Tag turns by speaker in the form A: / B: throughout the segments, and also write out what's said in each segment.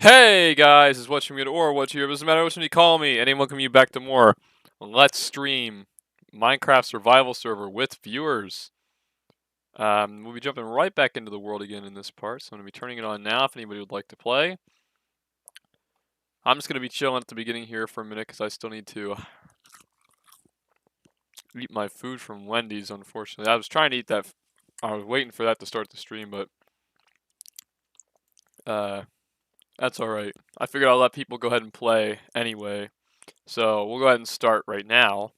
A: Hey guys, it's What You Mean or What You Hear. Doesn't matter which one you call me. Anyone welcome you back to more Let's Stream Minecraft survival server with viewers. We'll be jumping right back into the world again in this part, so I'm gonna be turning it on now if anybody would like to play. I'm just gonna be chilling at the beginning here for a minute because I still need to eat my food from Wendy's. Unfortunately, I was trying to eat that. I was waiting for that to start the stream, but that's alright. I figured I'll let people go ahead and play anyway. So we'll go ahead and start right now.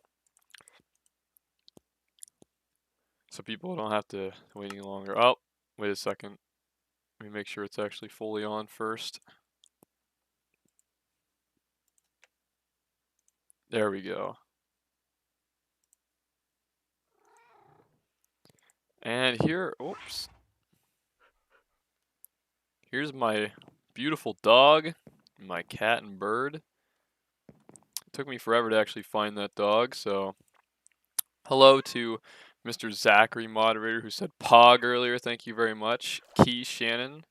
A: So people don't have to wait any longer. Oh, wait a second. Let me make sure it's actually fully on first. There we go. And here, oops. Here's my beautiful dog, my cat and bird. It took me forever to actually find that dog, so hello to Mr. Zachary, moderator, who said Pog earlier. Thank you very much. Key Shannon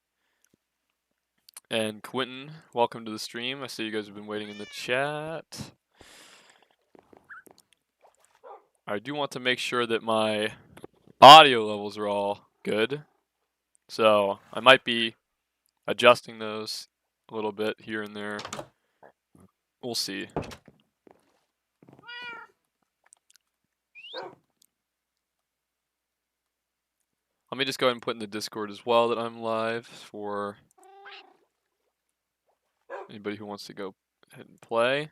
A: and Quentin, welcome to the stream. I see you guys have been waiting in the chat. I do want to make sure that my audio levels are all good, so I might be adjusting those a little bit here and there. We'll see. Let me just go ahead and put in the Discord as well that I'm live for anybody who wants to go ahead and play.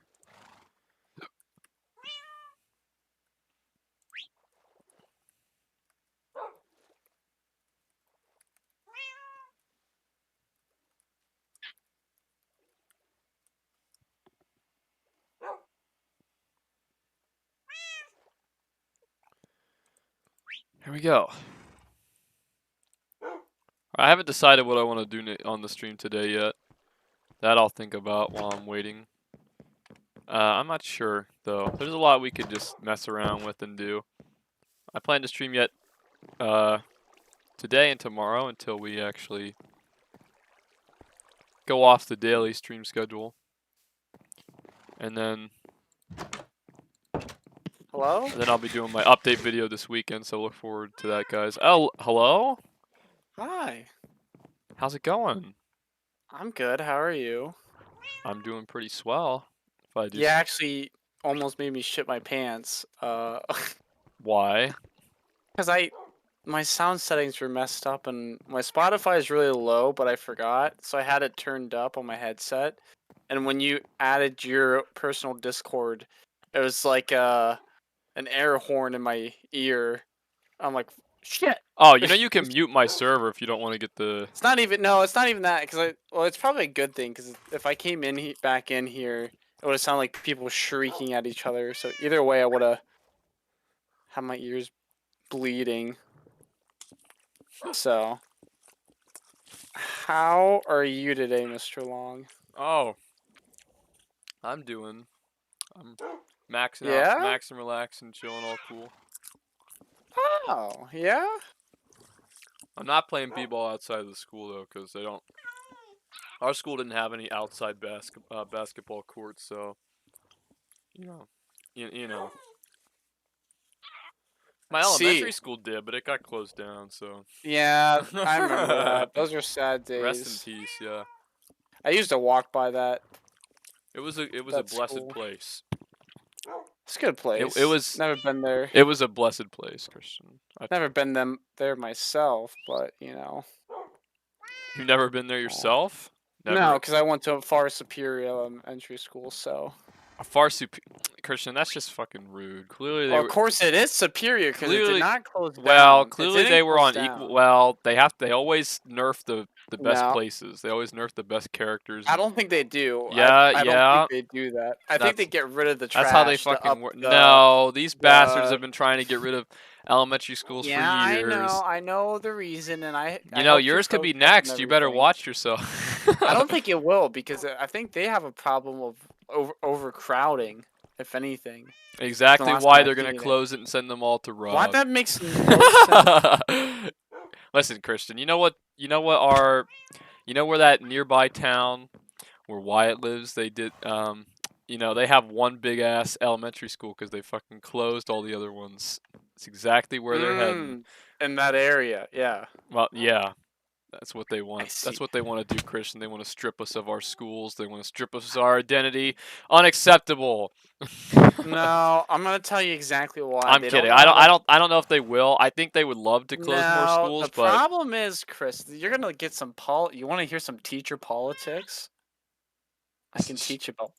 A: Here we go. I haven't decided what I want to do on the stream today yet. That I'll think about while I'm waiting. I'm not sure, though. There's a lot we could just mess around with and do. I plan to stream yet today and tomorrow until we actually go off the daily stream schedule. And then
B: Hello?
A: And then I'll be doing my update video this weekend, so look forward to that, guys. Oh, hello?
B: Hi.
A: How's it going?
B: I'm good. How are you?
A: I'm doing pretty swell. If I just...
B: You actually almost made me shit my pants.
A: Why?
B: Because my sound settings were messed up and my Spotify is really low, but I forgot. So I had it turned up on my headset. And when you added your personal Discord, it was like an air horn in my ear. I'm like, shit.
A: Oh, you know you can mute my server if you don't want to get the...
B: It's not even that, because it's probably a good thing, because if I came in back in here, it would have sounded like people shrieking at each other. So either way, I would have had my ears bleeding. So, how are you today, Mr. Long?
A: Oh. I'm maxing
B: Yeah?
A: out, maxing, relaxing, chilling, all cool.
B: Oh, yeah?
A: I'm not playing b-ball outside of the school, though, because they don't... Our school didn't have any outside basketball courts, so... You know. My elementary school did, but it got closed down, so...
B: Yeah, I remember that. Those are sad days.
A: Rest in peace, yeah.
B: I used to walk by that.
A: It was a blessed place.
B: It's a good place.
A: It was...
B: Never been there.
A: It was a blessed place, Christian.
B: I've never been there myself, but, you know.
A: You've never been there yourself? Never.
B: No, because I went to a far superior elementary school, so...
A: A far superior... Christian, that's just fucking rude. Clearly,
B: Well, of course it is superior, because it did not close down.
A: Well, clearly they were on equal... Well, they always nerf the best places. They always nerf the best characters.
B: I don't think they do.
A: Yeah,
B: I don't think they do that. I think they get rid of the trash.
A: That's how they fucking work. No, these bastards have been trying to get rid of elementary schools for years.
B: I know the reason, and
A: You know, yours could be next. You better watch yourself.
B: I don't think it will, because I think they have a problem of overcrowding, if anything.
A: Exactly why they're going to close it and send them all to Rob.
B: Why? That makes no sense.
A: Listen, Christian, you know where that nearby town where Wyatt lives, they did you know, they have one big ass elementary school because they fucking closed all the other ones. It's exactly where they're heading.
B: In that area, yeah.
A: Well, yeah, that's what they
B: I
A: want. That's
B: see.
A: what they want to do, Christian. They want to strip us of our schools. They want to strip us of our identity. Unacceptable.
B: No, I'm gonna tell you exactly why.
A: I'm
B: They don't
A: kidding.
B: know how to.
A: I don't know if they will. I think they would love to close more
B: No, the
A: schools, but
B: problem is, Chris, you're gonna get some You want to hear some teacher politics? I can teach you about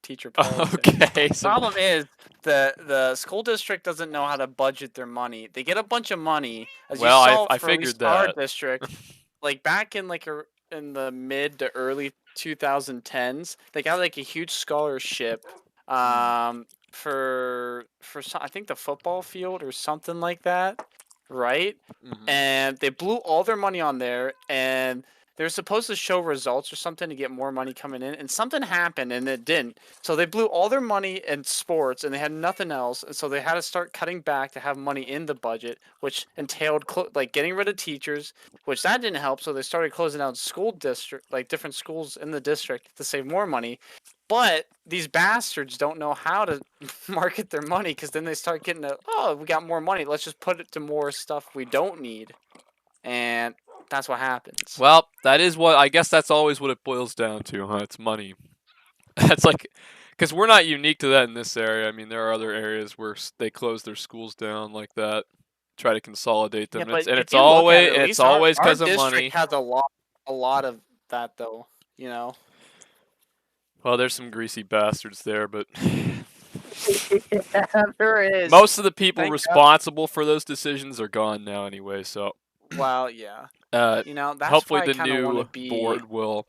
B: teacher politics.
A: okay.
B: Problem is, the school district doesn't know how to budget their money. They get a bunch of money, as you
A: Well,
B: saw
A: I
B: for at least
A: figured
B: our
A: that.
B: district. Like back in in the mid to early 2010s, they got like a huge scholarship for some, I think the football field or something like that, right? And they blew all their money on there, and they're supposed to show results or something to get more money coming in, and something happened and it didn't. So they blew all their money in sports and they had nothing else, and so they had to start cutting back to have money in the budget, which entailed like getting rid of teachers, which that didn't help. So they started closing down school district, like different schools in the district, to save more money. But these bastards don't know how to market their money, because then they start getting we got more money, let's just put it to more stuff we don't need, and that's what happens.
A: Well, that is what I guess that's always what it boils down to, huh? It's money. That's like, because we're not unique to that in this area. I mean, there are other areas where they close their schools down like that, try to consolidate
B: Yeah,
A: them,
B: but
A: and
B: if you look at it, at
A: it's
B: least our
A: always
B: our
A: because of
B: district
A: money.
B: has a lot of that though. You know.
A: Well, there's some greasy bastards there, but
B: Yeah, there is.
A: most of the people
B: Thank God.
A: responsible for those decisions are gone now anyway. So,
B: Well, yeah. You know, that's
A: hopefully
B: why I
A: the
B: kind of want to
A: new
B: be,
A: board will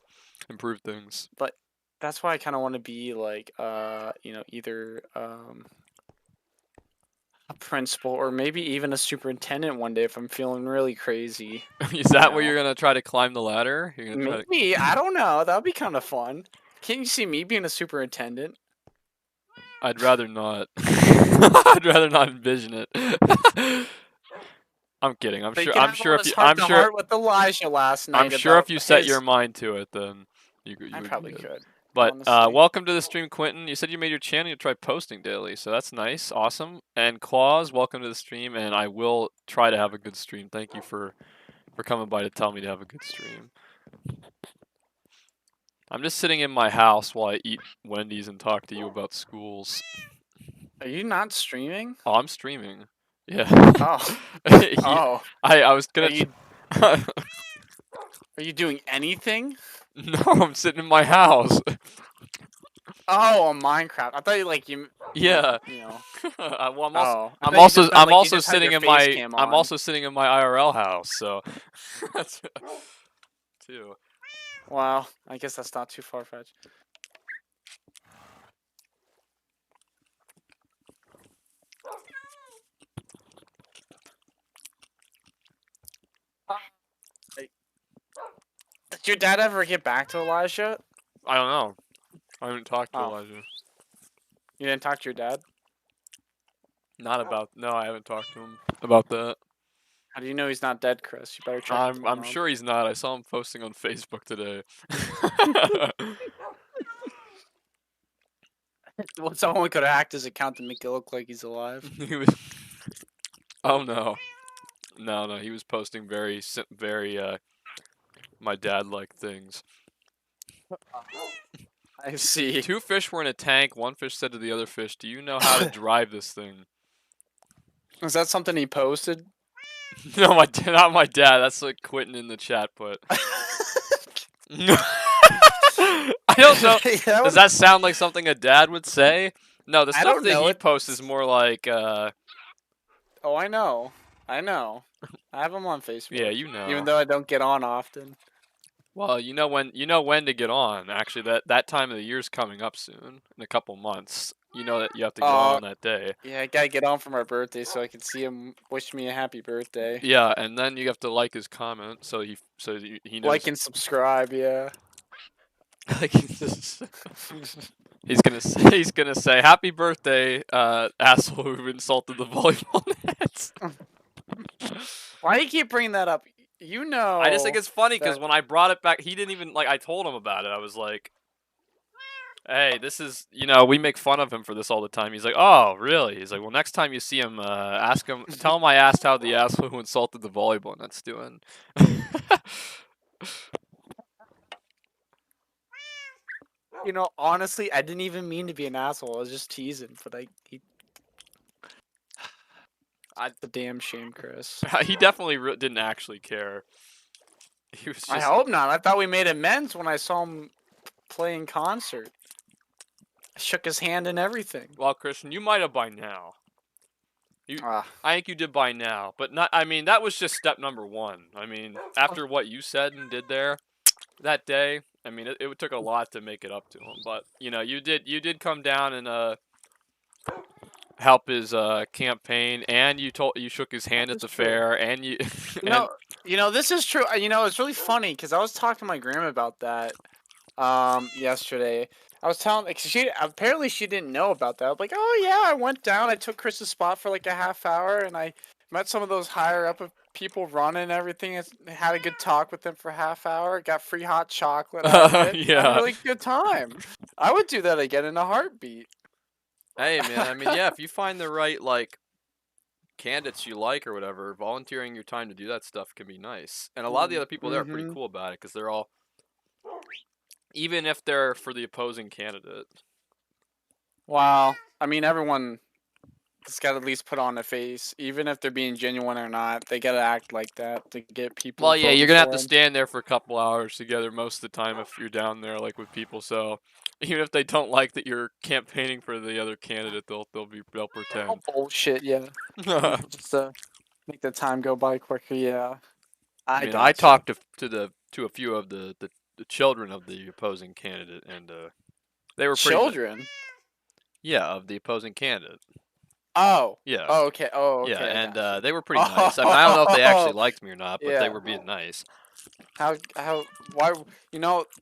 A: improve things.
B: but that's why I kind of want to be like, either a principal or maybe even a superintendent one day if I'm feeling really crazy.
A: Is that where
B: know.
A: you're gonna try to climb the ladder? You're gonna try to.
B: Maybe, I don't know. That'd be kind of fun. Can't you see me being a superintendent?
A: I'd rather not. I'd rather not envision it. I'm kidding.
B: But you can have all this heart to heart with Elijah last night.
A: I'm sure if
B: about
A: you set your
B: his.
A: mind to it, then you
B: I
A: would
B: probably
A: be good.
B: could.
A: But
B: Honestly.
A: welcome to the stream, Quentin. You said you made your channel. You try posting daily, so that's nice, awesome. And Claus, welcome to the stream, and I will try to have a good stream. Thank you for coming by to tell me to have a good stream. I'm just sitting in my house while I eat Wendy's and talk to you about schools.
B: Are you not streaming?
A: Oh, I'm streaming. Yeah.
B: Oh. Oh.
A: I was gonna.
B: Are you doing anything?
A: No, I'm sitting in my house.
B: Oh, on Minecraft. I thought you
A: Yeah.
B: You know.
A: Well,
B: I'm
A: I'm also sitting in my IRL house, so that's too.
B: Wow, I guess that's not too far fetched. Did your dad ever get back to Elijah?
A: I don't know. I haven't talked to Elijah.
B: You didn't talk to your dad?
A: No, I haven't talked to him about that.
B: How do you know he's not dead, Chris? You better check.
A: I'm sure he's not. I saw him posting on Facebook today.
B: Well, someone could hack his account to make it look like he's alive.
A: He was. Oh no. No, he was posting very my dad-like things.
B: I see.
A: 2 fish were in a tank. 1 fish said to the other fish, "Do you know how to drive this thing?"
B: Is that something he posted?
A: No, not my dad. That's like Quentin in the chat, but I don't know. Does that sound like something a dad would say? No, the stuff that he posts is more like.
B: Oh, I know. I have him on Facebook.
A: Yeah, you know.
B: Even though I don't get on often.
A: Well, you know when to get on. Actually, that time of the year's coming up soon, in a couple months. You know that you have to get on that day.
B: Yeah, I gotta get on for my birthday so I can see him wish me a happy birthday.
A: Yeah, and then you have to like his comment so he knows.
B: Like and subscribe, yeah.
A: Like he's gonna say happy birthday, asshole who insulted the volleyball nets.
B: Why do you keep bringing that up? You know.
A: I just think it's funny because when I brought it back, he didn't even I told him about it. I was like, Hey, this is, we make fun of him for this all the time. He's like, oh, really? He's like, well, next time you see him, tell him I asked how the asshole who insulted the volleyball net's doing.
B: Honestly, I didn't even mean to be an asshole. I was just teasing, but the damn shame, Chris.
A: He definitely didn't actually care. He was
B: I
A: just,
B: hope not. I thought we made amends when I saw him play in concert. I shook his hand and everything.
A: well, Christian, you might have by now.
B: Ah,
A: I think you did by now, but not. I mean, that was just step number one. I mean, after what you said and did there that day, I mean, it took a lot to make it up to him. But you did come down and help his campaign, and you shook his hand at the fair, and you
B: this is true. It's really funny because I was talking to my grandma about that yesterday. I was telling, like, apparently she didn't know about that. I was like, oh yeah, I went down. I took Chris's spot for like a half hour, and I met some of those higher up of people running and everything. And had a good talk with them for a half hour. Got free hot chocolate out of it. Had a
A: yeah.
B: really good time. I would do that again in a heartbeat.
A: Hey man, I mean, yeah, if you find the right candidates you like or whatever, volunteering your time to do that stuff can be nice. And a lot of the other people there are pretty cool about it because they're all, even if they're for the opposing candidate.
B: Wow. I mean, everyone has got to at least put on a face, even if they're being genuine or not. They got to act like that to get people.
A: Well, yeah, you're gonna have to
B: them.
A: stand there for a couple hours together most of the time if you're down there with people. So even if they don't like that you're campaigning for the other candidate, they'll pretend.
B: Oh, bullshit, yeah. Just to make the time go by quicker, yeah.
A: I talked to a few of the children of the opposing candidate, and they were pretty
B: children.
A: Yeah, of the opposing candidate.
B: Oh.
A: Yeah.
B: Oh, okay. Oh, okay.
A: Yeah, and they were pretty nice. I mean, I don't know if they actually liked me or not, but they were being nice.
B: Why?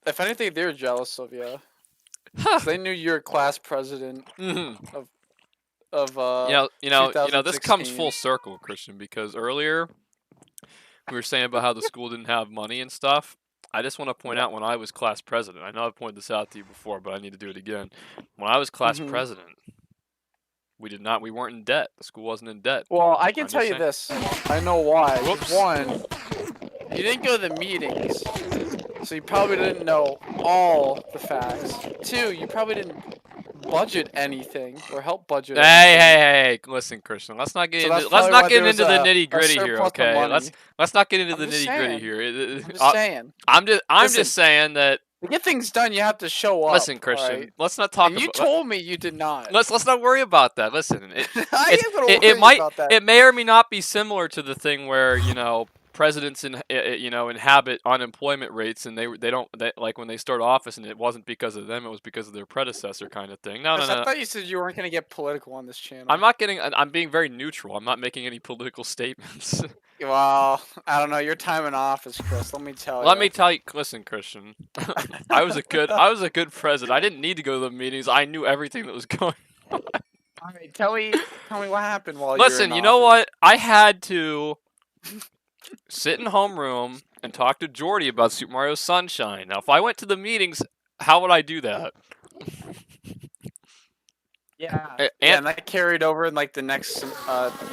B: If anything, they were jealous of you. They knew you were class president of
A: this comes full circle, Christian, because earlier we were saying about how the school didn't have money and stuff. I just want to point out when I was class president. I know I've pointed this out to you before, but I need to do it again. When I was class president, we weren't in debt. The school wasn't in debt.
B: Well, I can tell you this. I know why. Whoops. One, you didn't go to the meetings, so you probably didn't know all the facts. Two, you probably didn't budget anything or help budget.
A: Hey! Listen, Christian. Let's not get into the nitty gritty here, okay? Let's not get into the nitty gritty here.
B: I'm just saying.
A: I'm just saying that.
B: To get things done, you have to show up.
A: Listen, Christian.
B: Right?
A: Let's not talk.
B: And you told me you did not.
A: Let's not worry about that. Listen,
B: it
A: may or may not be similar to the thing where presidents inhabit unemployment rates, and they like when they start office, and it wasn't because of them, it was because of their predecessor, kind of thing. No.
B: I thought you said you weren't gonna get political on this channel.
A: I'm being very neutral. I'm not making any political statements.
B: Well, I don't know. Your time in office, Chris. Let me tell you.
A: Let me tell you. Listen, Christian. I was a good president. I didn't need to go to the meetings. I knew everything that was going on.
B: All right, tell me what happened while
A: Listen, you know what? I had to sit in homeroom and talk to Jordy about Super Mario Sunshine. Now, if I went to the meetings, how would I do that?
B: Yeah, and that carried over in the next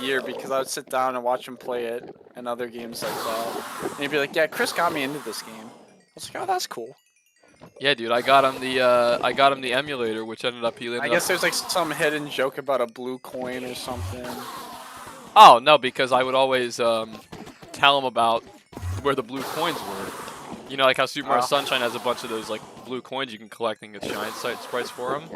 B: year because I would sit down and watch him play it and other games like that. And he'd be like, "Yeah, Chris got me into this game." I was like, "Oh, that's cool."
A: Yeah, dude, I got him the emulator, which ended up
B: I guess there's some hidden joke about a blue coin or something.
A: Oh no, because I would always tell him about where the blue coins were. Like how Super Mario Sunshine has a bunch of those blue coins you can collect and get shine sprites for them.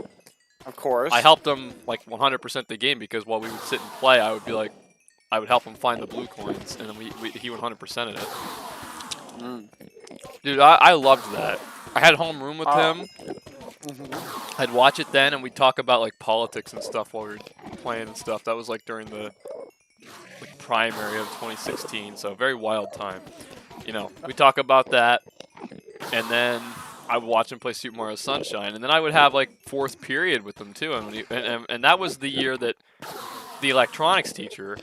B: Of course.
A: I helped him 100% the game because while we would sit and play, I would help him find the blue coins, and then he 100%ed it. Dude, I loved that. I had homeroom with him. I'd watch it then, and we'd talk about politics and stuff while we were playing and stuff. That was during the primary of 2016, so a very wild time. We talk about that, and then I would watch him play Super Mario Sunshine, and then I would have fourth period with him too, and that was the year that the electronics teacher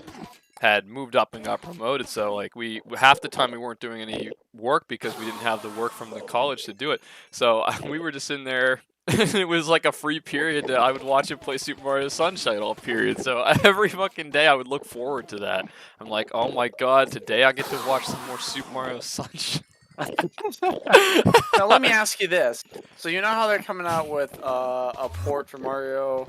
A: had moved up and got promoted. So we half the time we weren't doing any work because we didn't have the work from the college to do it. So we were just in there It was like a free period that I would watch him play Super Mario Sunshine all period. So every fucking day I would look forward to that. I'm like, oh my god, today I get to watch some more Super Mario Sunshine.
B: Now let me ask you this. So you know how they're coming out with a port for Mario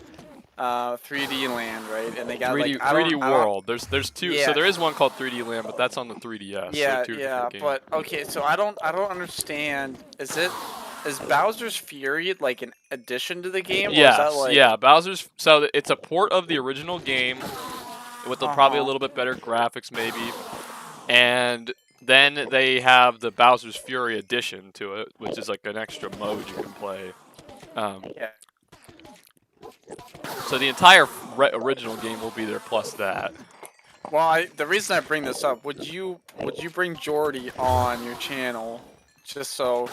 B: 3D Land, right? And they got
A: 3D
B: like
A: 3D
B: I don't
A: World. There's two.
B: yeah.
A: So there is one called 3D Land, but that's on the 3DS. So
B: Yeah,
A: two
B: yeah,
A: different games.
B: but okay, so I don't understand. Is Bowser's Fury like an addition to the game, or is that
A: Yes,
B: like
A: yeah, Bowser's. So it's a port of the original game with probably a
B: uh-huh.
A: little bit better graphics, maybe. And then they have the Bowser's Fury edition to it, which is like an extra mode you can play.
B: Yeah.
A: So the entire original game will be there plus that.
B: Well, the reason I bring this up, would you bring Jordy on your channel just so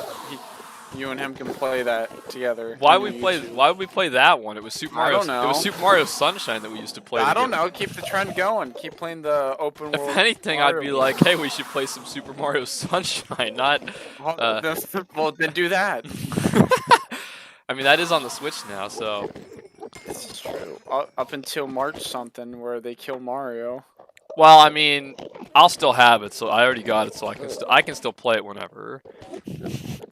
B: you and him can play that together
A: Why
B: on
A: we
B: your
A: play?
B: YouTube?
A: Why would we play that one? It was Super
B: I
A: Mario.
B: don't know.
A: It was Super Mario Sunshine that we used to play.
B: I don't know. Keep the trend going. Keep playing the open world.
A: If anything,
B: Mario
A: I'd be
B: game.
A: like, hey, we should play some Super Mario Sunshine, not.
B: Well, then do that.
A: I mean, that is on the Switch now, so.
B: This is true. Up until March something, where they kill Mario.
A: Well, I mean, I'll still have it, so I already got it, so I can still play it whenever.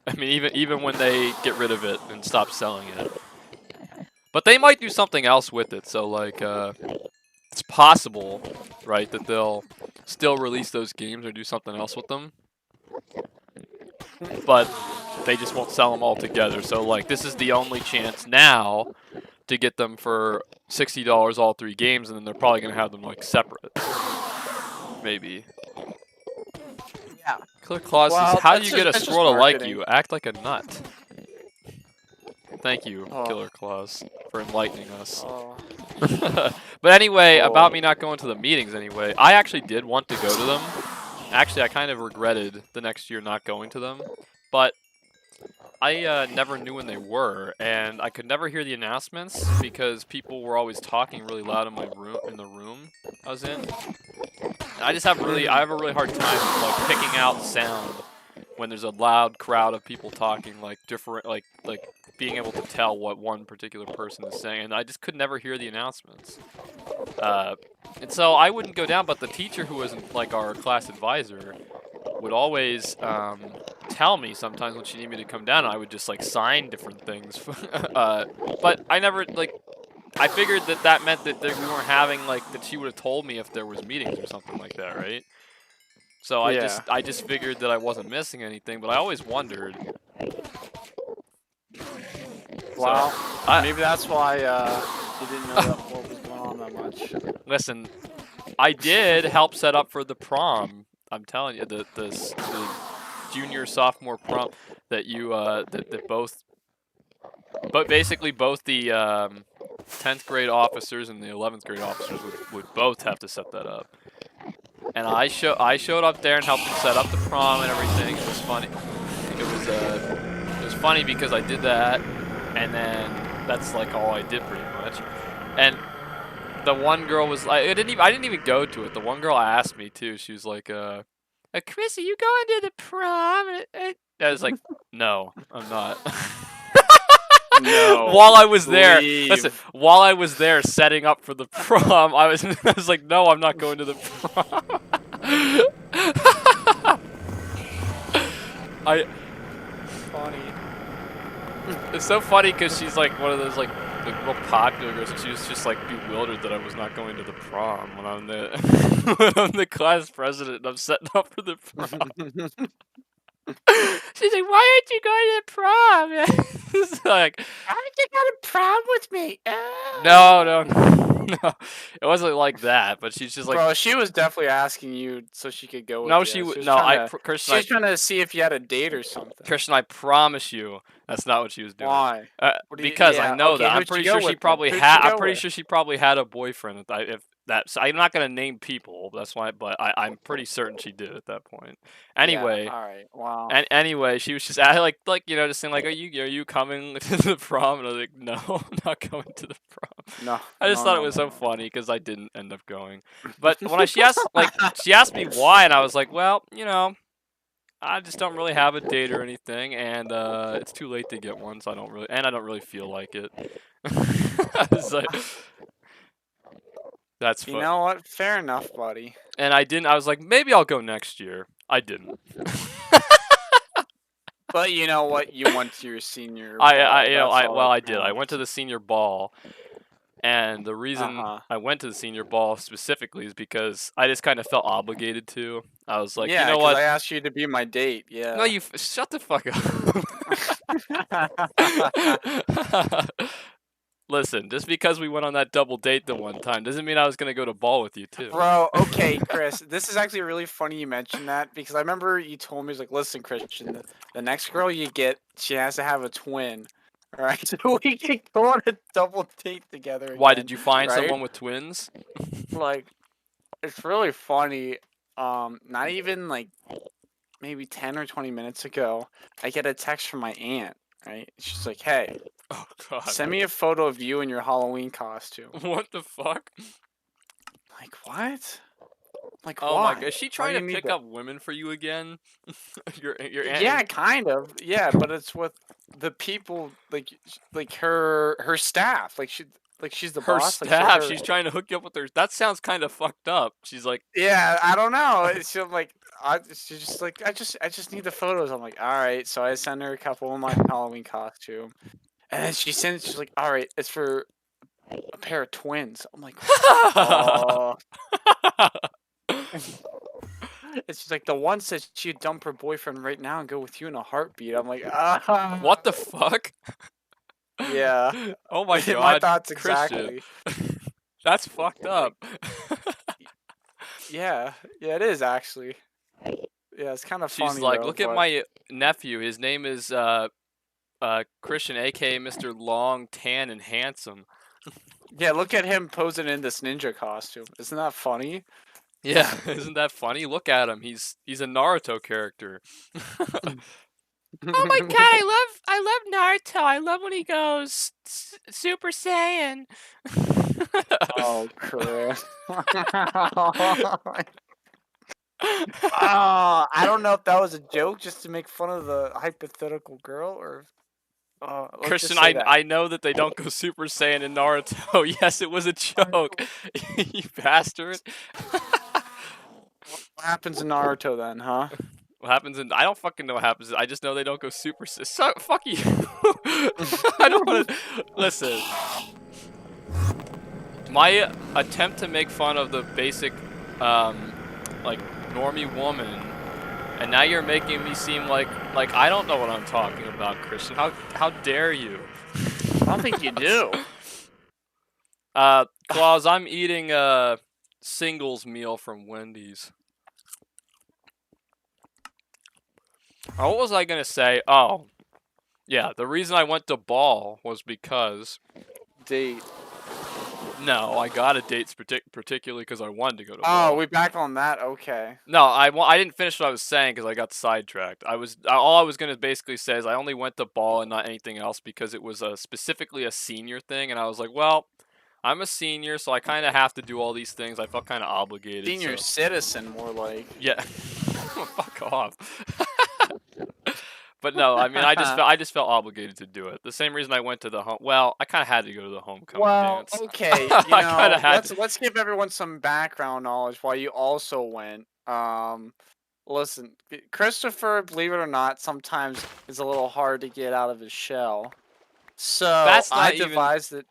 A: I mean, even when they get rid of it and stop selling it. But they might do something else with it, so like, it's possible, right, that they'll still release those games or do something else with them. But they just won't sell them all together, so like, this is the only chance now to get them for $60 all 3 games, and then they're probably gonna have them like separate. Maybe.
B: Yeah.
A: Killer Claus
B: Well,
A: says, how do
B: that's
A: you get a
B: just
A: squirrel to like
B: marketing.
A: you? Act like a nut. Thank you,
B: Oh.
A: Killer Claus, for enlightening us.
B: Oh.
A: But anyway,
B: Oh.
A: about me not going to the meetings anyway, I actually did want to go to them. Actually, I kind of regretted the next year not going to them. But I never knew when they were, and I could never hear the announcements because people were always talking really loud in the room I was in. I have a really hard time like picking out sound when there's a loud crowd of people talking, like different, like being able to tell what one particular person is saying, and I just could never hear the announcements. And so I wouldn't go down, but the teacher who was like our class advisor would always tell me sometimes when she needed me to come down, and I would just like sign different things. But I never like. I figured that meant that we weren't having like that she would have told me if there was meetings or something like that, right? So
B: Yeah.
A: I just figured that I wasn't missing anything, but I always wondered.
B: Well,
A: So,
B: maybe that's why you didn't know what was going on that much.
A: Listen, I did help set up for the prom. I'm telling you, the junior sophomore prom that you that both. But basically, both the 10th grade officers and the 11th grade officers would both have to set that up. And I showed up there and helped them set up the prom and everything. It was funny. It was funny because I did that, and then that's like all I did pretty much. And the one girl was like, I didn't even go to it. The one girl asked me too. She was like, Chris, are you going to the prom? And I was like, no, I'm not.
B: No.
A: While I was there,
B: Leave.
A: listen. While I was there setting up for the prom, I was like, no, I'm not going to the prom.
B: Funny.
A: It's so funny because she's like one of those like real popular girls, and she was just like bewildered that I was not going to the prom when I'm the when I'm the class president and I'm setting up for the prom. She's like, why aren't you going to the prom? It's like,
B: Why did you go to prom with me?
A: no. It wasn't like that, but she's just like,
B: Bro, she was definitely asking you so she could go with
A: no,
B: you.
A: she would,
B: was
A: no,
B: trying to-
A: Christian,
B: she was trying to see if you had a date or something.
A: Christian, I promise you, that's not what she was doing.
B: Why?
A: Because I know
B: okay,
A: that. I'm
B: who'd
A: pretty
B: you go
A: sure she
B: with then?
A: probably
B: Who'd
A: had.
B: you
A: I'm
B: go
A: pretty
B: with?
A: sure she probably had a boyfriend. If that, so I'm not gonna name people. That's why, but I'm pretty certain she did at that point. Anyway,
B: Yeah, all right. Wow.
A: and anyway, she was just like just saying like, are you coming to the prom? And I was like, no, I'm not going to the prom.
B: No.
A: I just
B: no,
A: thought
B: no,
A: it was
B: no,
A: so
B: no.
A: funny because I didn't end up going. But when she asked me why, and I was like, well, I just don't really have a date or anything, and it's too late to get one, so I don't really feel like it. So, that's
B: You
A: fun.
B: know what? Fair enough, buddy.
A: And I didn't. I was like, maybe I'll go next year. I didn't.
B: But you know what? You went to your senior ball.
A: I did. I went to
B: Counts.
A: the senior ball, and the reason
B: Uh-huh.
A: I went to the senior ball specifically is because I just kind of felt obligated to. I was like, you
B: Yeah,
A: know
B: because
A: what?
B: I asked you to be my date.
A: No,
B: Yeah.
A: shut the fuck up. Listen, just because we went on that double date the one time doesn't mean I was gonna go to ball with you too.
B: Bro, okay, Chris. This is actually really funny you mentioned that because I remember you told me, like, listen, Christian, the next girl you get, she has to have a twin. All right, so we can go on a double date together
A: Why
B: again,
A: did you find
B: right?
A: someone with twins?
B: Like, it's really funny. Not even like maybe 10 or 20 minutes ago, I get a text from my aunt, right? She's like, hey,
A: Oh god.
B: send me a photo of you in your Halloween costume.
A: What the fuck?
B: Like, what? Like,
A: Oh my
B: why?
A: god, is she
B: Why
A: trying
B: do
A: to
B: you need
A: pick
B: that?
A: up women for you again? your aunt
B: Yeah, kind of. Yeah, but it's with the people like her staff. Like she's the
A: her
B: boss. Like so
A: staff,
B: her.
A: she's trying to hook you up with her. That sounds kind of fucked up. She's like,
B: Yeah, I don't know. It's just like she's just like I just need the photos. I'm like, all right. So I send her a couple of my Halloween costume, and then she sends. She's like, all right, it's for a pair of twins. I'm like, oh. It's just like the one said she'd dump her boyfriend right now and go with you in a heartbeat. I'm like,
A: what the fuck?
B: yeah.
A: Oh my
B: My
A: god,
B: thoughts
A: Christian.
B: exactly.
A: That's fucked
B: Like,
A: up.
B: yeah, yeah, it is actually. Yeah, it's kind of
A: She's
B: funny
A: like,
B: though,
A: look at
B: but
A: my nephew. His name is Christian, aka Mr. Long, Tan, and Handsome.
B: yeah, look at him posing in this ninja costume. Isn't that funny?
A: Yeah, isn't that funny? Look at him. He's a Naruto character. Oh my god, I love Naruto. I love when he goes Super Saiyan.
B: Oh, Chris. I don't know if that was a joke just to make fun of the hypothetical girl, or let's just
A: Christian,
B: say that.
A: I know that they don't go Super Saiyan in Naruto. Yes, it was a joke. You bastard.
B: What happens in Naruto then, huh?
A: What happens in I don't fucking know what happens. I just know they don't go Super Saiyan. So, fuck you. I don't want to listen. My attempt to make fun of the basic like normie woman, and now you're making me seem like I don't know what I'm talking about, Christian. How dare you?
B: I don't think you do.
A: Claus, I'm eating a singles meal from Wendy's. What was I gonna say? Oh, yeah. The reason I went to ball was because
B: Date.
A: no, I got a date particularly because I wanted to go to
B: Oh,
A: ball.
B: we back on that. Okay.
A: No, I didn't finish what I was saying because I got sidetracked. All I was gonna basically say is I only went to ball and not anything else because it was specifically a senior thing, and I was like, well, I'm a senior, so I kind of have to do all these things. I felt kind of obligated.
B: Senior
A: So.
B: citizen, more like.
A: Yeah. Fuck off. But no, I mean, I just felt obligated to do it. The same reason I went to the home. Well, I kind of had to go to the homecoming
B: Well,
A: dance.
B: okay,
A: I kind of had.
B: let's give everyone some background knowledge why you also went. Listen, Christopher, believe it or not, sometimes is a little hard to get out of his shell. So
A: That's
B: I
A: not even.
B: devised it.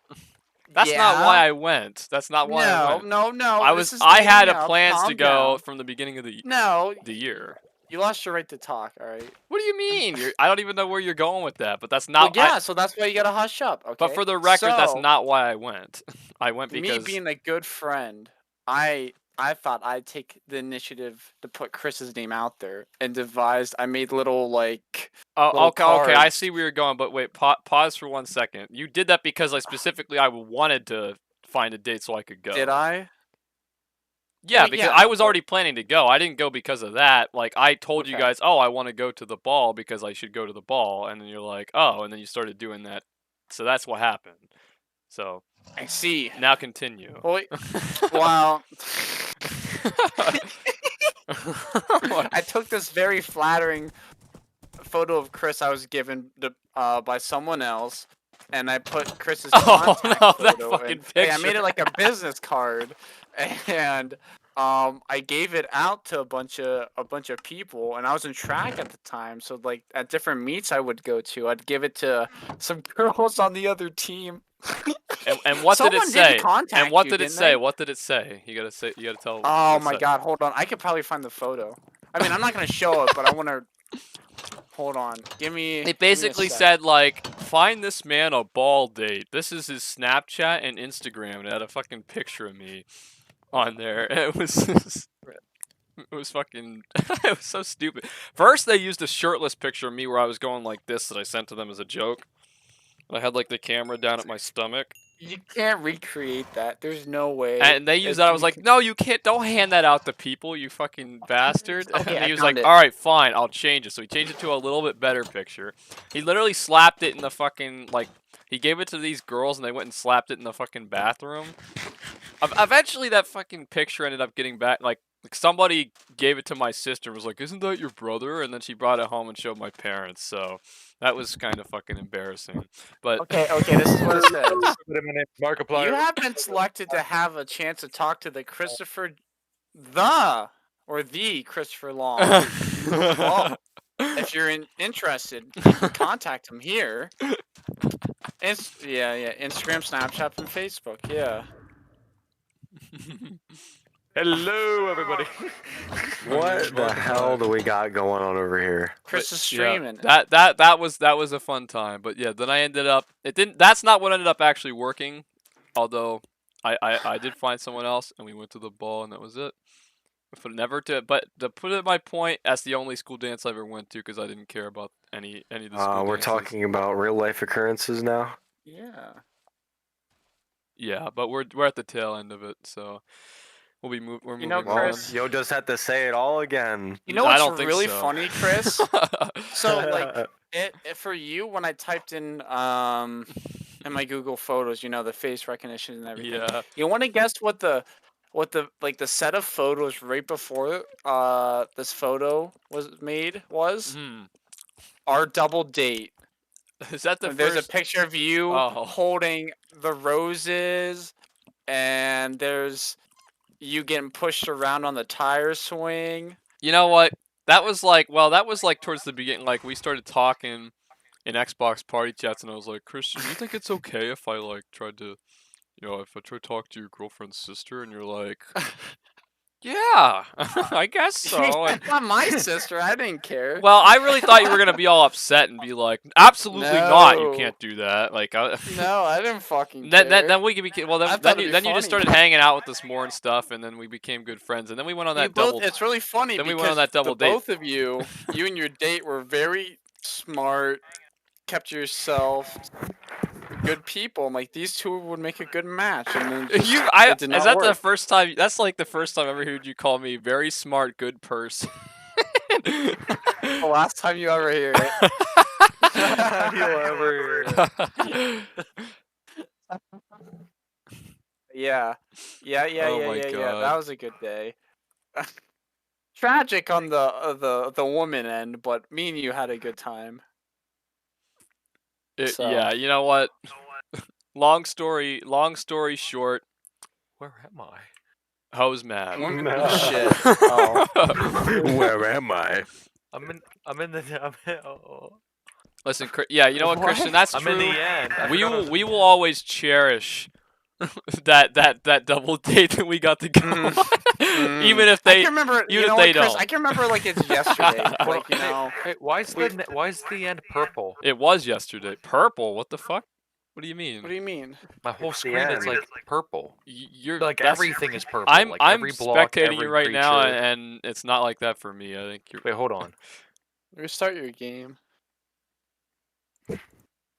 A: That's not
B: Yeah.
A: why I went. That's not why I went.
B: No. This is
A: I had
B: leading
A: a
B: up.
A: plans to
B: Calm
A: go
B: down.
A: from the beginning of
B: No,
A: the year.
B: you lost your right to talk. All right.
A: What do you mean? I don't even know where you're going with that. But that's
B: Well,
A: not.
B: yeah. So that's why you gotta hush up. Okay.
A: But for the record, that's
B: So,
A: not why I went. I went
B: me
A: because.
B: being a good friend, I thought I'd take the initiative to put Chris's name out there and devised. I made little like.
A: Oh,
B: little
A: okay, okay. I
B: cards.
A: see where you're going, but wait, pause for 1 second. You did that because I wanted to find a date so I could go.
B: Did I?
A: Yeah,
B: Well,
A: because
B: yeah,
A: I was
B: but-
A: already planning to go. I didn't go because of that. Like I told you
B: Okay.
A: guys, oh, I want to go to the ball because I should go to the ball, and then you're like, oh, and then you started doing that. So that's what happened. So
B: I see.
A: now continue.
B: Well, well. I took this very flattering photo of Chris I was given by someone else, and I put Chris's
A: Oh
B: contact
A: no, that
B: photo,
A: fucking
B: and hey, I
A: picture.
B: made it like a business card, and I gave it out to a bunch of people, and I was in track at the time, so like at different meets I would go to, I'd give it to some girls on the other team.
A: And what did it
B: Someone did
A: say? And
B: contact
A: what
B: you,
A: did it
B: didn't
A: say?
B: they?
A: What did it say? You gotta say. You gotta tell what
B: Oh
A: it
B: my
A: said.
B: god, hold on. I could probably find the photo. I mean, I'm not gonna show it, but I want to. Hold on. Give me.
A: It
B: Give me a
A: basically
B: sec.
A: said like, find this man a ball date. This is his Snapchat and Instagram. And it had a fucking picture of me on there. It was. It was fucking. It was so stupid. First, they used a shirtless picture of me where I was going like this that I sent to them as a joke. I had like the camera down at my stomach.
B: You can't recreate that. There's no way.
A: And they used that. I was like, no, you can't. Don't hand that out to people, you fucking bastard.
B: Okay,
A: And
B: I
A: he was
B: found
A: like,
B: it.
A: all right, fine, I'll change it. So he changed it to a little bit better picture. He literally slapped it in the fucking, like, he gave it to these girls and they went and slapped it in the fucking bathroom. Eventually, that fucking picture ended up getting back, like somebody gave it to my sister and was like, isn't that your brother? And then she brought it home and showed my parents. So that was kind of fucking embarrassing. But
B: Okay, this is what it says.
C: Put him in it. Markiplier.
B: You have been selected to have a chance to talk to the Christopher Long. Well, if you're interested, you can contact him here. Yeah, Instagram, Snapchat, and Facebook. Yeah.
C: Hello, everybody.
D: What the hell do we got going on over here?
B: Chris is
A: Yeah,
B: streaming.
A: that was a fun time. But yeah, then I ended up. It didn't. That's not what ended up actually working. Although I did find someone else and we went to the ball and that was it. But to put it my point, that's the only school dance I ever went to because I didn't care about any of the school
D: We're
A: dances.
D: talking about real life occurrences now.
B: Yeah.
A: Yeah, but we're at the tail end of it, so we're moving
B: know,
A: on.
B: Chris,
D: You'll just have to say it all again.
B: You know
A: I
B: what's
A: don't think
B: really
A: so.
B: funny, Chris? So like for you, when I typed in my Google Photos, the face recognition and everything.
A: Yeah.
B: You want to guess what the set of photos right before this photo was made was? Our double date.
A: Is that the
B: There's
A: first?
B: a picture of you holding the roses, and there's you getting pushed around on the tire swing.
A: You know what? That was like towards the beginning. Like we started talking in Xbox party chats, and I was like, Christian, you think it's okay if I like tried to, if I try to talk to your girlfriend's sister, and you're like, yeah, I guess so.
B: It's not my sister. I didn't care.
A: Well, I really thought you were gonna be all upset and be like, absolutely not, you
B: No.
A: can't do that. Like,
B: No, I didn't fucking care.
A: then we became
B: I thought
A: then
B: it'd
A: you
B: be
A: just
B: funny.
A: started hanging out with us more and stuff, and then we became good friends, and then we went on that double.
B: It's really funny
A: Then we
B: because
A: went on that double date.
B: both of you and your date were very smart, kept yourself, good people. I'm like, these two would make a good match. And then it did not
A: Is that the
B: work.
A: first time? That's like the first time I ever heard you call me very smart, good person.
B: The last time you ever hear it.
C: You'll ever hear it.
B: Yeah.
A: Oh my
B: Yeah.
A: God.
B: That was a good day. Tragic on the woman end, but me and you had a good time. So.
A: Yeah, you know what? Long story short,
C: Where am I?
A: Ho's mad.
B: Shit. Oh.
D: Where am I?
C: I'm in the.
A: Listen, yeah, you know what, Christian? That's
C: I'm
A: true.
C: in the end.
A: We will always cherish that double date that we got to go on. Even if they
B: I can remember,
A: even if they
B: Chris,
A: don't.
B: I can remember like it's yesterday. Like,
C: Hey, why is the end purple?
A: It was yesterday. Purple? What the fuck? What do you mean?
B: What do you mean?
C: My whole
D: It's the
C: screen is
D: end.
C: like purple.
A: You're
C: Like
A: that's-
C: everything is purple.
A: I'm
C: like
A: I'm
C: every block,
A: spectating
C: every
A: you right now,
C: creature.
A: and it's not like that for me. I think you're.
C: Wait, hold on.
B: Restart your game.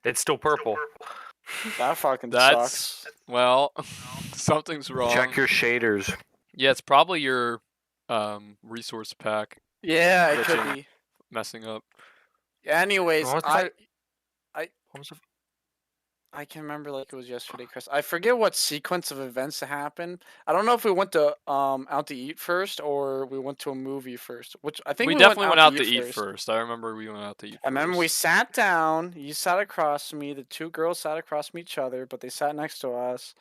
C: It's still purple.
B: That fucking
A: That's
B: sucks.
A: well, something's wrong.
D: Check your shaders.
A: Yeah, it's probably your resource pack
B: Yeah, it
A: glitching.
B: could be.
A: messing up.
B: Anyways,
C: What
B: I
C: was the-
B: I can remember like it was yesterday, Chris. I forget what sequence of events happened. I don't know if we went to out to eat first or we went to a movie first. Which I think
A: We
B: we
A: definitely went out
B: to
A: to eat
B: first.
A: first. I remember we went out to eat
B: I remember we
A: first.
B: sat down. You sat across from me. The two girls sat across from each other, but they sat next to us.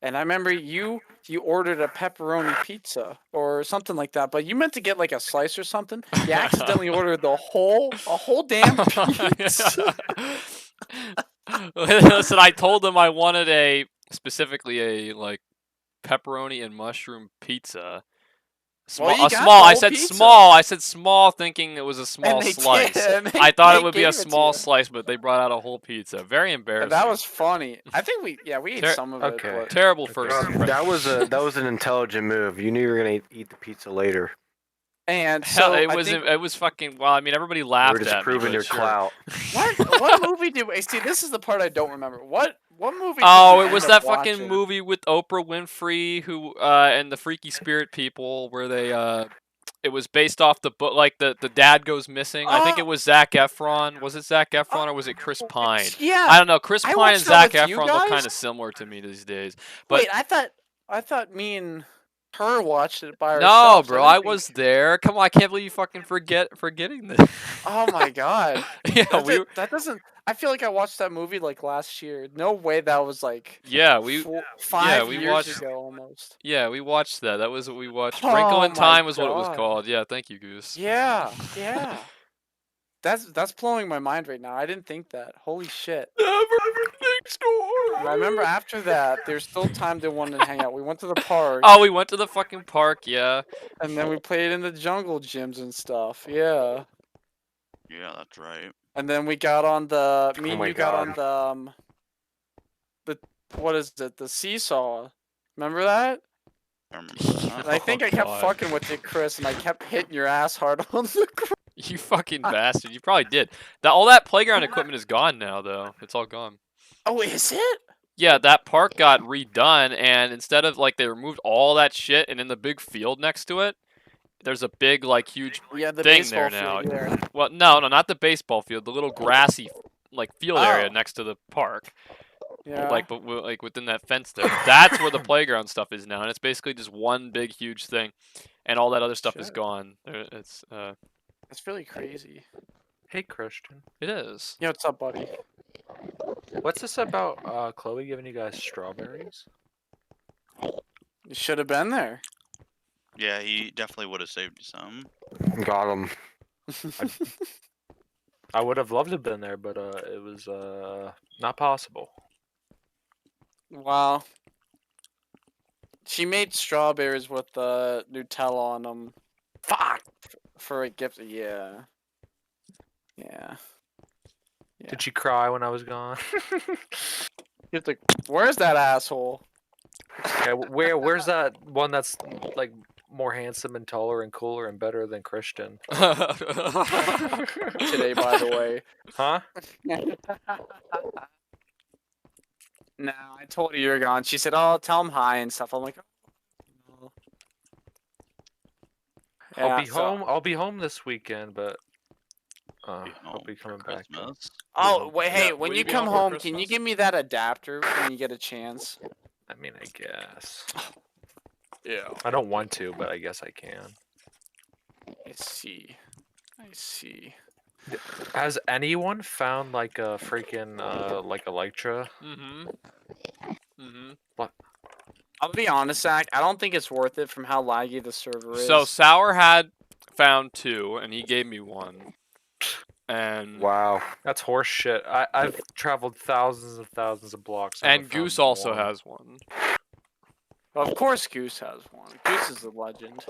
B: And I remember you ordered a pepperoni pizza or something like that, but you meant to get like a slice or something. You accidentally ordered a whole damn pizza.
A: Listen, I told them I wanted specifically a like pepperoni and mushroom pizza.
B: Well, you
A: A
B: got
A: small.
B: the
A: I
B: whole
A: said
B: pizza.
A: small. I said small, thinking it was a small
B: And they
A: slice.
B: did. And
A: I thought it
B: they
A: would be a
B: gave it to
A: small
B: you.
A: slice, but they brought out a whole pizza. Very embarrassing.
B: That was funny. I think we ate
A: Ter-
B: some of
D: Okay.
B: it. But...
A: Terrible first
D: Well,
A: impression.
D: that was an intelligent move. You knew you were gonna eat the pizza later.
B: And
A: Hell,
B: so
A: it
B: I
A: was
B: think
A: it was fucking. Well, I mean, everybody
D: You were
A: laughed
D: just
A: at me.
D: proving
A: but
D: your
A: sure.
D: clout.
B: what movie did we see? This is the part I don't remember. What movie?
A: Oh,
B: did we
A: it was
B: end up
A: that fucking
B: watching?
A: movie with Oprah Winfrey who and the Freaky Spirit people where they it was based off the book like the dad goes missing. I think it was Zac Efron. Was it Zac Efron or was it Chris Pine?
B: Yeah.
A: I don't know. Chris
B: I
A: Pine and
B: watched that
A: Zac
B: with you
A: Efron look
B: guys?
A: kind of similar to me these days. But
B: Wait, I thought me and her watched it by
A: no,
B: ourselves.
A: bro,
B: didn't
A: I
B: think-
A: was there. Come on, I can't believe you fucking forgetting this.
B: Oh my god.
A: Yeah,
B: That doesn't. I feel like I watched that movie like last year. No way that was like.
A: Yeah, we
B: 5
A: we
B: years
A: watched-
B: ago almost.
A: Yeah, we watched that. That was what we watched.
B: Oh
A: Wrinkle in
B: my
A: Time was what it was
B: God.
A: called. Yeah, thank you, Goose.
B: Yeah. That's blowing my mind right now. I didn't think that. Holy shit.
A: Never next door.
B: And I remember after that, there's still time to want to hang out. We went to the park,
A: Oh, we went to the fucking park. Yeah.
B: and then we played in the jungle gyms and stuff. Yeah.
E: Yeah, that's right.
B: And then we got on the. Me
D: Oh
B: and
D: my
B: you got on
D: God.
B: the what is it? The seesaw. Remember that?
E: I remember that.
B: And I think I kept
A: God.
B: fucking with it, Chris, and I kept hitting your ass hard on the ground.
A: You fucking bastard. You probably did. All that playground equipment is gone now, though. It's all gone.
B: Oh, is it?
A: Yeah, that park got redone, and instead of like they removed all that shit, and in the big field next to it, there's a big like huge
B: Yeah, the
A: thing
B: baseball
A: there now.
B: field there.
A: Well, no, not the baseball field. The little grassy like field area
B: Oh.
A: next to the park.
B: Yeah.
A: Like, but like within that fence there. That's where the playground stuff is now, and it's basically just one big huge thing, and all that other stuff is
B: Shit.
A: gone.
B: It's really crazy.
C: Hey, Christian.
A: It is.
B: Yo, what's up, buddy?
C: What's this about Chloe giving you guys strawberries?
B: You should have been there.
E: Yeah, he definitely would have saved you some.
D: Got him.
C: I would have loved to have been there, but it was not possible.
B: Wow. She made strawberries with Nutella on them.
C: Fuck!
B: For a gift. Yeah. Yeah.
C: Did she cry when I was gone?
B: You have to, where's that asshole?
C: Okay, where's that one that's like more handsome and taller and cooler and better than Christian?
B: Today, by the way.
C: Huh?
B: No, I told her you were gone. She said, "Oh, tell him hi and stuff." I'm like, "Oh."
C: I'll be
B: so-
C: home. I'll be home this weekend, but
E: Be
C: I'll
E: home
C: be coming
E: for
C: back.
E: Christmas.
B: Oh, wait, hey,
A: Yeah,
B: when
A: will
B: you
A: you be
B: come
A: home for
B: home, can you
A: Christmas?
B: give me that adapter when you get a chance?
C: I mean, I guess.
B: Yeah.
C: I don't want to, but I guess I can.
B: I see. I see.
C: Has anyone found like a freaking like Electra?
A: Mm-hmm. Mm-hmm.
B: I'll be honest, Zach. I don't think it's worth it from how laggy the server is.
A: So Sour had found 2, and he gave me 1. And
D: Wow.
C: That's horse shit. I've traveled thousands and thousands of blocks.
A: and Goose also has 1.
B: Of course, Goose has one. Goose is the legend.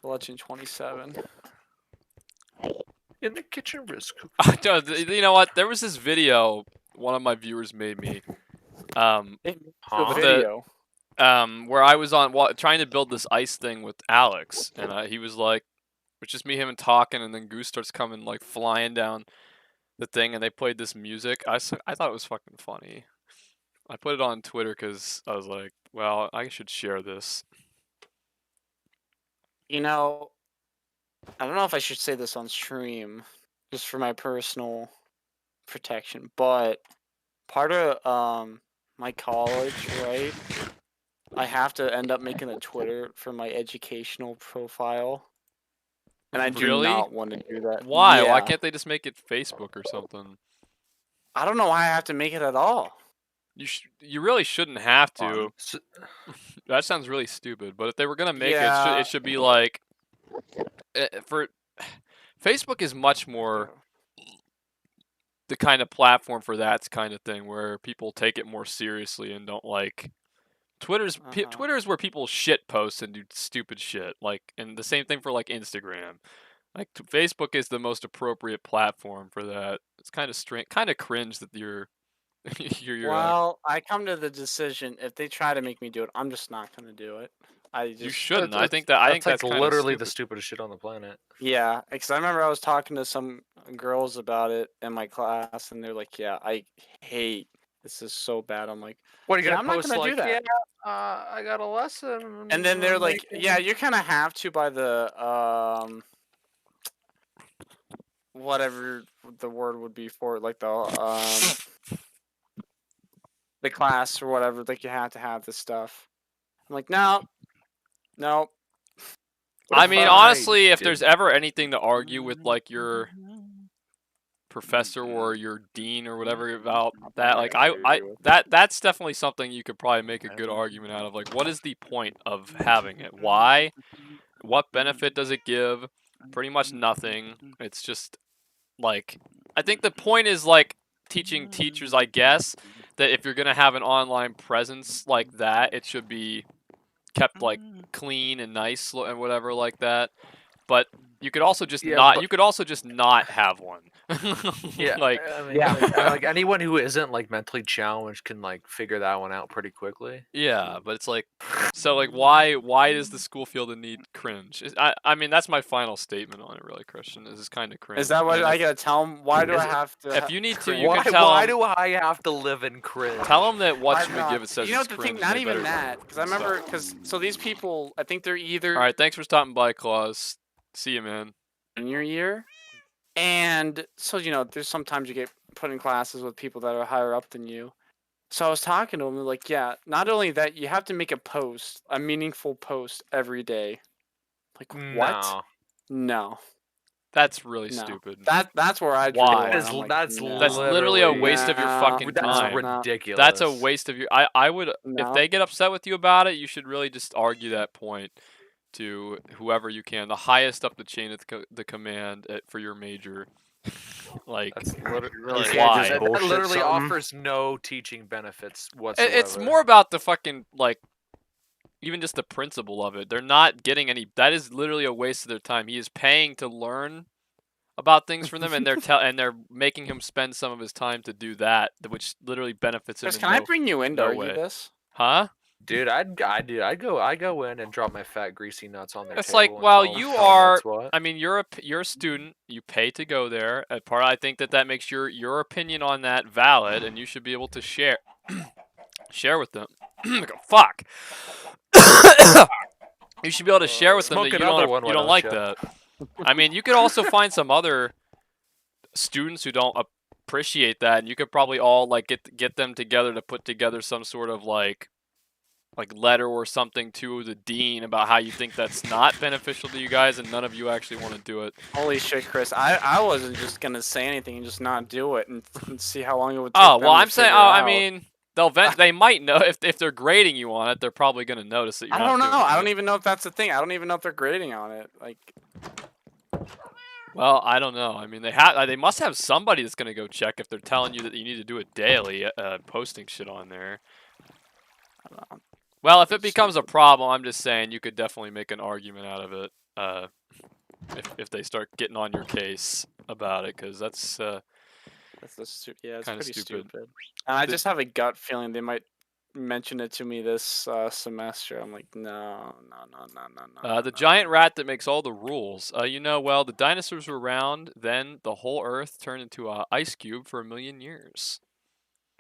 B: The Legend 27.
C: in the kitchen risk.
A: You know what? There was this video one of my viewers made me.
C: Huh?
B: The
A: The-
B: video.
A: Where I was on trying to build this ice thing with Alex, and he was like, it's just me, him, and talking, and then Goose starts coming like flying down the thing, and they played this music. I thought it was fucking funny. I put it on Twitter because I was like, well, I should share this.
B: You know, I don't know if I should say this on stream, just for my personal protection, but part of my college, right? I have to end up making a Twitter for my educational profile, and I do
A: Really?
B: not want to do that.
A: Why? Why
B: Yeah.
A: can't they just make it Facebook or something?
B: I don't know why I have to make it at all.
A: You really shouldn't have
E: Fun.
A: to.
C: So,
A: That sounds really stupid. But if they were gonna make
B: Yeah.
A: it should be like for Facebook is much more the kind of platform for that kind of thing where people take it more seriously and don't like Twitter's Twitter's where people shit post and do stupid shit, like, and the same thing for like Instagram. Like Facebook is the most appropriate platform for that. It's kind of strange, kind of cringe that you're
B: Well, I come to the decision if they try to make me do it, I'm just not gonna do it.
A: you shouldn't. I think that's
C: like
A: kind
C: literally
A: of
C: the stupidest shit on the planet.
B: Yeah, because I remember I was talking to some girls about it in my class, and they're like, "Yeah, I hate this. Is so bad." I'm like,
C: What are you
B: Yeah,
C: gonna
B: I'm not
C: post
B: gonna do
C: like?
B: that.
C: Yeah, I got a lesson.
B: and then they're
C: I'm
B: like,
C: making-"
B: "Yeah, you kind of have to by the whatever the word would be for it, like the class or whatever. Like you have to have this stuff." I'm like, no.
C: What
A: I
C: if
A: mean,
C: I
A: honestly, if there's
C: didn't?
A: ever anything to argue with, like, your professor or your dean or whatever about that, like, that's definitely something you could probably make a good argument out of. Like, what is the point of having it? Why? What benefit does it give? Pretty much nothing. It's just, like, I think the point is, like, teaching teachers, I guess, that if you're gonna have an online presence like that, it should be kept, like, clean and nice and whatever like that. But you could also just
C: Yeah,
A: you could also just not have one.
C: Yeah,
A: like,
C: I mean, like anyone who isn't like mentally challenged can like figure that one out pretty quickly.
A: yeah, but it's like, so like, why does the school feel the need cringe? I mean, that's my final statement on it, really, Christian. This is kind of cringe.
B: Is that what
A: And
B: I
A: if,
B: gotta tell them? Why do I have to?
A: if you need to, you
C: Why?
A: can tell
C: Why
A: them.
C: do I have to live in cringe?
A: Tell them that what
B: I'm
A: you would
B: not-
A: give it says
B: You know
A: it's
B: the
A: cringe.
B: thing, not
A: they
B: even
A: better
B: that, because I
A: stop.
B: remember, so these people, I think they're either
A: All right, thanks for stopping by, Claus. See you, man.
B: junior year, and so there's sometimes you get put in classes with people that are higher up than you. So I was talking to them, like, yeah, not only that, you have to make a meaningful post every day. Like, what? No.
A: That's really
B: No.
A: stupid.
B: That's where I drew
A: Why?
B: the line. I'm like,
C: That's
B: no.
A: That's literally a waste of your fucking
C: That's
A: time.
C: ridiculous.
A: That's a waste of your. I would if
B: No.
A: they get upset with you about it, you should really just argue that point to whoever you can, the highest up the chain of the command for your major. Like,
C: That's literally
E: Really?
A: why?
C: that
D: bullshit
C: literally
D: something.
C: offers no teaching benefits whatsoever.
A: It's more about the fucking, like, even just the principle of it. They're not getting any. That is literally a waste of their time. He is paying to learn about things from them, and they're making him spend some of his time to do that, which literally benefits him.
B: Chris,
A: in
B: can I bring you in to
A: no
B: argue
A: way.
B: this?
A: Huh?
C: Dude, I go in and drop my fat greasy nuts on their
A: It's
C: table.
A: like,
C: and
A: well,
C: tell
A: you
C: them
A: are.
C: that's what.
A: I mean, you're a student. You pay to go there. I think that makes your opinion on that valid, and you should be able to share with them. Fuck. You should be able to share with them that
C: Smoke
A: you
C: another one,
A: you
C: why
A: don't
C: don't
A: like
C: ya?
A: that. I mean, you could also find some other students who don't appreciate that, and you could probably all like get them together to put together some sort of like letter or something to the dean about how you think that's not beneficial to you guys, and none of you actually want to do it.
B: Holy shit, Chris! I wasn't just gonna say anything and just not do it and see how long it would take.
A: Oh
B: them
A: well,
B: to
A: I'm saying.
B: figure
A: Oh, I
B: out.
A: mean, they might know if they're grading you on it. They're probably gonna notice that you're
B: I
A: not
B: don't know.
A: doing
B: I
A: it.
B: don't even know if that's the thing. I don't even know if they're grading on it. Like,
A: Well, I don't know. I mean, they must have somebody that's gonna go check if they're telling you that you need to do it daily, posting shit on there.
B: I don't know.
A: Well, if it becomes a problem, I'm just saying you could definitely make an argument out of it. If they start getting on your case about it, because that's
B: That's it's
A: Kinda
B: pretty
A: stupid.
B: stupid. And I just have a gut feeling they might mention it to me this semester. I'm like, no.
A: the giant rat that makes all the rules. Well, the dinosaurs were around, then the whole Earth turned into an ice cube for 1 million years.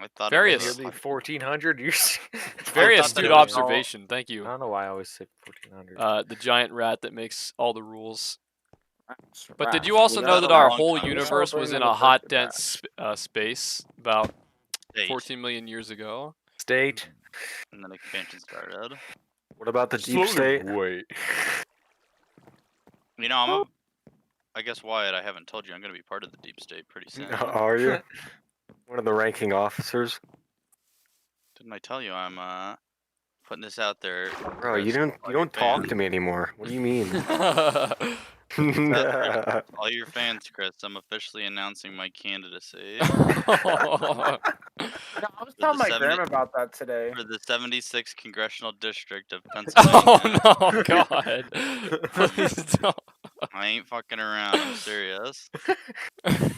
E: I thought
A: Very
E: it was
C: Nearly 1400 years.
A: Very
E: thought that
A: astute
E: it was all-
A: observation. Thank
C: I
A: you.
C: don't know why I always say 1400.
A: The giant rat that makes all the rules.
B: Rats,
A: But did you
B: rats,
A: also
B: we
A: know
B: got
A: that
B: a
A: our
B: long
A: whole
B: time.
A: universe was in
B: Celebrating
A: a hot,
B: birthday
A: dense space about
E: State.
A: 14 million years ago.
C: State.
E: And then expansion started.
D: What about the deep state?
C: Wait.
E: You know, I guess Wyatt, I haven't told you I'm gonna be part of the deep state pretty soon.
D: Are you? One of the ranking officers?
E: Didn't I tell you I'm putting this out there?
D: Bro, you don't talk to me anymore. What do you mean?
E: All your fans, Chris, I'm officially announcing my candidacy
B: I was telling my
E: 70
B: grandma about that today.
E: for the 76th congressional district of
A: Oh
E: Pennsylvania.
A: no, God! Please don't.
E: I ain't fucking around. I'm serious.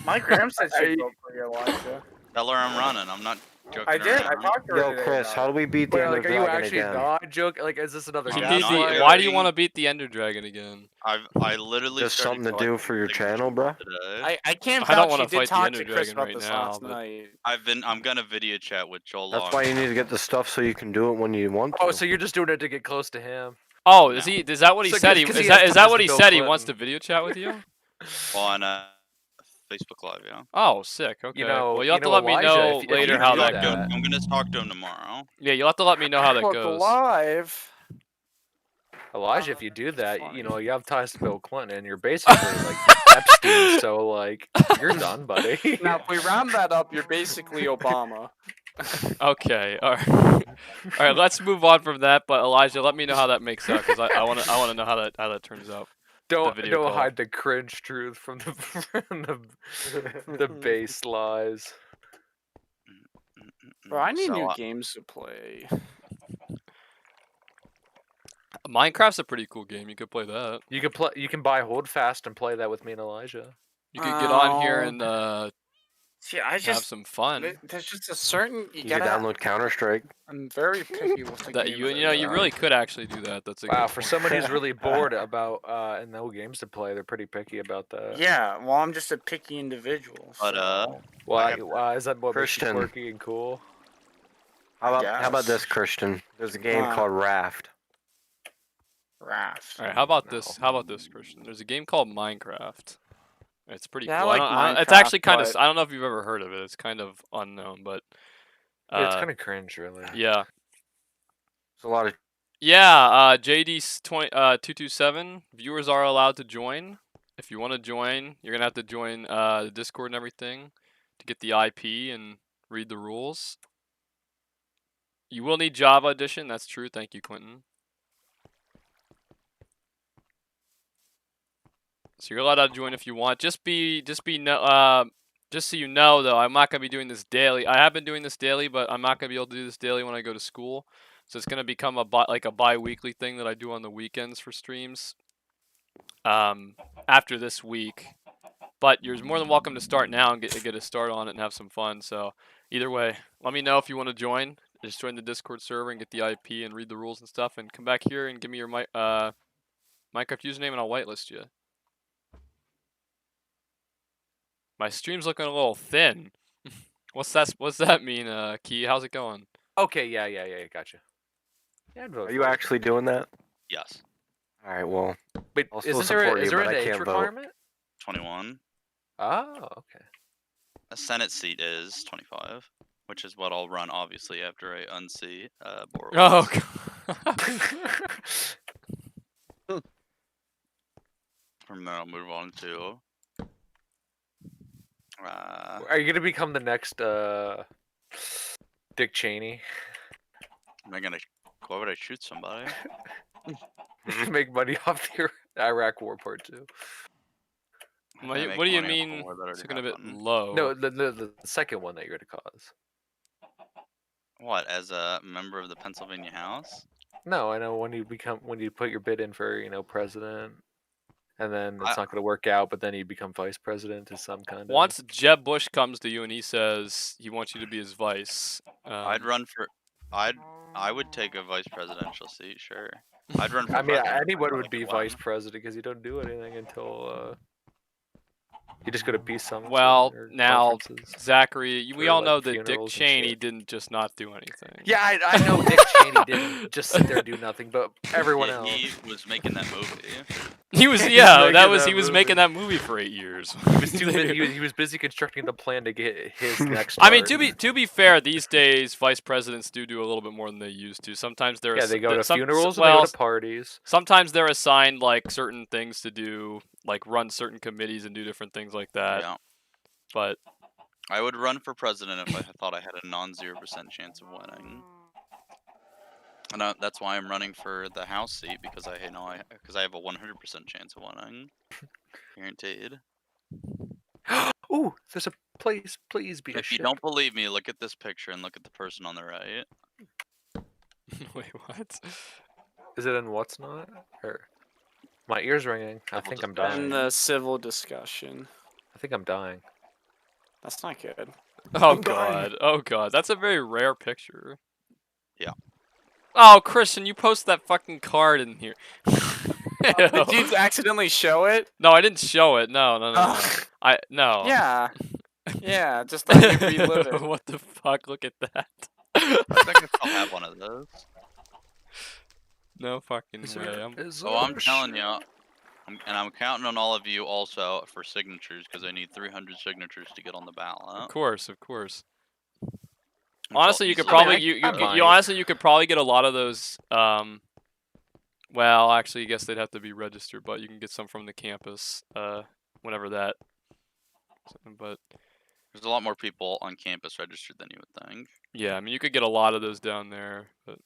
B: My grandma said she'd vote for you, Elijah.
E: Tell her I'm running. I'm not joking
B: I did. I
E: around.
B: talked to her
D: Yo,
B: today
D: Chris,
B: about
D: how
B: it.
D: do we beat the
C: Wait,
D: Ender
C: like, are you
D: Dragon
C: actually
D: again?
C: not joking? Like, is this another
A: You
E: I'm
A: need
E: not
A: the,
E: joking.
A: why do you want to beat the Ender Dragon again?
E: I literally
D: Just
E: started
D: something to do for your channel, bro?
E: today.
B: I can't
A: I don't
B: vouch.
A: wanna
B: She did
A: fight the
B: talk
A: Ender
B: to Chris
A: Dragon
B: about
A: right
B: this
A: now,
B: last
A: but-
B: night.
E: I'm gonna video chat with Joel.
D: That's why you need to get the stuff so you can do it when you want to.
C: Oh, so you're just doing it to get close to him?
A: Oh,
E: No.
A: is that what he
C: So
A: said?
C: 'cause
A: Is
C: he has
A: that
C: ties
A: what
C: to
A: he
C: Bill
A: said? He wants to
C: Clinton.
A: video chat with you?
E: on Facebook Live, yeah.
A: Oh, sick. Okay.
C: know-
A: well,
C: you
A: you'll have to
C: know,
A: let me
C: Elijah,
A: know
C: if
A: later
C: you
A: how
C: do
A: that
C: that-
A: goes.
E: I'm gonna talk to him tomorrow.
A: Yeah, you'll have to let me know how that
B: Fuck
A: goes.
B: alive.
C: Elijah, if you do that,
B: funny.
C: you know, you have ties to Bill Clinton, and you're basically like Epstein. So like, you're done, buddy.
B: Now, if we round that up, you're basically Obama.
A: Okay. All right. All right. Let's move on from that. But Elijah, let me know how that makes out because I want to know how that turns out.
C: don't
A: video call.
C: hide the cringe truth from the the base lies.
B: Bro, I need
E: So,
B: new games to play.
A: Minecraft's a pretty cool game. You could play that.
C: You can play. You can buy Hold Fast and play that with me and Elijah.
A: You could get on here
B: Oh.
A: and
B: See, I
A: have
B: just
A: some fun.
B: there's just a certain you
D: You can
B: gotta.
D: download Counter-Strike.
B: I'm very picky with the
A: That
B: games
A: you
B: I
A: know you
B: buy.
A: really could actually do that. That's a
C: Wow,
A: good
C: for
A: point.
C: someone who's really bored about and no games to play, they're pretty picky about that.
B: Yeah, well, I'm just a picky individual.
E: But,
B: so-
C: Why is that what makes you
D: Christian.
C: quirky and cool?
D: How about
B: guess.
D: this, Christian? There's a game
B: Huh.
D: called Raft.
B: Raft.
A: All right, how about
C: No.
A: this? How about this, Christian? There's a game called Minecraft. It's pretty
B: Yeah, I
A: cool.
B: like
A: it's
B: Minecraft,
A: actually kind of.
B: but-
A: I don't know if you've ever heard of it. It's kind of unknown, but
C: Yeah, it's kind of cringe, really.
A: yeah,
D: There's a lot of
A: yeah. JD 227 viewers are allowed to join. If you want to join, you're gonna have to join the Discord and everything to get the IP and read the rules. You will need Java Edition. That's true. Thank you, Quentin. So you're allowed to join if you want. Just so you know, though, I'm not gonna be doing this daily. I have been doing this daily, but I'm not gonna be able to do this daily when I go to school. So it's gonna become a bi-weekly thing that I do on the weekends for streams. After this week, but you're more than welcome to start now and get a start on it and have some fun. So either way, let me know if you want to join. Just join the Discord server and get the IP and read the rules and stuff, and come back here and give me your Minecraft username, and I'll whitelist you. My stream's looking a little thin. What's that mean, Key? How's it going?
C: Okay, yeah, gotcha. Yeah, I'd vote
D: Are you
C: for it.
D: actually doing that?
E: Yes.
D: All right, well,
C: Wait,
D: I'll still
C: isn't there
D: support you,
C: is there
D: but
C: an
D: I
C: age
D: can't vote.
C: requirement?
E: 21.
C: Oh, okay.
E: A Senate seat is 25, which is what I'll run, obviously, after I unseat Borowitz.
A: Oh, God.
E: From there, I'll move on to.
C: Are you gonna become the next Dick Cheney?
E: Am I gonna? Why would I shoot somebody?
C: Make money off the Iraq War Part 2.
A: What
E: I
A: do you-
E: make
A: what do you
E: money off of
A: mean
E: war that
A: it's
E: already
A: looking a bit
E: happened.
A: low?
C: No, the second one that you're gonna cause.
E: What? As a member of the Pennsylvania House?
C: No, I know when you put your bid in for president, and then it's
E: I-
C: not gonna work out, but then you become vice president to some kind of.
A: Once Jeb Bush comes to you and he says he wants you to be his vice,
E: I'd run for. I would take a vice presidential seat, sure. I'd run for.
C: I mean,
E: president if I
C: anyone
E: really
C: would be
E: could
C: vice
E: win.
C: president because you don't do anything until You just go to peace summits.
A: Well,
C: or
A: now,
C: conferences?
A: Zachary, we
C: For,
A: all
C: like,
A: know that Dick
C: funerals and
A: Cheney
C: shit.
A: didn't just not do anything.
C: Yeah, I know Dick Cheney didn't just sit there and do nothing, but everyone
E: Yeah,
C: else.
E: he was making that movie.
A: He was,
C: He's
A: yeah,
C: making
A: that was,
C: that
A: he was
C: movie.
A: making that movie for 8 years.
C: He was he was busy constructing the plan to get his next.
A: I mean,
C: start.
A: to be fair, these days vice presidents do a little bit more than they used to. Sometimes they're
C: Yeah, they go to
A: some,
C: funerals and
A: well,
C: they go to parties.
A: sometimes they're assigned like certain things to do, like run certain committees and do different things like that.
E: Yeah.
A: But
E: I would run for president if I thought I had a non-0% chance of winning. And that's why I'm running for the House seat, because I have a 100% chance of winning. Guaranteed.
C: Ooh, there's a place. Please be a
E: If you
C: ship.
E: don't believe me, look at this picture and look at the person on the right.
A: wait, what?
C: Is it in what's not? Or my ears ringing. I
E: Civil
C: think I'm
E: discussion.
B: In
C: dying.
B: the civil discussion.
C: I think I'm dying.
B: That's not good.
A: Oh
D: I'm dying.
A: god, oh god, that's a very rare picture.
E: Yeah.
A: Oh, Christian, you post that fucking card in here.
B: Did you accidentally show it?
A: No, I didn't show it. No. No.
B: Yeah. Yeah, just let me relive it.
A: What the fuck? Look at that.
E: I think I still have one of those.
A: No fucking
C: Is
A: way.
C: there, is
E: Oh,
C: there
E: I'm
C: a
E: telling
C: ship?
E: you. I'm counting on all of you also for signatures, because I need 300 signatures to get on the ballot.
A: Of course, of course.
E: Which I'll
A: Honestly, you could
E: easily
A: probably
E: get.
A: you honestly you could probably get a lot of those. Well, actually, I guess they'd have to be registered, but you can get some from the campus. Whenever that. But
E: There's a lot more people on campus registered than you would think.
A: yeah, I mean, you could get a lot of those down there. But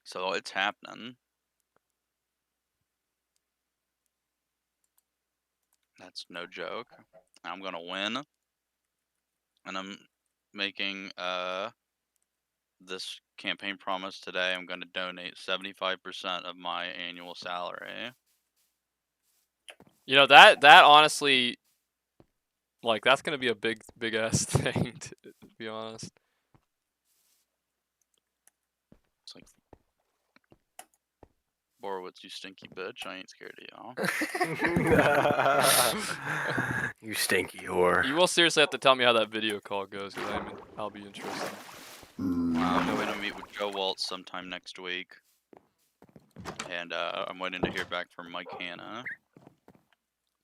E: So it's happening. That's no joke. I'm gonna win. And I'm making this campaign promise today. I'm gonna donate 75% of my annual salary.
A: you know that honestly, like that's gonna be a big ass thing to be honest.
E: It's like, Borowitz, you stinky bitch. I ain't scared of y'all.
D: You stinky whore.
A: You will seriously have to tell me how that video call goes, because I'll be interested.
E: I'm going to meet with Joe Waltz sometime next week. And I'm waiting to hear back from Mike Hanna.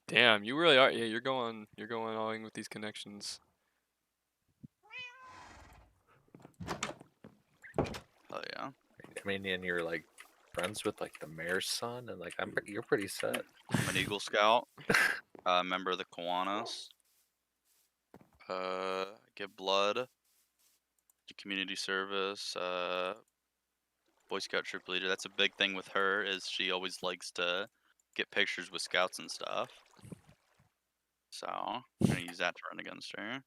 A: Damn, you really are. Yeah, you're going all in with these connections.
E: Oh yeah.
C: I mean, and you're like friends with like the mayor's son, and like you're pretty set.
E: I'm an Eagle Scout. Member of the Kiwanis. Give blood. Do community service. Boy Scout troop leader. That's a big thing with her, is she always likes to get pictures with scouts and stuff. So I'm gonna use that to run against her.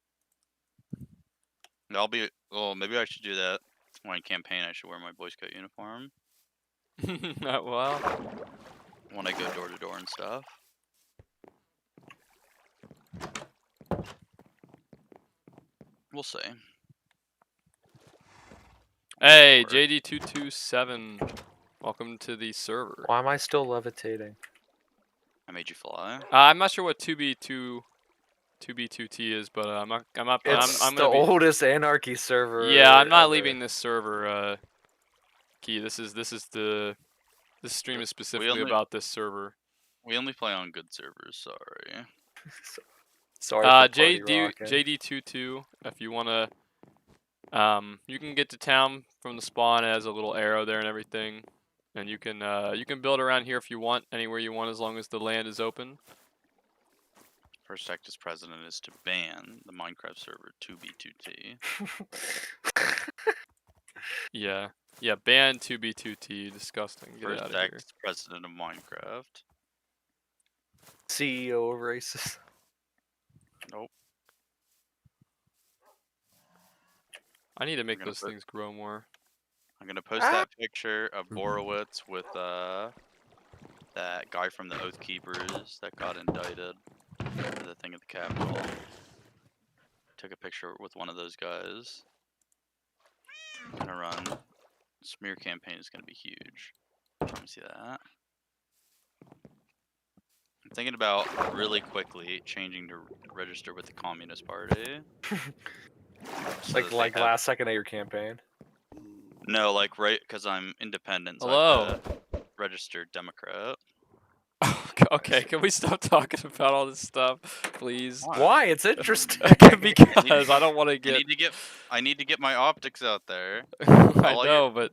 E: And I'll be. Oh, maybe I should do that when I campaign. I should wear my Boy Scout uniform
A: Well,
E: when I go door to door and stuff. We'll see.
A: hey, JD227, welcome to the server.
C: Why am I still levitating?
E: I made you fly.
A: I'm not sure what 2B2T is, but I'm not.
C: It's
A: I'm
C: the
A: gonna be.
C: oldest anarchy server.
A: Yeah, I'm not
C: ever.
A: leaving this server. Key. This stream is specifically
E: only-
A: about this server.
E: We only play on good servers. Sorry.
C: Sorry. For party rocking.
A: JD22, if you wanna, you can get to town from the spawn. It has a little arrow there and everything, and you can build around here if you want, anywhere you want, as long as the land is open.
E: First act as president is to ban the Minecraft server 2B2T.
A: Yeah, ban 2B2T. Disgusting. Get
E: First
A: out of
E: act
A: here.
E: as president of Minecraft.
C: CEO of races.
E: Nope.
A: I need to make
E: gonna
A: those
E: put-
A: things grow more.
E: I'm gonna post that picture of Borowitz with that guy from the Oath Keepers that got indicted for the thing at the Capitol. Took a picture with one of those guys. I'm gonna run. Smear campaign is gonna be huge. Let me see that. I'm thinking about really quickly changing to register with the Communist Party. So that they
C: Like
E: have-
C: last second of your campaign.
E: No, like right, because I'm independent, so I
A: Hello.
E: have to register Democrat.
A: Okay, can we stop talking about all this stuff, please?
C: Why? It's interesting.
A: Because I don't want to get.
E: I need to get my optics out there.
A: I
E: all
A: know, but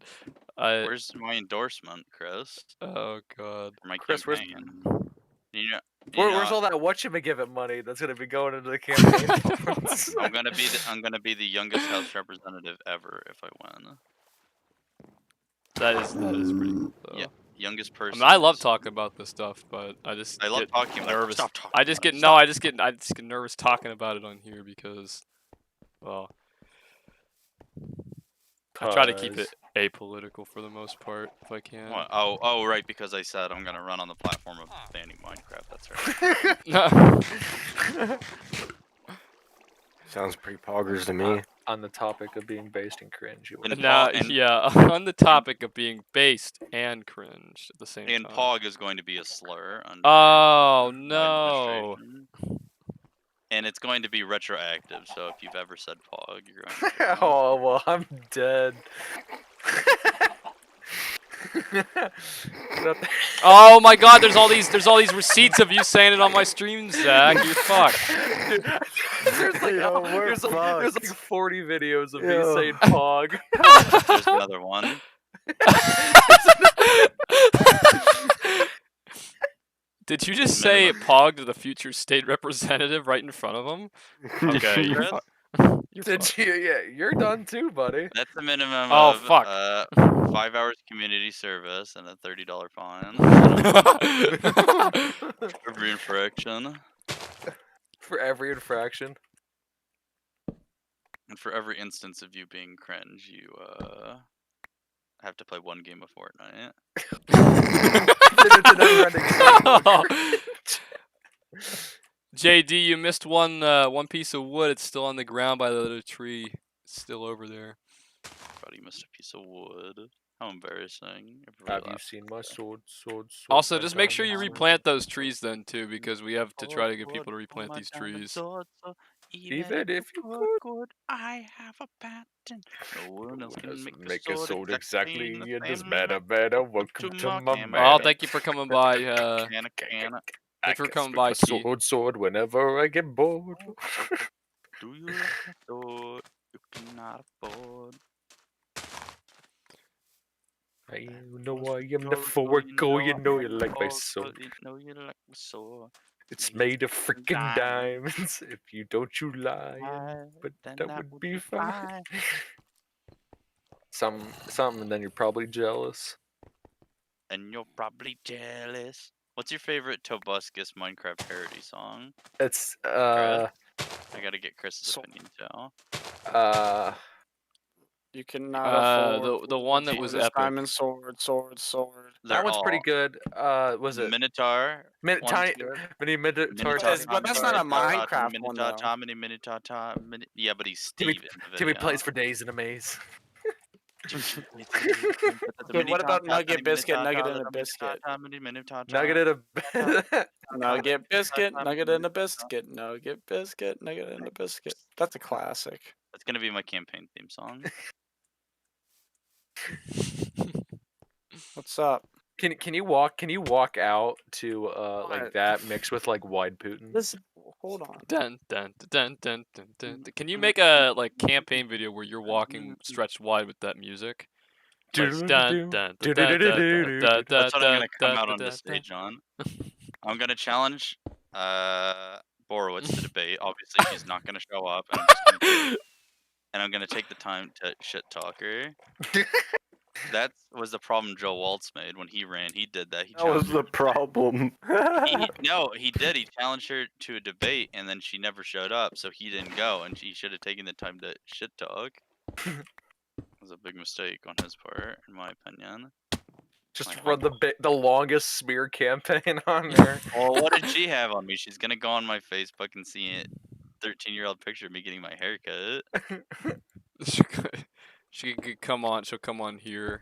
E: Where's my endorsement, Chris?
A: oh god.
E: For my
C: Chris, where's-
E: campaign. You know,
C: Where's all that whatchamagivit money that's gonna be going into the campaign?
E: I'm gonna be the youngest House representative ever if I win.
A: That is pretty cool though.
E: Yeah, youngest
A: I
E: person.
A: mean, I love
E: is-
A: talking about this stuff, but I love
E: talking about it.
A: nervous.
E: Stop talking
A: I just
E: about
A: get
E: it.
A: no.
E: Stop.
A: I just get nervous talking about it on here because, well, I try to keep it apolitical for the most part if I can.
E: What? Oh, right, because I said I'm gonna run on the platform of banning Minecraft. That's right.
D: Sounds pretty poggers to me.
C: On the topic of being based in cringe, you were.
E: And
A: Now,
E: and-
A: yeah, on the topic of being based and cringe at the same
E: And
A: time.
E: Pog is going to be a slur. Under
A: Oh
E: my
A: no!
E: administration. And it's going to be retroactive. So if you've ever said Pog, you're going to.
C: Oh well, I'm dead.
A: Oh my God! There's all these receipts of you saying it on my stream, Zach. You're fucked.
C: There's like,
D: Yo,
C: there's like 40 videos of me
D: Yo.
C: saying Pog.
E: There's another one.
A: Did you just say Pog to the future state representative right in front of him? Okay, you're
E: Chris?
A: fucked. You're
C: Did
A: fucked.
C: you? Yeah, you're done too, buddy.
E: That's the minimum
A: Oh,
E: of
A: fuck.
E: 5 hours community service and a $30 fine for every infraction.
C: For every infraction.
E: And for every instance of you being cringe, you have to play one game of Fortnite.
C: It's a never-ending cycle.
A: JD, you missed one piece of wood. It's still on the ground by the other tree. It's still over there.
E: God, you missed a piece of wood. How embarrassing. Everybody
C: Have you
E: laughed.
C: seen my sword?
A: Also,
C: my
A: just make sure you
C: diamond sword?
A: replant those trees then too, because we have to try to get people to replant these trees.
C: Even if you could.
E: I have a patent. No one else can
C: Doesn't
E: make a sword
C: exactly
E: in
C: in this
E: same
C: manner. Welcome to my
E: camera.
A: Oh,
C: man.
A: thank you for coming by.
E: Canna.
A: Thanks for coming by, Key.
C: Sword whenever I get bored.
E: Do you like a sword you cannot afford?
C: I know I am the
E: Go,
C: Forgo, you know you like my
E: oh,
C: sword.
E: You know you like my sword.
C: It's
E: made
C: made of freaking diamonds. If you don't, you lie. But
E: Then
C: that would be fine. Something, and then you're probably jealous.
E: And you're probably jealous. What's your favorite Tobuscus Minecraft parody song?
C: It's
E: I gotta get Chris's opinion too.
B: You cannot afford
A: the one that was
B: this
A: epic.
B: diamond sword.
C: that one's pretty good. Was it
E: Minotaur. one's
C: Tiny
E: good.
C: Mini Minotaur?
B: But that's not a Minecraft one, though.
E: Yeah, but he's
C: Timmy-
E: Steve. in the
C: Timmy
E: video.
C: plays for days in a maze.
B: Okay, what about Nugget Biscuit, Nugget and a Biscuit?
C: Nugget in a
B: Nugget biscuit, nugget and a biscuit, nugget biscuit, nugget and a biscuit. That's a classic.
E: That's gonna be my campaign theme song.
B: What's up?
C: Can you walk out to like
B: What?
C: that mixed with like wide Putin?
B: Listen, hold on.
A: Dun, dun, dun, dun, dun, dun. Can you make a campaign video where you're walking stretched wide with that music? Like, dun, dun, dun, dun, dun, dun, dun,
E: That's what I'm gonna come
A: dun,
E: out
A: dun,
E: on
A: dun,
E: the stage on. I'm gonna challenge Borowitz to debate. Obviously, she's not gonna show up, and I'm gonna take the time to shit talk her. That was the problem Joe Waltz made when he ran. He did that. He
D: That was
E: challenged
D: the problem.
E: No, he did. He challenged her to a debate, and then she never showed up, so he didn't go, and he should have taken the time to shit talk. It was a big mistake on his part, in my opinion.
C: Just
E: Like,
C: run the longest smear campaign on there.
E: Well, what did she have on me? She's gonna go on my Facebook and see a 13-year-old picture of me getting my hair cut.
A: She could come on. She'll come on here.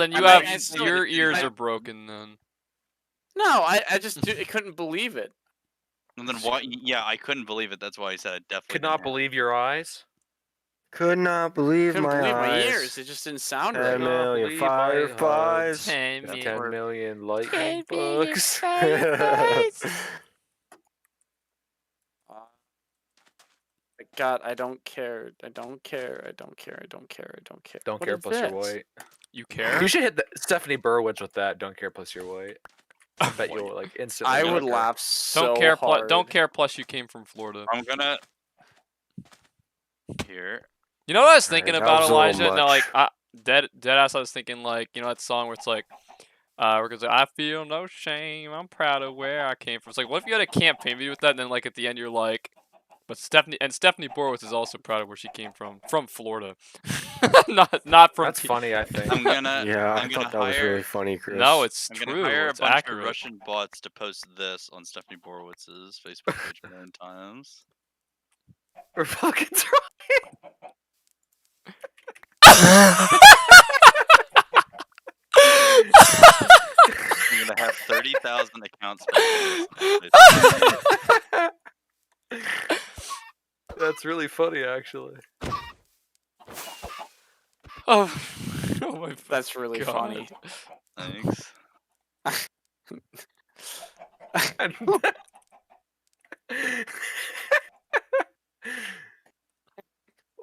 A: then you
B: I
A: have
B: mean, I still-
A: your ears
B: I-
A: are broken then.
B: No, I just I couldn't believe it.
E: And then why? Yeah, I couldn't believe it. That's why I said I definitely
C: Could not
E: didn't hear it.
C: believe your eyes.
D: Could not believe
B: Couldn't
D: my
B: believe
D: eyes.
B: my ears. It just didn't sound
D: 10
B: right.
C: Could not
D: million
C: believe my
D: fireflies.
A: 10
C: 10
A: million.
C: million lightning bugs.
B: God, I don't care. I don't care. I don't care. I don't care. I don't care.
C: Don't
B: What
C: care
B: is
C: plus your
B: this?
C: weight.
A: You care?
C: You should hit Stephanie Burwitz with that. Don't care plus your weight. I bet you'll like instantly.
B: I
C: like
B: would
C: her.
B: laugh so
A: Don't care.
B: hard.
A: Don't care. Plus, you came from Florida.
E: I'm gonna here.
A: You know what I was
D: Alright,
A: thinking
D: that
A: about
D: was a little
A: Elijah? No, like
D: much.
A: dead ass. I was thinking like that song where it's like, where it goes like, I feel no shame. I'm proud of where I came from. It's like, what if you had a campaign video with that, and then like at the end you're like, but Stephanie Borowitz is also proud of where she came from Florida, not from.
C: That's funny. I think.
E: I'm gonna.
D: Yeah, I
E: I'm gonna
D: thought that was
E: hire.
D: really funny, Chris.
A: No, it's
E: I'm gonna
A: true.
E: hire a
A: It's
E: bunch
A: accurate.
E: of Russian bots to post this on Stephanie Borowitz's Facebook page a million times.
C: Republicans.
E: I'm gonna have 30,000 accounts.
C: That's really funny, actually.
A: Oh, oh my
B: That's really
A: God.
B: funny.
E: Thanks.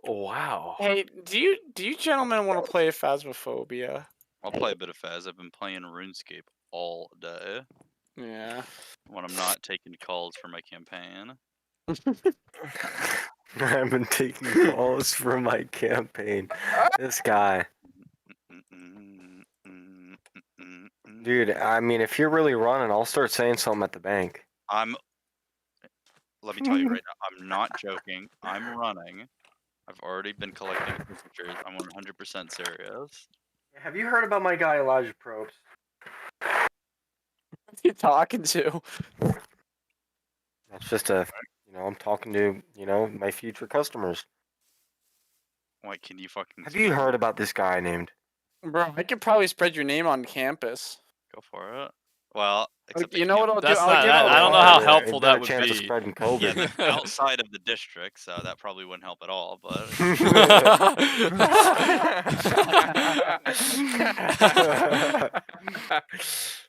C: Wow.
B: Hey, do you gentlemen want to play Phasmophobia?
E: I'll play a bit of Phaz. I've been playing RuneScape all day
B: Yeah.
E: when I'm not taking calls for my campaign.
D: I've been taking calls for my campaign. This guy. Dude, I mean, if you're really running, I'll start saying something at the bank.
E: Let me tell you right now, I'm not joking. I'm running. I've already been collecting signatures. I'm 100% serious.
D: Have you heard about my guy Elijah Probst?
B: What are you talking to?
D: That's just I'm talking to, my future customers.
E: Wait, can you fucking
D: Have you heard about this guy named?
B: Bro, I could probably spread your name on campus.
E: Go for it. Well, except they
B: You know what
E: can't-
B: I'll do?
A: That's
B: I'll
A: not.
B: give
A: I
B: it
A: don't know
B: one.
A: how
D: Yeah,
A: helpful
D: better
A: that would
D: chance of
A: be.
D: spreading
E: Yeah,
D: COVID.
E: that's outside of the district, so that probably wouldn't help at all. But oh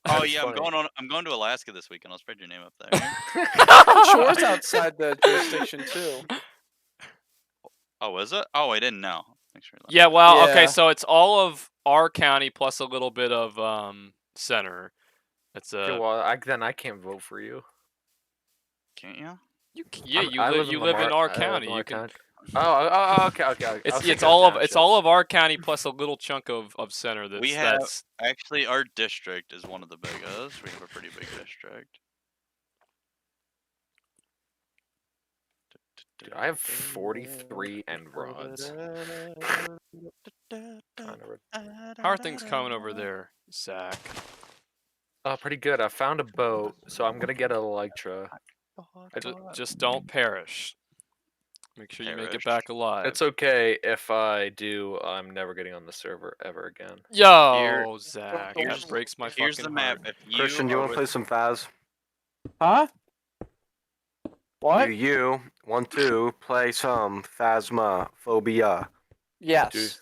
C: That's
E: yeah,
C: funny.
E: I'm going to Alaska this weekend. I'll spread your name up there.
B: Shore's outside the jurisdiction too.
E: Oh, is it? Oh, I didn't know. Thanks for letting
A: Yeah.
E: me know.
A: Well.
B: Yeah.
A: Okay. So it's all of our county plus a little bit of center. It's
C: Okay, well, then I can't vote for you.
E: Can't you?
A: Yeah.
C: I live
A: You
C: in
A: live in our
C: I live in
A: county.
C: Lamar
A: You can.
C: County. Oh, okay. I was
A: It's
C: thinking
A: all of
C: townships.
A: our county plus a little chunk of center.
E: We have
A: That's
E: actually our district is one of the biggest. We have a pretty big district.
C: Dude, I have 43 end rods.
A: how are things coming over there, Zach?
C: Pretty good. I found a boat, so I'm gonna get an Elytra.
A: Just don't perish. Make sure you make it
E: Perish.
A: back alive.
C: It's okay if I do. I'm never getting on the server ever again.
A: Yo, Zach,
E: here's-
A: that breaks my
E: Here's
A: fucking
E: the map.
A: heart.
E: If you
D: Christian, do you
E: are
D: want to play
E: with-
D: some Faz?
B: Huh? What?
D: You want to play some Phasmophobia?
B: Yes.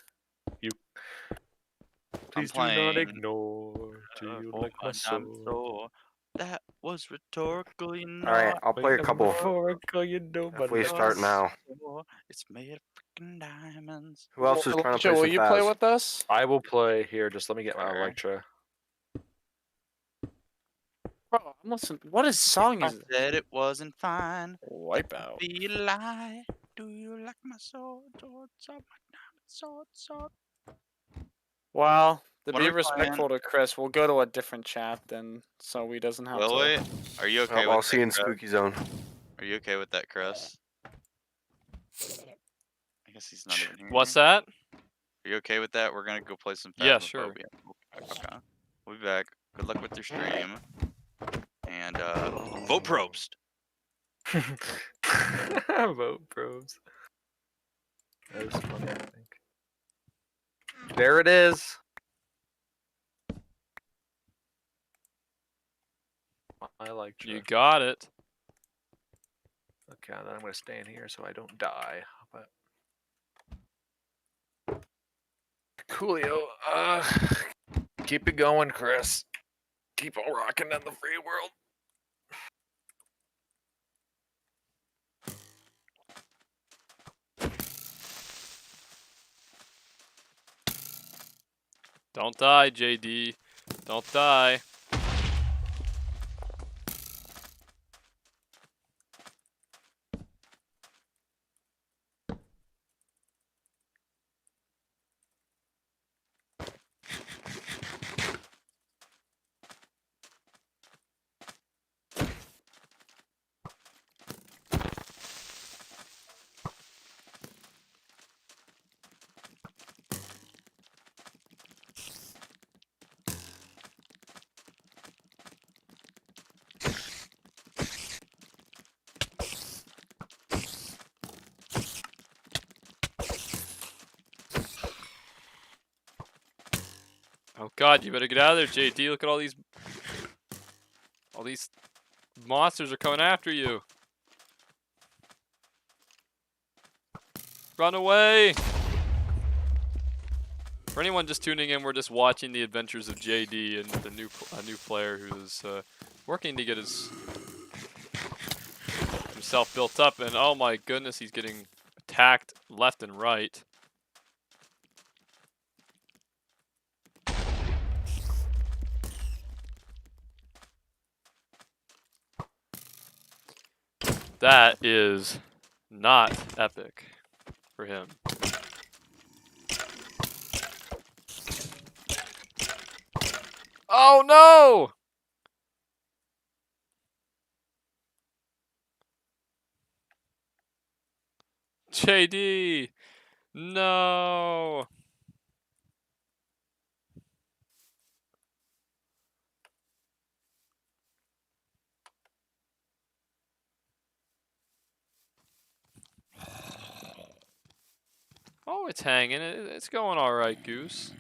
C: Please do
E: playing,
C: not ignore. Do you
E: for
C: like my
E: my diamond
C: soul?
E: soul? That was rhetorical, you know.
D: All right, I'll play a couple.
C: You know,
D: If we start now.
E: It's made of freaking diamonds.
D: Who else is trying to
B: Elijah,
D: play
B: will
D: some
B: you
D: Phas?
B: play with us?
C: I will play here. Just let me get my
E: Sure.
C: Elytra.
B: Bro, I'm listening. What is song
E: I
B: is it?
E: said it wasn't fine.
B: Wipeout.
E: Be a lie. Do you like my sword? Sword, sword, my diamond sword, sword.
B: Well, to
E: What
B: be
E: are we playing?
B: respectful to Chris, we'll go to a different chat then, so he doesn't have
E: Will
B: to.
E: we? Are you okay
D: Oh,
E: with
D: I'll see you in
E: that, Chris?
D: Spooky Zone.
E: Are you okay with that, Chris? I guess he's not even here.
A: What's that?
E: Are you okay with that? We're gonna go play some
A: Yeah, sure.
E: Phasmophobia. Okay. We'll be back. Good luck with your stream. And vote Probst.
C: Vote probes. That was funny, I think. There it is. I like
A: You got it.
C: Okay, then I'm gonna stay in here so I don't die. But Coolio, keep it going, Chris. Keep on rocking in the free world.
A: Don't die, JD. Don't die. Oh god, you better get out of there, JD. Look at all these monsters are coming after you. Run away! For anyone just tuning in, we're just watching the adventures of JD and a new player who's working to get himself built up. And oh my goodness, he's getting attacked left and right. That is not epic for him. Oh no! JD! No! Oh, it's hanging. It's going all right, Goose.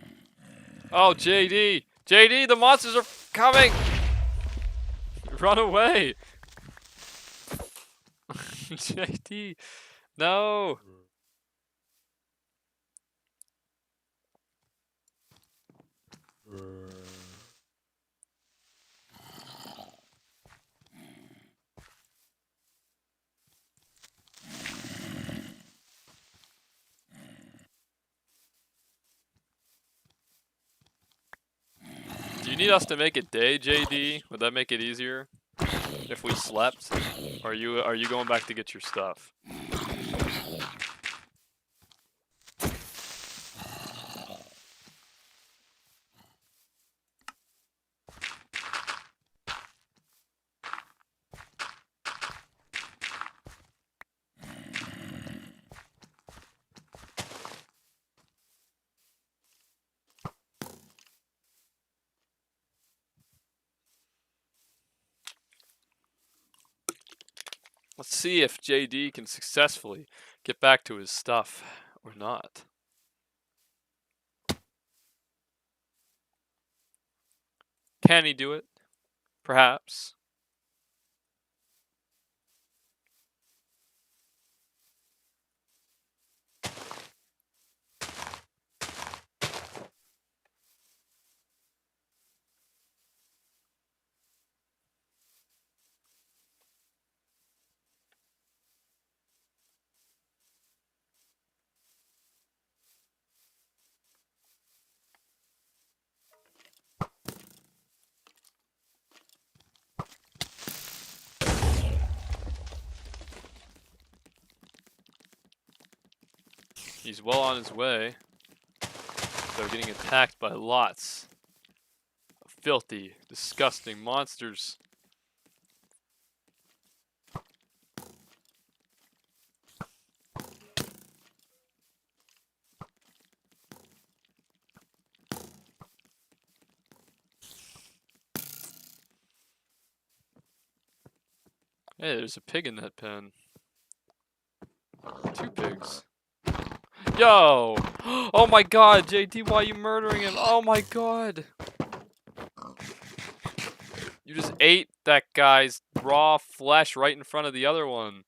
A: Oh, JD! JD, the monsters are coming! Run away! JD, no! Do you need us to make it day, JD? Would that make it easier if we slept? Or are you going back to get your stuff? Let's see if JD can successfully get back to his stuff or not. Can he do it? Perhaps. He's well on his way. They're getting attacked by lots of filthy, disgusting monsters. Hey, there's a pig in that pen. 2 pigs. Yo! Oh my god, JD, why are you murdering him? Oh my god! You just ate that guy's raw flesh right in front of the other one.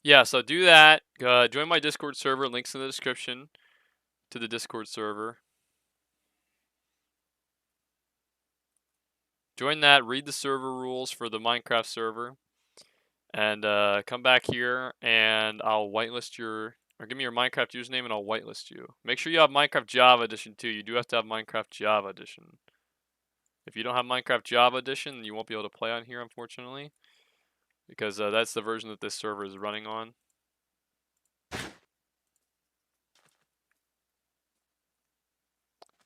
A: Yeah, so do that. Join my Discord server. Links in the description to the Discord server. Join that. Read the server rules for the Minecraft server. And come back here and I'll whitelist your... Or give me your Minecraft username and I'll whitelist you. Make sure you have Minecraft Java Edition too. You do have to have Minecraft Java Edition. If you don't have Minecraft Java Edition, you won't be able to play on here, unfortunately. Because that's the version that this server is running on.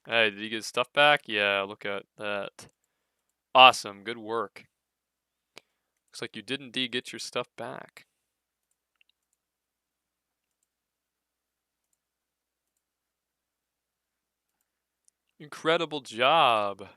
A: Hey, did he get his stuff back? Yeah, look at that. Awesome, good work. Looks like you did indeed get your stuff back. Incredible job.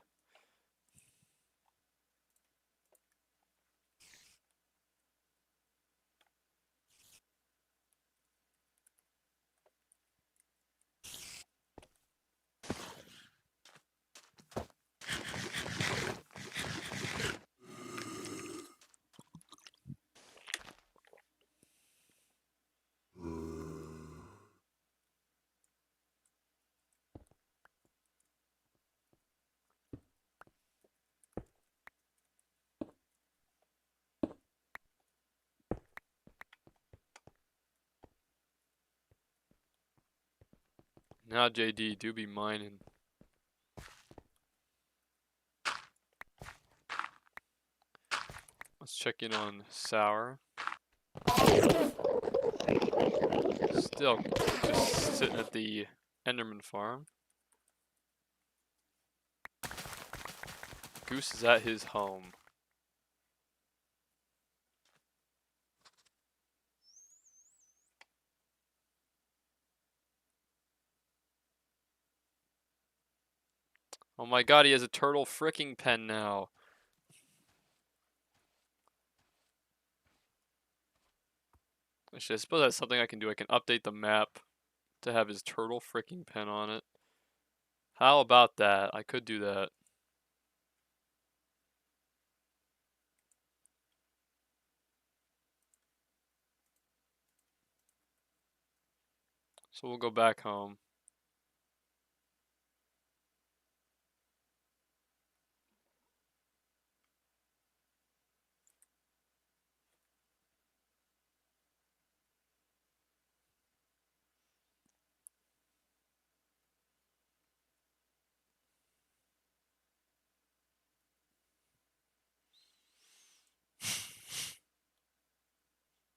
A: Now, JD, do be mining. Let's check in on Sour. Still just sitting at the Enderman farm. Goose is at his home. Oh my god, he has a turtle fricking pen now. Actually, I suppose that's something I can do. I can update the map to have his turtle fricking pen on it. How about that? I could do that. So we'll go back home.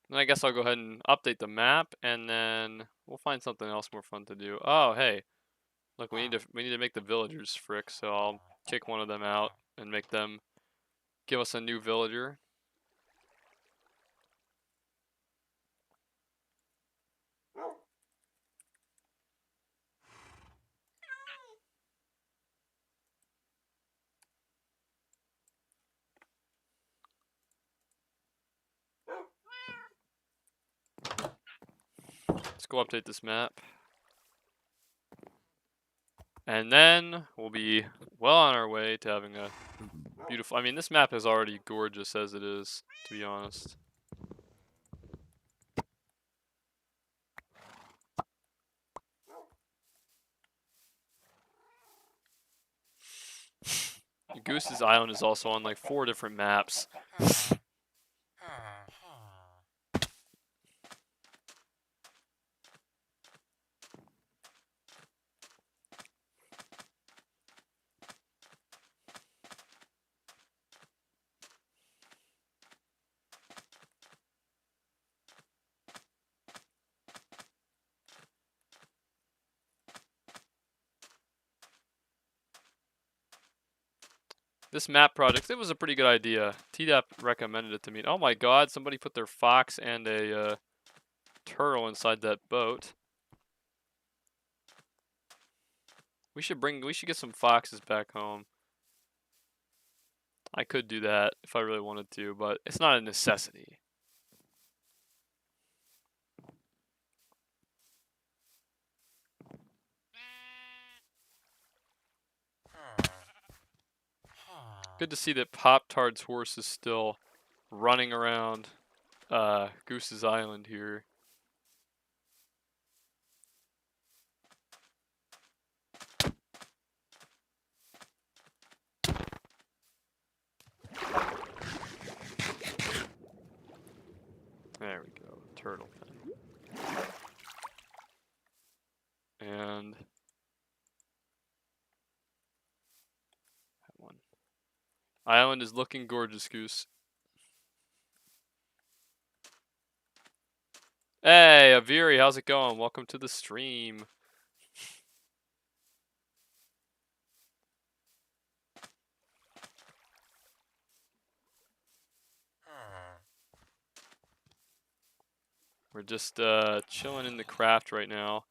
A: Then I guess I'll go ahead and update the map, and then we'll find something else more fun to do. Oh, hey, look, we need to make the villagers frick. So I'll kick one of them out and make them give us a new villager. Let's go update this map. And then we'll be well on our way to having a beautiful... I mean, this map is already gorgeous as it is, to be honest. Goose's Island is also on like 4 different maps. This map project, it was a pretty good idea. TDAP recommended it to me. Oh my god, somebody put their fox and a turtle inside that boat. We should get some foxes back home. I could do that if I really wanted to, but it's not a necessity. Good to see that Pop-Tart's horse is still running around Goose's Island here. There we go, turtle pen. And that one. Island is looking gorgeous, Goose. Hey, Aviri, how's it going? Welcome to the stream. We're just chilling in the craft right now.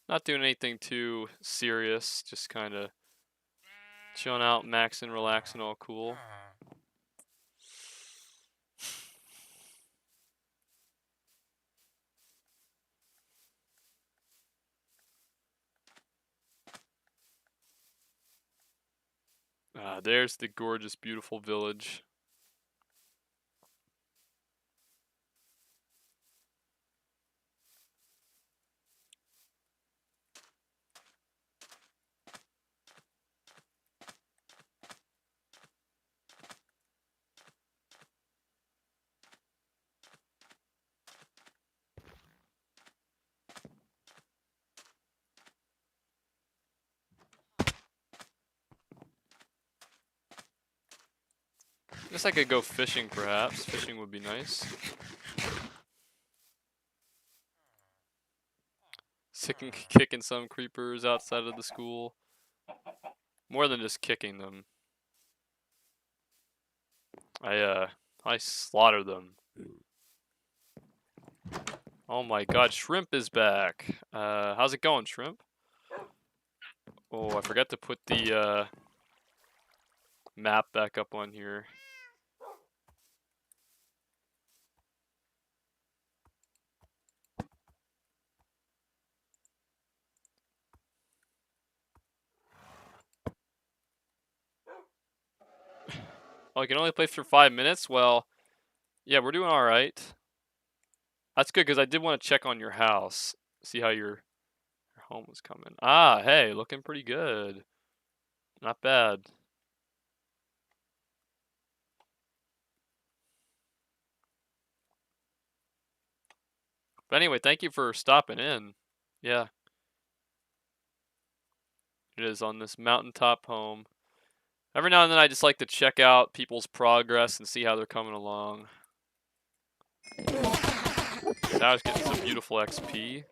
A: Not doing anything too serious, just kind of chilling out, maxing, relaxing, all cool. There's the gorgeous, beautiful village. Guess I could go fishing, perhaps. Fishing would be nice. Kicking some creepers outside of the school. More than just kicking them. I slaughtered them. Oh my god, Shrimp is back. How's it going, Shrimp? Oh, I forgot to put the map back up on here. Oh, I can only play for 5 minutes? Well, yeah, we're doing alright. That's good, because I did want to check on your house. See how your home was coming. Ah, hey, looking pretty good. Not bad. But anyway, thank you for stopping in. Yeah. It is on this mountaintop home. Every now and then I just like to check out people's progress and see how they're coming along. Now I was getting some beautiful XP.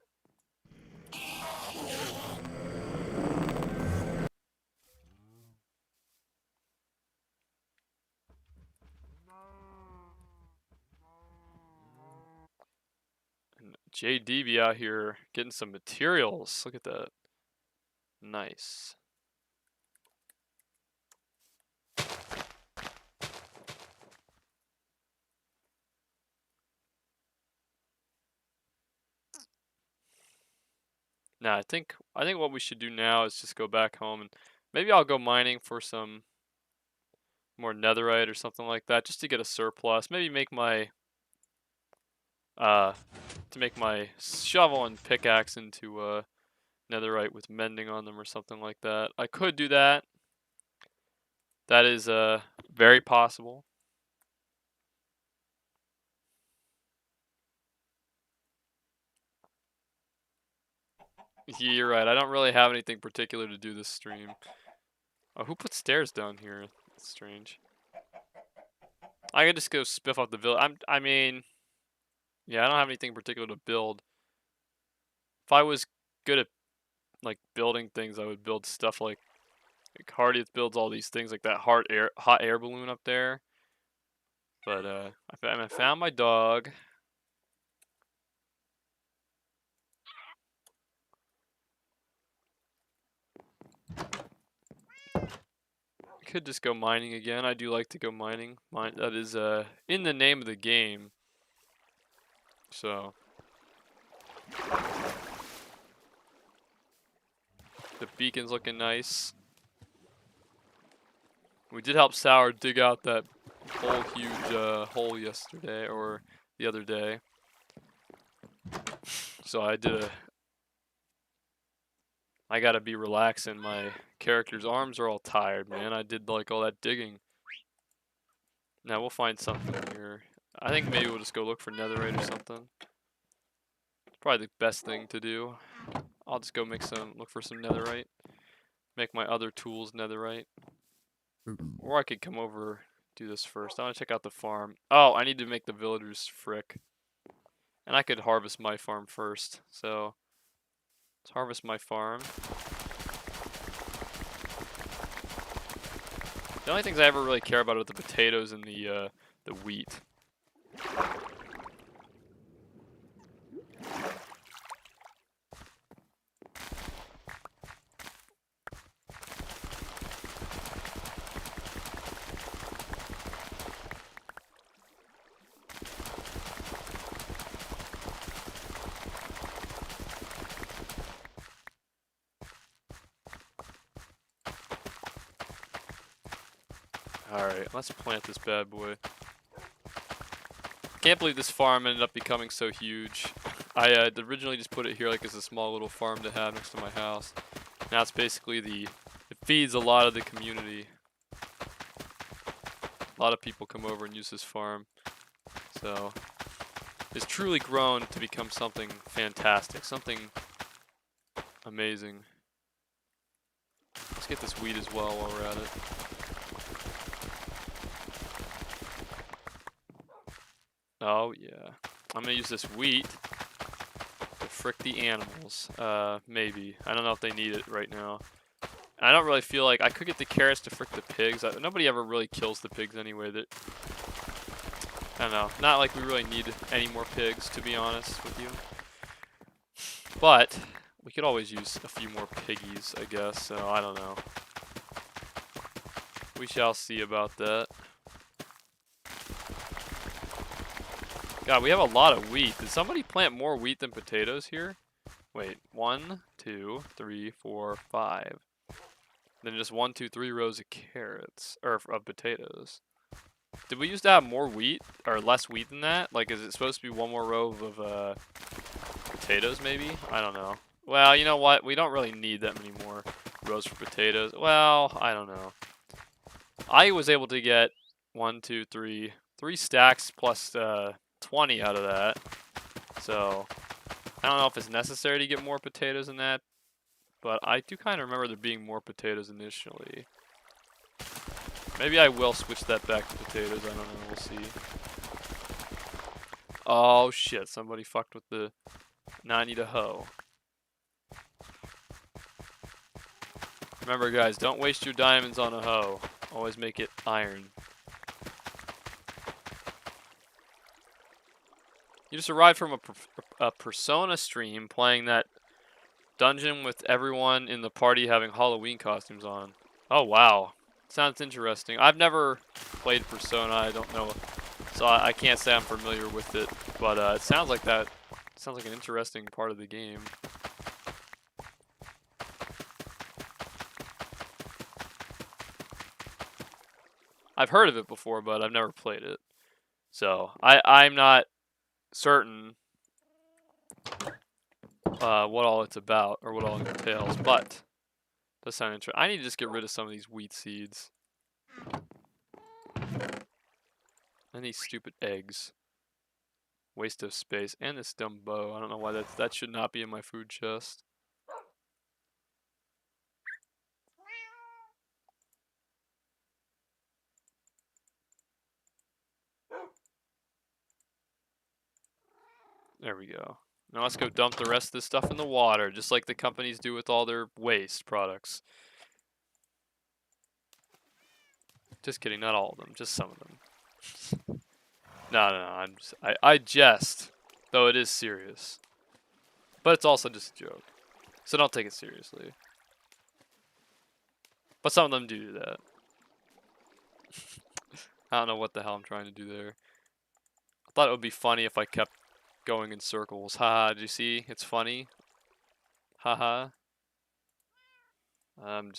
A: And JDB out here getting some materials. Look at that. Nice. Now I think what we should do now is just go back home and maybe I'll go mining for some more netherite or something like that just to get a surplus. Maybe make my to make my shovel and pickaxe into netherite with mending on them or something like that. I could do that. That is very possible. You're right. I don't really have anything particular to do this stream. Oh, who put stairs down here? That's strange. I could just go spiff off the village. I mean, yeah, I don't have anything particular to build. If I was good at like building things, I would build stuff like Hardy builds all these things like that hot air balloon up there. But I found my dog. I could just go mining again. I do like to go mining. That is in the name of the game. So the beacon's looking nice. We did help Sour dig out that whole huge hole yesterday or the other day. So I gotta be relaxing. My character's arms are all tired, man. I did like all that digging. Now we'll find something here. I think maybe we'll just go look for netherite or something. Probably the best thing to do. I'll just go look for some netherite. Make my other tools netherite. Or I could come over, do this first. I want to check out the farm. Oh, I need to make the villagers frick. And I could harvest my farm first. So let's harvest my farm. The only things I ever really care about are the potatoes and the wheat. Alright, let's plant this bad boy. Can't believe this farm ended up becoming so huge. I originally just put it here like as a small little farm to have next to my house. Now it's basically it feeds a lot of the community. A lot of people come over and use this farm. So it's truly grown to become something fantastic, something amazing. Let's get this wheat as well while we're at it. Oh yeah, I'm gonna use this wheat to frick the animals. Maybe. I don't know if they need it right now. And I don't really feel like I could get the carrots to frick the pigs. Nobody ever really kills the pigs anyway. I don't know. Not like we really need any more pigs, to be honest with you. But we could always use a few more piggies, I guess. So I don't know. We shall see about that. God, we have a lot of wheat. Did somebody plant more wheat than potatoes here? Wait, 1, 2, 3, 4, 5. Then just 1, 2, 3 rows of carrots or of potatoes. Did we used to have more wheat or less wheat than that? Like, is it supposed to be one more row of potatoes? Maybe, I don't know. Well, you know what? We don't really need that many more rows for potatoes. Well, I don't know. I was able to get 1, 2, 3 stacks plus 20 out of that. So I don't know if it's necessary to get more potatoes than that, but I do kind of remember there being more potatoes initially. Maybe I will switch that back to potatoes. I don't know. We'll see. Oh shit! Somebody fucked with the. Now I need a hoe. Remember, guys, don't waste your diamonds on a hoe. Always make it iron. You just arrived from a Persona stream playing that dungeon with everyone in the party having Halloween costumes on. Oh wow, sounds interesting. I've never played Persona. I don't know, so I can't say I'm familiar with it. But it sounds like that. Sounds like an interesting part of the game. I've heard of it before, but I've never played it. So I'm not certain what all it's about or what all it entails, but it does sound interesting. I need to just get rid of some of these wheat seeds. And these stupid eggs. Waste of space. And this dumb bow. I don't know why that should not be in my food chest. There we go. Now let's go dump the rest of this stuff in the water, just like the companies do with all their waste products. Just kidding, not all of them, just some of them. No, I jest, though it is serious. But it's also just a joke, so don't take it seriously. But some of them do that. I don't know what the hell I'm trying to do there. I thought it would be funny if I kept going in circles. Haha, did you see? It's funny. Haha. I'm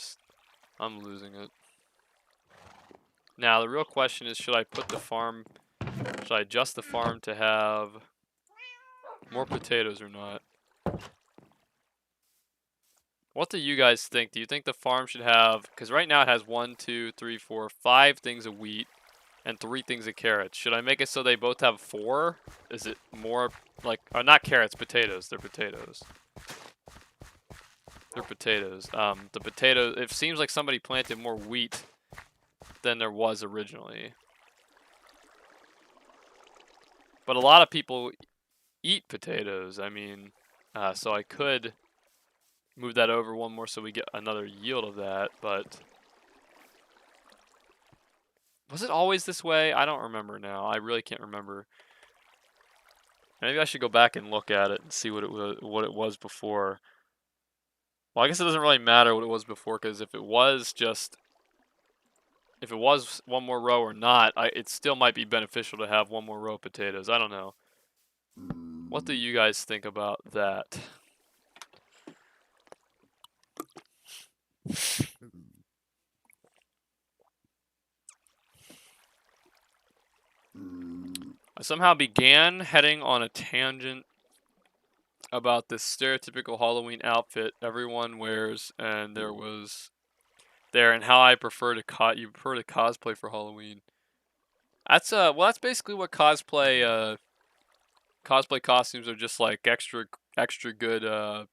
A: losing it. Now the real question is, should I adjust the farm to have more potatoes or not? What do you guys think? Do you think the farm should have, because right now it has 1, 2, 3, 4, 5 things of wheat and 3 things of carrots. Should I make it so they both have 4? Is it more like, or not carrots, potatoes. They're potatoes. They're potatoes. The potatoes, it seems like somebody planted more wheat than there was originally. But a lot of people eat potatoes. I mean, so I could move that over one more so we get another yield of that, but was it always this way? I don't remember now. I really can't remember. Maybe I should go back and look at it and see what it was before. Well, I guess it doesn't really matter what it was before, because if it was one more row or not, it still might be beneficial to have one more row of potatoes. I don't know. What do you guys think about that? I somehow began heading on a tangent about this stereotypical Halloween outfit everyone wears, and and how I prefer to cosplay for Halloween. That's well, that's basically what cosplay costumes are, just like extra good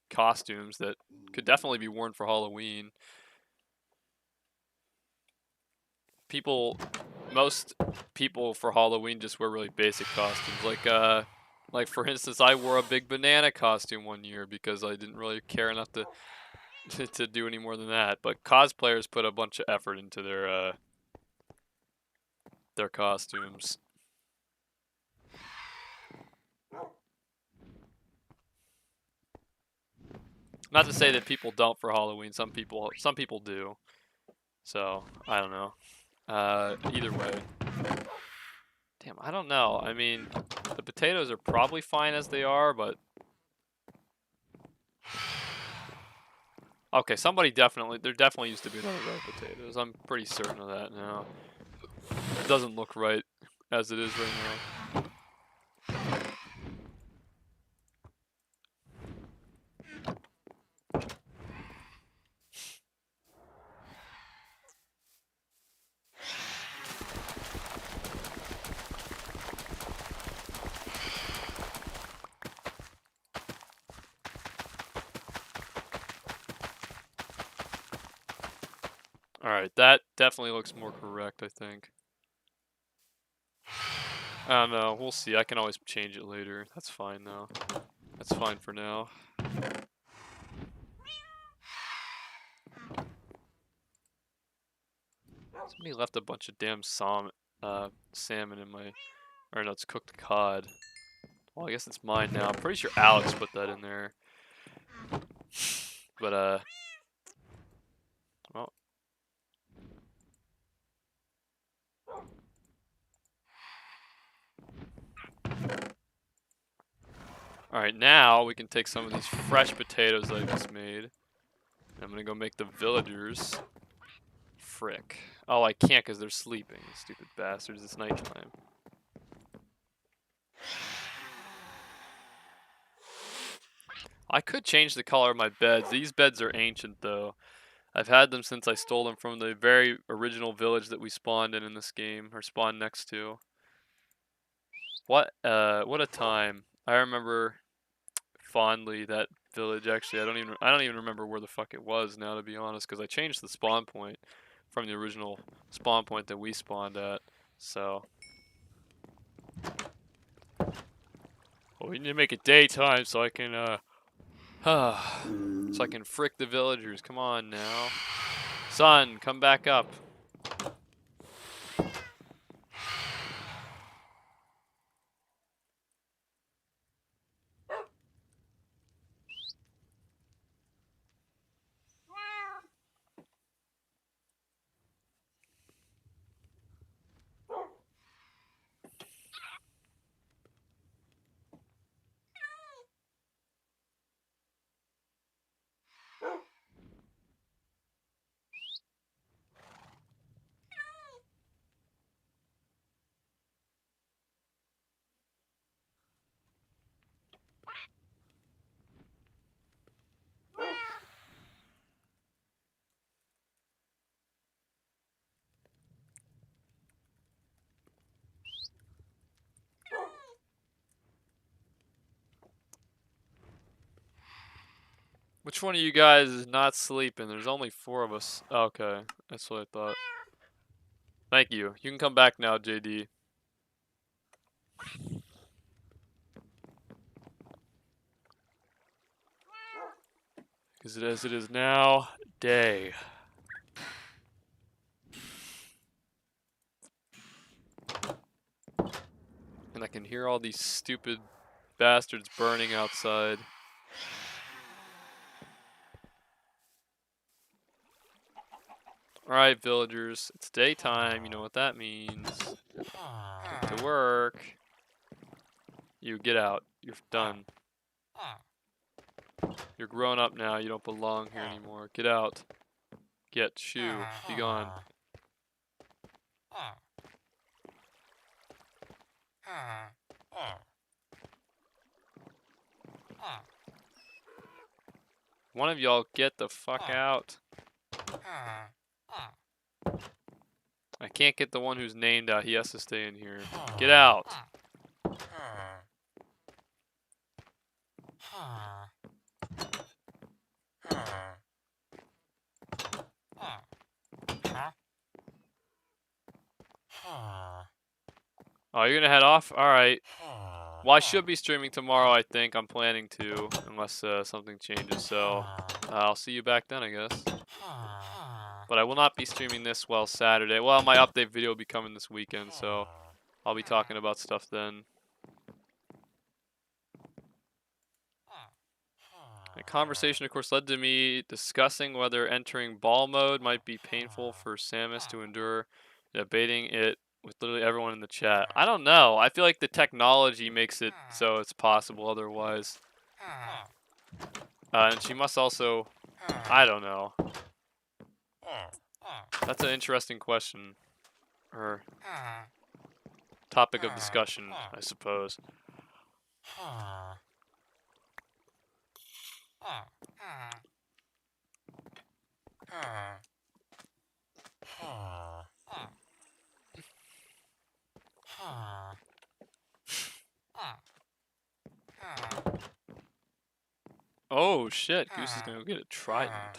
A: costumes that could definitely be worn for Halloween. Most people for Halloween just wear really basic costumes. Like for instance, I wore a big banana costume one year because I didn't really care enough to do any more than that. But cosplayers put a bunch of effort into their costumes. Not to say that people don't for Halloween. Some people do. So I don't know. Either way. Damn, I don't know. I mean, the potatoes are probably fine as they are, but okay, there definitely used to be another row of potatoes. I'm pretty certain of that now. It doesn't look right as it is right now. Alright, that definitely looks more correct, I think. I don't know, we'll see. I can always change it later. That's fine though. That's fine for now. Somebody left a bunch of damn salmon in my... Or no, it's cooked cod. Well, I guess it's mine now. I'm pretty sure Alex put that in there. But, well. Alright, now we can take some of these fresh potatoes that I just made. And I'm gonna go make the villagers. Frick. Oh, I can't because they're sleeping. Stupid bastards. It's nighttime. I could change the color of my beds. These beds are ancient, though. I've had them since I stole them from the very original village that we spawned in this game, or spawned next to. What a time. I remember fondly that village. Actually, I don't even remember where the fuck it was now, to be honest, because I changed the spawn point from the original spawn point that we spawned at. So, well, we need to make it daytime so I can so I can frick the villagers. Come on now, sun, come back up. Which one of you guys is not sleeping? There's only 4 of us. Okay, that's what I thought. Thank you. You can come back now, JD. Because as it is now, day. And I can hear all these stupid bastards burning outside. Alright, villagers. It's daytime. You know what that means. Get to work. You get out. You're done. You're grown up now. You don't belong here anymore. Get out. Get. Shoo. Be gone. One of y'all get the fuck out. I can't get the one who's named out. He has to stay in here. Get out. Oh, you're gonna head off? Alright. Well, I should be streaming tomorrow, I think. I'm planning to, unless something changes. So, I'll see you back then, I guess. But I will not be streaming this, Saturday. Well, my update video will be coming this weekend, so I'll be talking about stuff then. The conversation, of course, led to me discussing whether entering ball mode might be painful for Samus to endure, debating it with literally everyone in the chat. I don't know. I feel like the technology makes it so it's possible otherwise. And she must also... I don't know. That's an interesting question. Or topic of discussion, I suppose. Oh shit, Goose is gonna go get a trident.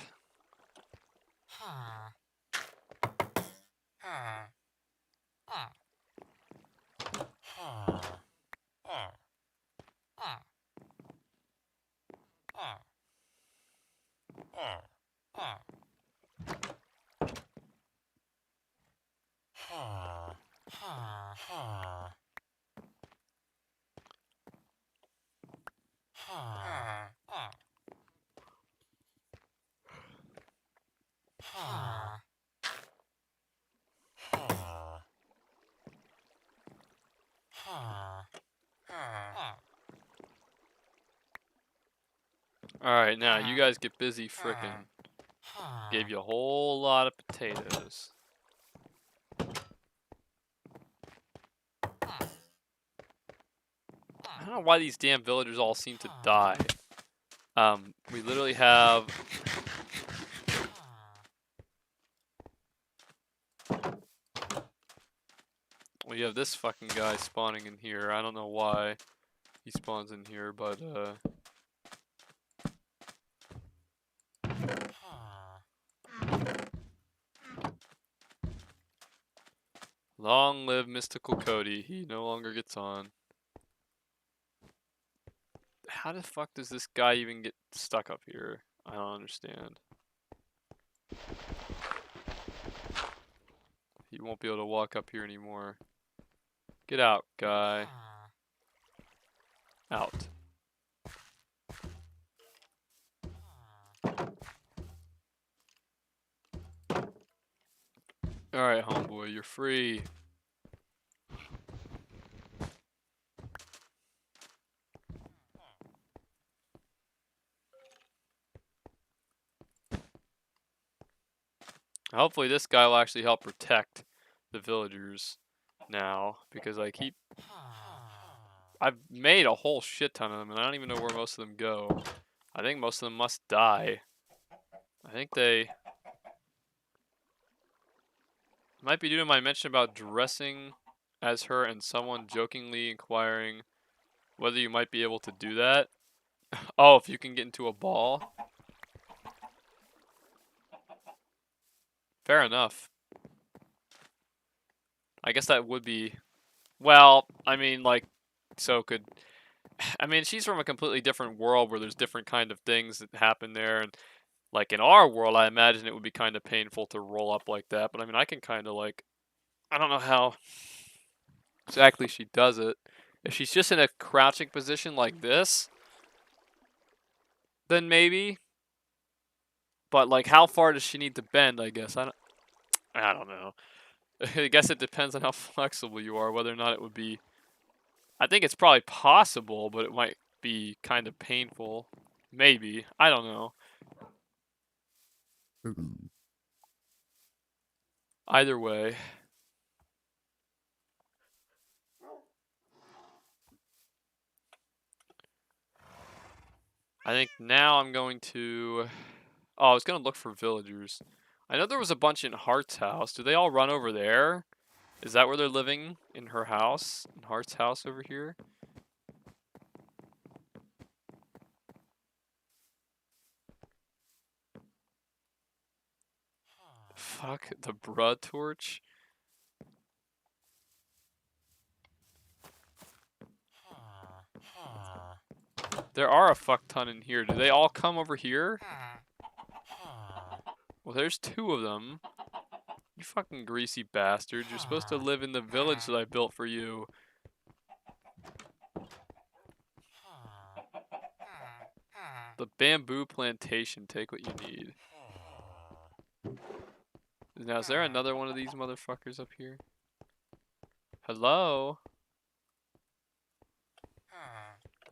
A: Alright, now you guys get busy frickin'. Gave you a whole lot of potatoes. I don't know why these damn villagers all seem to die. We literally have... We have this fucking guy spawning in here. I don't know why he spawns in here, but long live Mystical Cody. He no longer gets on. How the fuck does this guy even get stuck up here? I don't understand. He won't be able to walk up here anymore. Get out, guy. Out. Alright, homeboy, you're free. Hopefully this guy will actually help protect the villagers now, because I've made a whole shit ton of them, and I don't even know where most of them go. I think most of them must die. I think they... Might be due to my mention about dressing as her and someone jokingly inquiring whether you might be able to do that. Oh, if you can get into a ball. Fair enough. I guess that would be... Well, I mean, like, so could... I mean, she's from a completely different world where there's different kind of things that happen there. And, like, in our world, I imagine it would be kind of painful to roll up like that. But, I mean, I can kind of, like... I don't know how exactly she does it. If she's just in a crouching position like this, then maybe. But, like, how far does she need to bend, I guess? I don't know. I guess it depends on how flexible you are, whether or not it would be... I think it's probably possible, but it might be kind of painful. Maybe. I don't know. Either way. I think now I'm going to... Oh, I was going to look for villagers. I know there was a bunch in Heart's house. Do they all run over there? Is that where they're living? In her house? In Heart's house over here? Fuck, the Bruh Torch? There are a fuck ton in here. Do they all come over here? Well, there's two of them. You fucking greasy bastard. You're supposed to live in the village that I built for you. The Bamboo plantation. Take what you need. Now, is there another one of these motherfuckers up here? Hello?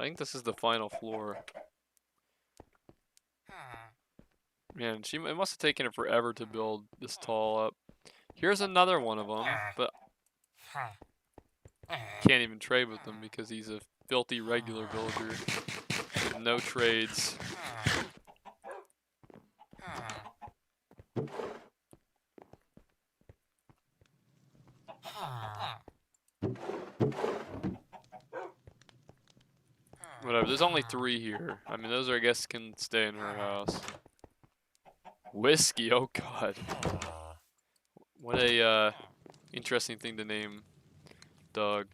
A: I think this is the final floor. Man, it must have taken her forever to build this tall up. Here's another one of them, but can't even trade with him because he's a filthy regular villager with no trades. Whatever, there's only 3 here. I mean, those are, I guess, can stay in her house. Whiskey, oh god. What a, interesting thing to name dog.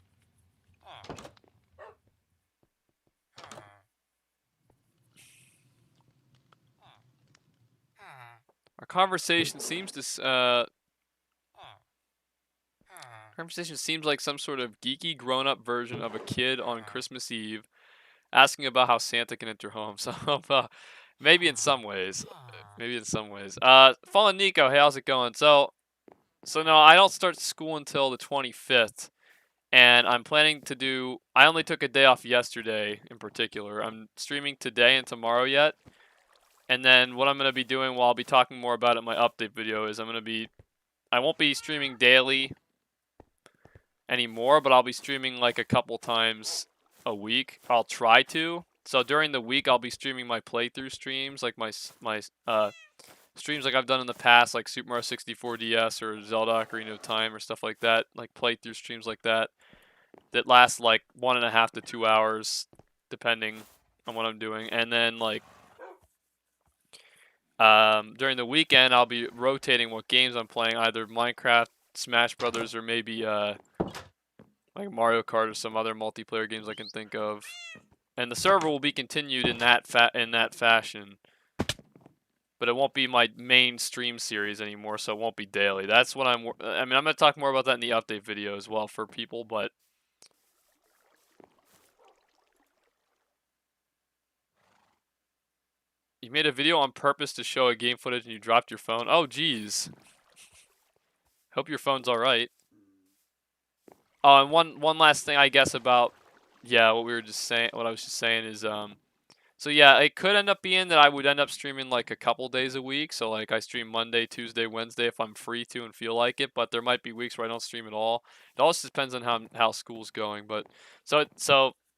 A: Our conversation seems to, conversation seems like some sort of geeky grown-up version of a kid on Christmas Eve asking about how Santa can enter home. So, maybe in some ways. Maybe in some ways. Fallen Nico, hey, how's it going? So no, I don't start school until the 25th. And I'm planning to do, I only took a day off yesterday in particular. I'm streaming today and tomorrow yet. And then what I'm going to be doing, while I'll be talking more about it in my update video, is I won't be streaming daily anymore, but I'll be streaming like a couple times a week. I'll try to. So during the week, I'll be streaming my playthrough streams, like my streams like I've done in the past, like Super Mario 64 DS or Zelda Ocarina of Time or stuff like that, like playthrough streams like that last like 1.5 to 2 hours, depending on what I'm doing. And then like during the weekend, I'll be rotating what games I'm playing, either Minecraft, Smash Brothers, or maybe like Mario Kart or some other multiplayer games I can think of. And the server will be continued in that fashion. But it won't be my main stream series anymore, so it won't be daily. That's what I mean, I'm going to talk more about that in the update video as well for people, but you made a video on purpose to show a game footage and you dropped your phone? Oh, geez. Hope your phone's alright. Oh, and one last thing, I guess, about, yeah, what I was just saying is, so yeah, it could end up being that I would end up streaming like a couple days a week. So like I stream Monday, Tuesday, Wednesday if I'm free to and feel like it. But there might be weeks where I don't stream at all. It also depends on how school's going. But so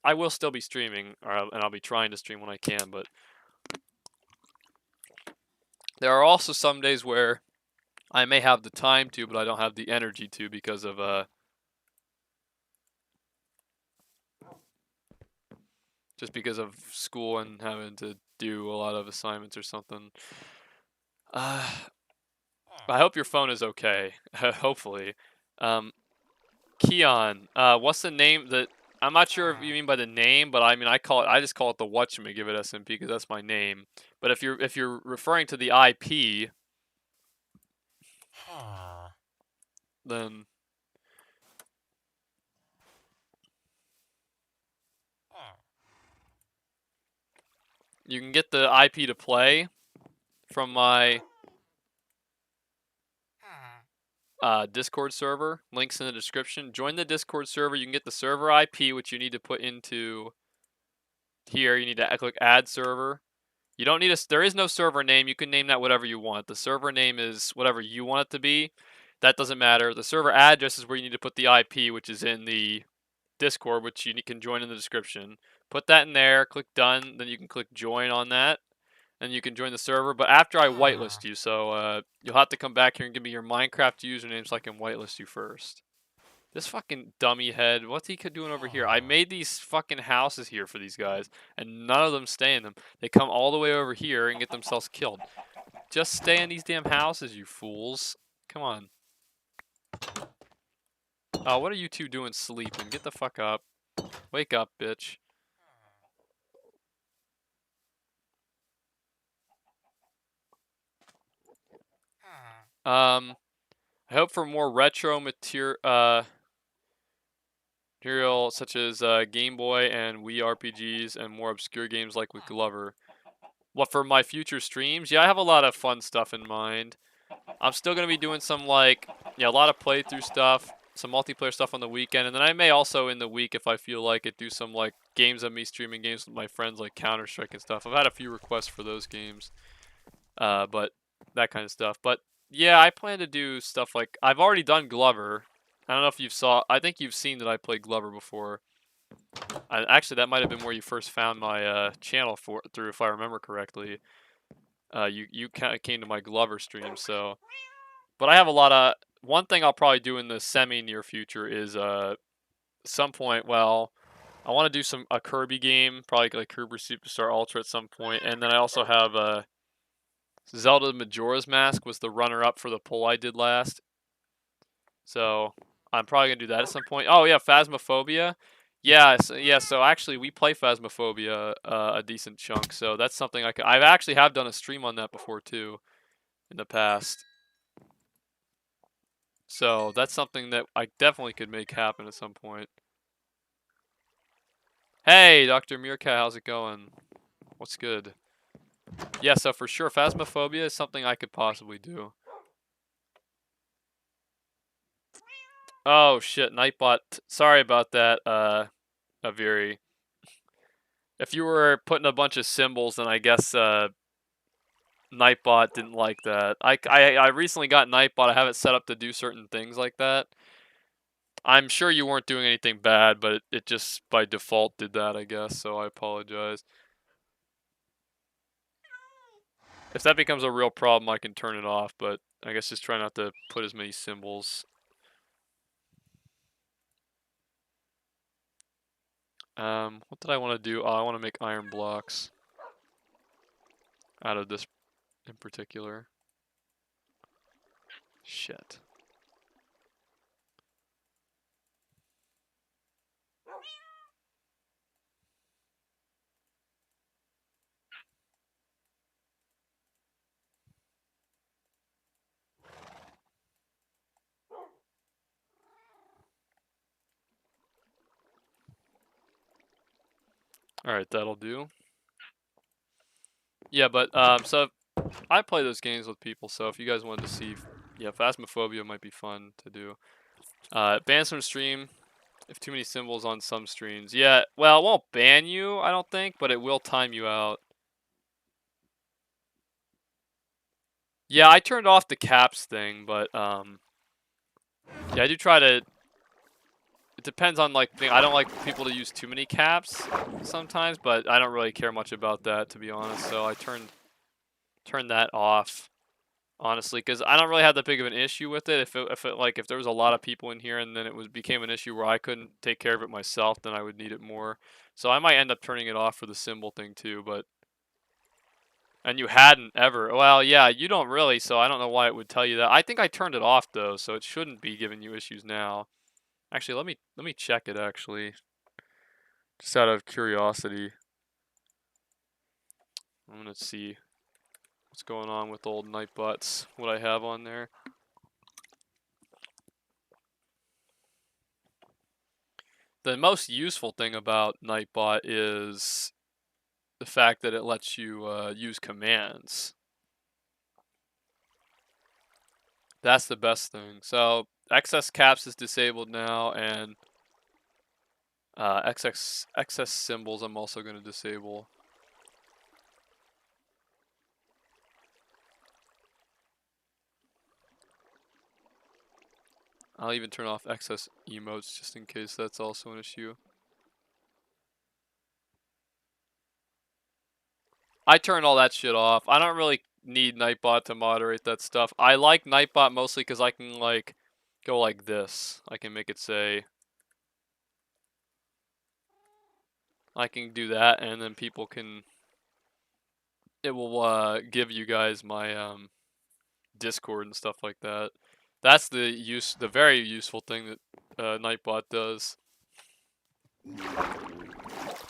A: I will still be streaming, and I'll be trying to stream when I can. But there are also some days where I may have the time to, but I don't have the energy to because of just because of school and having to do a lot of assignments or something. I hope your phone is okay. Hopefully. Keon, what's the name that... I'm not sure if you mean by the name, but I mean I just call it the whatchamagiveit SMP because that's my name. But if you're referring to the IP, then you can get the IP to play from my Discord server. Links in the description. Join the Discord server. You can get the server IP, which you need to put into here. You need to click add server. You don't need there is no server name. You can name that whatever you want. The server name is whatever you want it to be. That doesn't matter. The server address is where you need to put the IP, which is in the Discord, which you can join in the description. Put that in there, click done, then you can click join on that, and you can join the server. But after I whitelist you, so you'll have to come back here and give me your Minecraft username so I can whitelist you first. This fucking dummy head, what's he doing over here? I made these fucking houses here for these guys, and none of them stay in them. They come all the way over here and get themselves killed. Just stay in these damn houses, you fools. Come on. Oh, what are you two doing sleeping? Get the fuck up. Wake up, bitch. I hope for more retro material such as Game Boy and Wii RPGs and more obscure games like with Glover. What for my future streams? Yeah, I have a lot of fun stuff in mind. I'm still gonna be doing some like, yeah, a lot of playthrough stuff, some multiplayer stuff on the weekend, and then I may also in the week, if I feel like it, do some like games of me streaming games with my friends like Counter-Strike and stuff. I've had a few requests for those games, but that kind of stuff. But yeah, I plan to do stuff like I've already done Glover. I don't know if I think you've seen that I played Glover before. Actually, that might have been where you first found my channel through, if I remember correctly. You kind of came to my Glover stream, so. But I have a lot of. One thing I'll probably do in the semi-near future is some point. Well, I want to do a Kirby game, probably like Kirby Superstar Ultra at some point, and then I also have Zelda Majora's Mask was the runner-up for the poll I did last. So I'm probably gonna do that at some point. Oh yeah, Phasmophobia. Yeah, so actually we play Phasmophobia a decent chunk, so that's something I've actually have done a stream on that before too, in the past. So that's something that I definitely could make happen at some point. Hey, Dr. Meerkat, how's it going? What's good? Yeah, so for sure, Phasmophobia is something I could possibly do. Oh shit, Nightbot. Sorry about that, Aviri. If you were putting a bunch of symbols, then I guess Nightbot didn't like that. I recently got Nightbot. I have it set up to do certain things like that. I'm sure you weren't doing anything bad, but it just by default did that, I guess, so I apologize. If that becomes a real problem, I can turn it off, but I guess just try not to put as many symbols. What did I want to do? Oh, I want to make iron blocks out of this in particular. Shit. Alright, that'll do. Yeah, but, so I play those games with people, so if you guys wanted to see, yeah, Phasmophobia might be fun to do. Ban from stream if too many symbols on some streams. Yeah, well, it won't ban you, I don't think, but it will time you out. Yeah, I turned off the caps thing, but, yeah, I do try to. It depends on like I don't like people to use too many caps sometimes, but I don't really care much about that, to be honest. So I turned that off, honestly, because I don't really have that big of an issue with it. If there was a lot of people in here and then became an issue where I couldn't take care of it myself, then I would need it more. So I might end up turning it off for the symbol thing too. But and you hadn't ever. Well, yeah, you don't really. So I don't know why it would tell you that. I think I turned it off though, so it shouldn't be giving you issues now. Actually, let me check it actually. Just out of curiosity. I'm gonna see what's going on with old Nightbots, what I have on there. The most useful thing about Nightbot is the fact that it lets you use commands. That's the best thing. So excess caps is disabled now, and excess symbols I'm also going to disable. I'll even turn off excess emotes just in case that's also an issue. I turn all that shit off. I don't really need Nightbot to moderate that stuff. I like Nightbot mostly because I can like go like this. I can make it say. I can do that, and then people can. It will give you guys my Discord and stuff like that. That's the very useful thing that Nightbot does.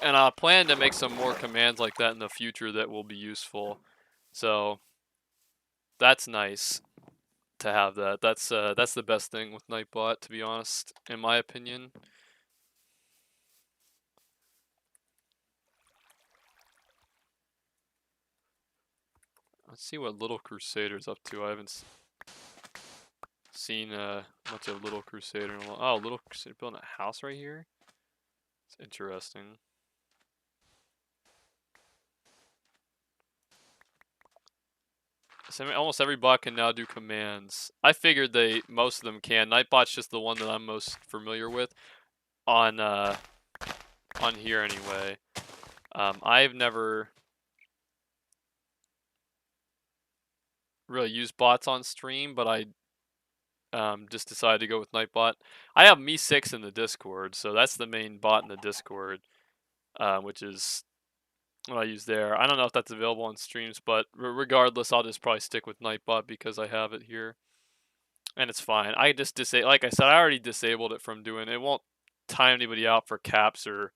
A: And I plan to make some more commands like that in the future that will be useful. So that's nice to have that. That's the best thing with Nightbot, to be honest, in my opinion. Let's see what Little Crusader's up to. I haven't seen much of Little Crusader in a while. Oh, Little Crusader building a house right here? It's interesting. So almost every bot can now do commands. I figured most of them can. Nightbot's just the one that I'm most familiar with on here anyway. I've never really used bots on stream, but I just decided to go with Nightbot. I have Me6 in the Discord, so that's the main bot in the Discord, which is what I use there. I don't know if that's available on streams, but regardless, I'll just probably stick with Nightbot because I have it here. And it's fine. I just like I said, I already disabled it from doing it. It won't time anybody out for caps or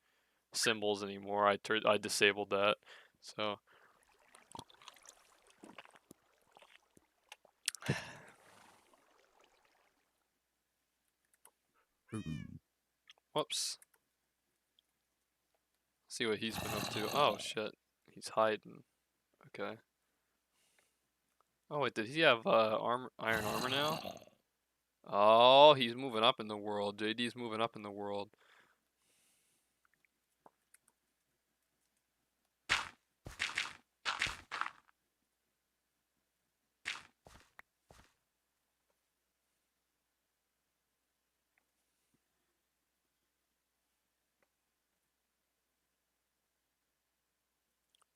A: symbols anymore. I disabled that. So whoops. See what he's been up to. Oh shit. He's hiding. Okay. Oh wait, did he have iron armor now? Oh, he's moving up in the world. JD's moving up in the world.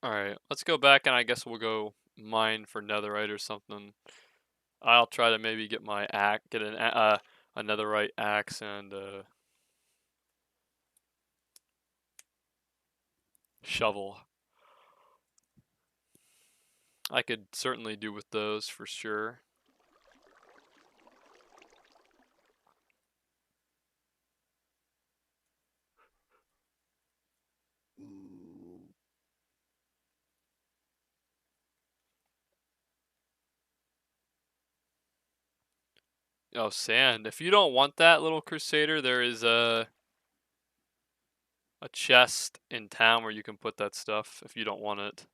A: Alright, let's go back and I guess we'll go mine for netherite or something. I'll try to maybe get my axe, get a netherite axe and shovel. I could certainly do with those for sure. Oh, sand. If you don't want that, Little Crusader, there is a chest in town where you can put that stuff if you don't want it.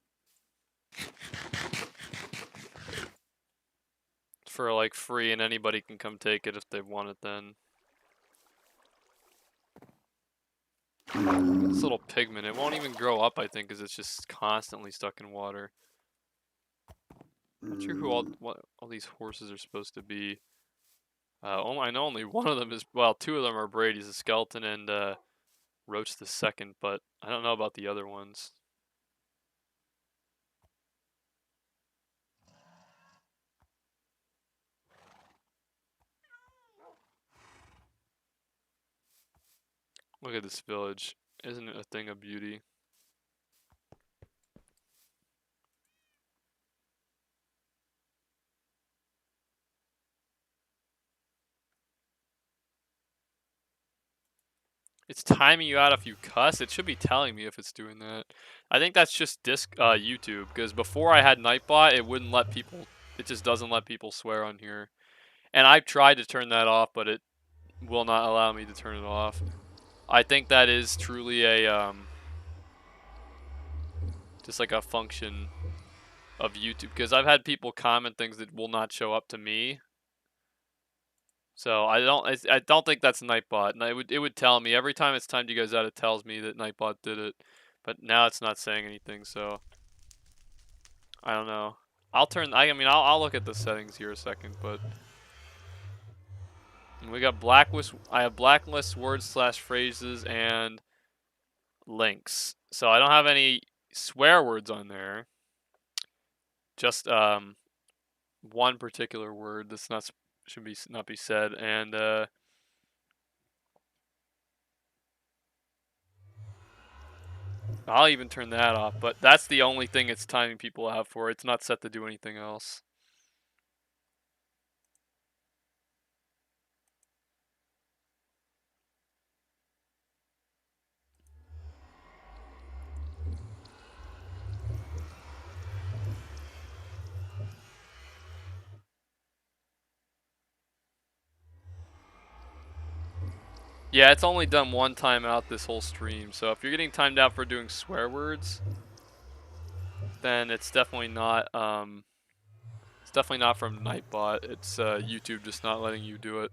A: For like free, and anybody can come take it if they want it then. This little pigment, it won't even grow up, I think, because it's just constantly stuck in water. Not sure what all these horses are supposed to be. I know only one of them is, well, two of them are Brady's, the skeleton and Roach the second, but I don't know about the other ones. Look at this village. Isn't it a thing of beauty? It's timing you out if you cuss. It should be telling me if it's doing that. I think that's just YouTube, because before I had Nightbot, it wouldn't let people. It just doesn't let people swear on here, and I've tried to turn that off, but it will not allow me to turn it off. I think that is truly a just like a function of YouTube, because I've had people comment things that will not show up to me. So I don't think that's Nightbot, and it would tell me every time it's timed you guys out. It tells me that Nightbot did it, but now it's not saying anything. So I don't know. I'll look at the settings here a second, but we got blacklist. I have blacklist words / phrases and links. So I don't have any swear words on there. Just one particular word that's should not be said, and I'll even turn that off, but that's the only thing it's timing people out for. It's not set to do anything else. Yeah, it's only done one time out this whole stream, so if you're getting timed out for doing swear words, then it's definitely not It's definitely not from Nightbot. It's YouTube just not letting you do it.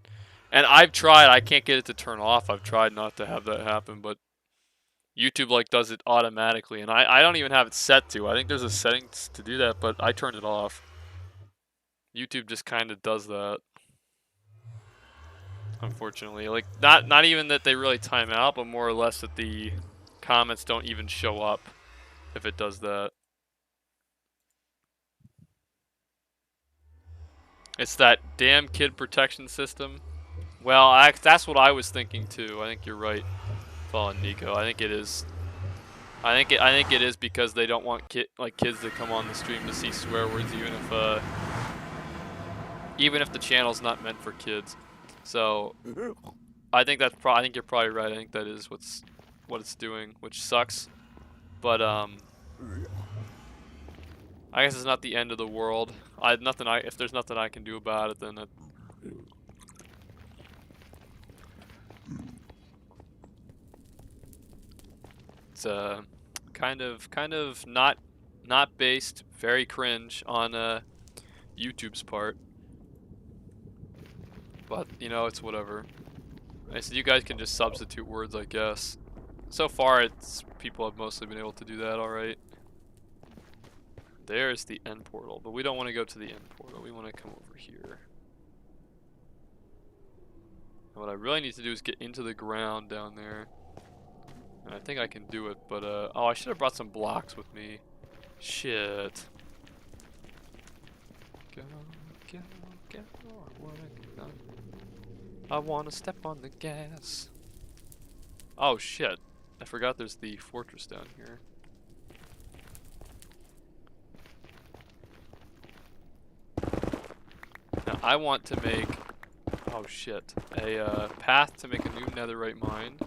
A: And I've tried. I can't get it to turn off. I've tried not to have that happen, but YouTube like does it automatically, and I don't even have it set to. I think there's a setting to do that, but I turned it off. YouTube just kind of does that. Unfortunately, like not even that they really time out, but more or less that the comments don't even show up if it does that. It's that damn kid protection system. Well, that's what I was thinking too. I think you're right, Fallen Nico. I think it is. I think it is because they don't want kids to come on the stream to see swear words, even if the channel's not meant for kids. So I think I think you're probably right. I think that is what it's doing, which sucks. But I guess it's not the end of the world. If there's nothing I can do about it, then it's kind of not based, very cringe on YouTube's part. But you know, it's whatever. I said you guys can just substitute words, I guess. So far, people have mostly been able to do that all right. There's the end portal, but we don't want to go to the end portal. We want to come over here. And what I really need to do is get into the ground down there. And I think I can do it, but oh, I should have brought some blocks with me. Shit. Go, go, go. I wanna step on the gas. Oh shit. I forgot there's the fortress down here. Now I want to make, oh shit, a path to make a new netherite mine.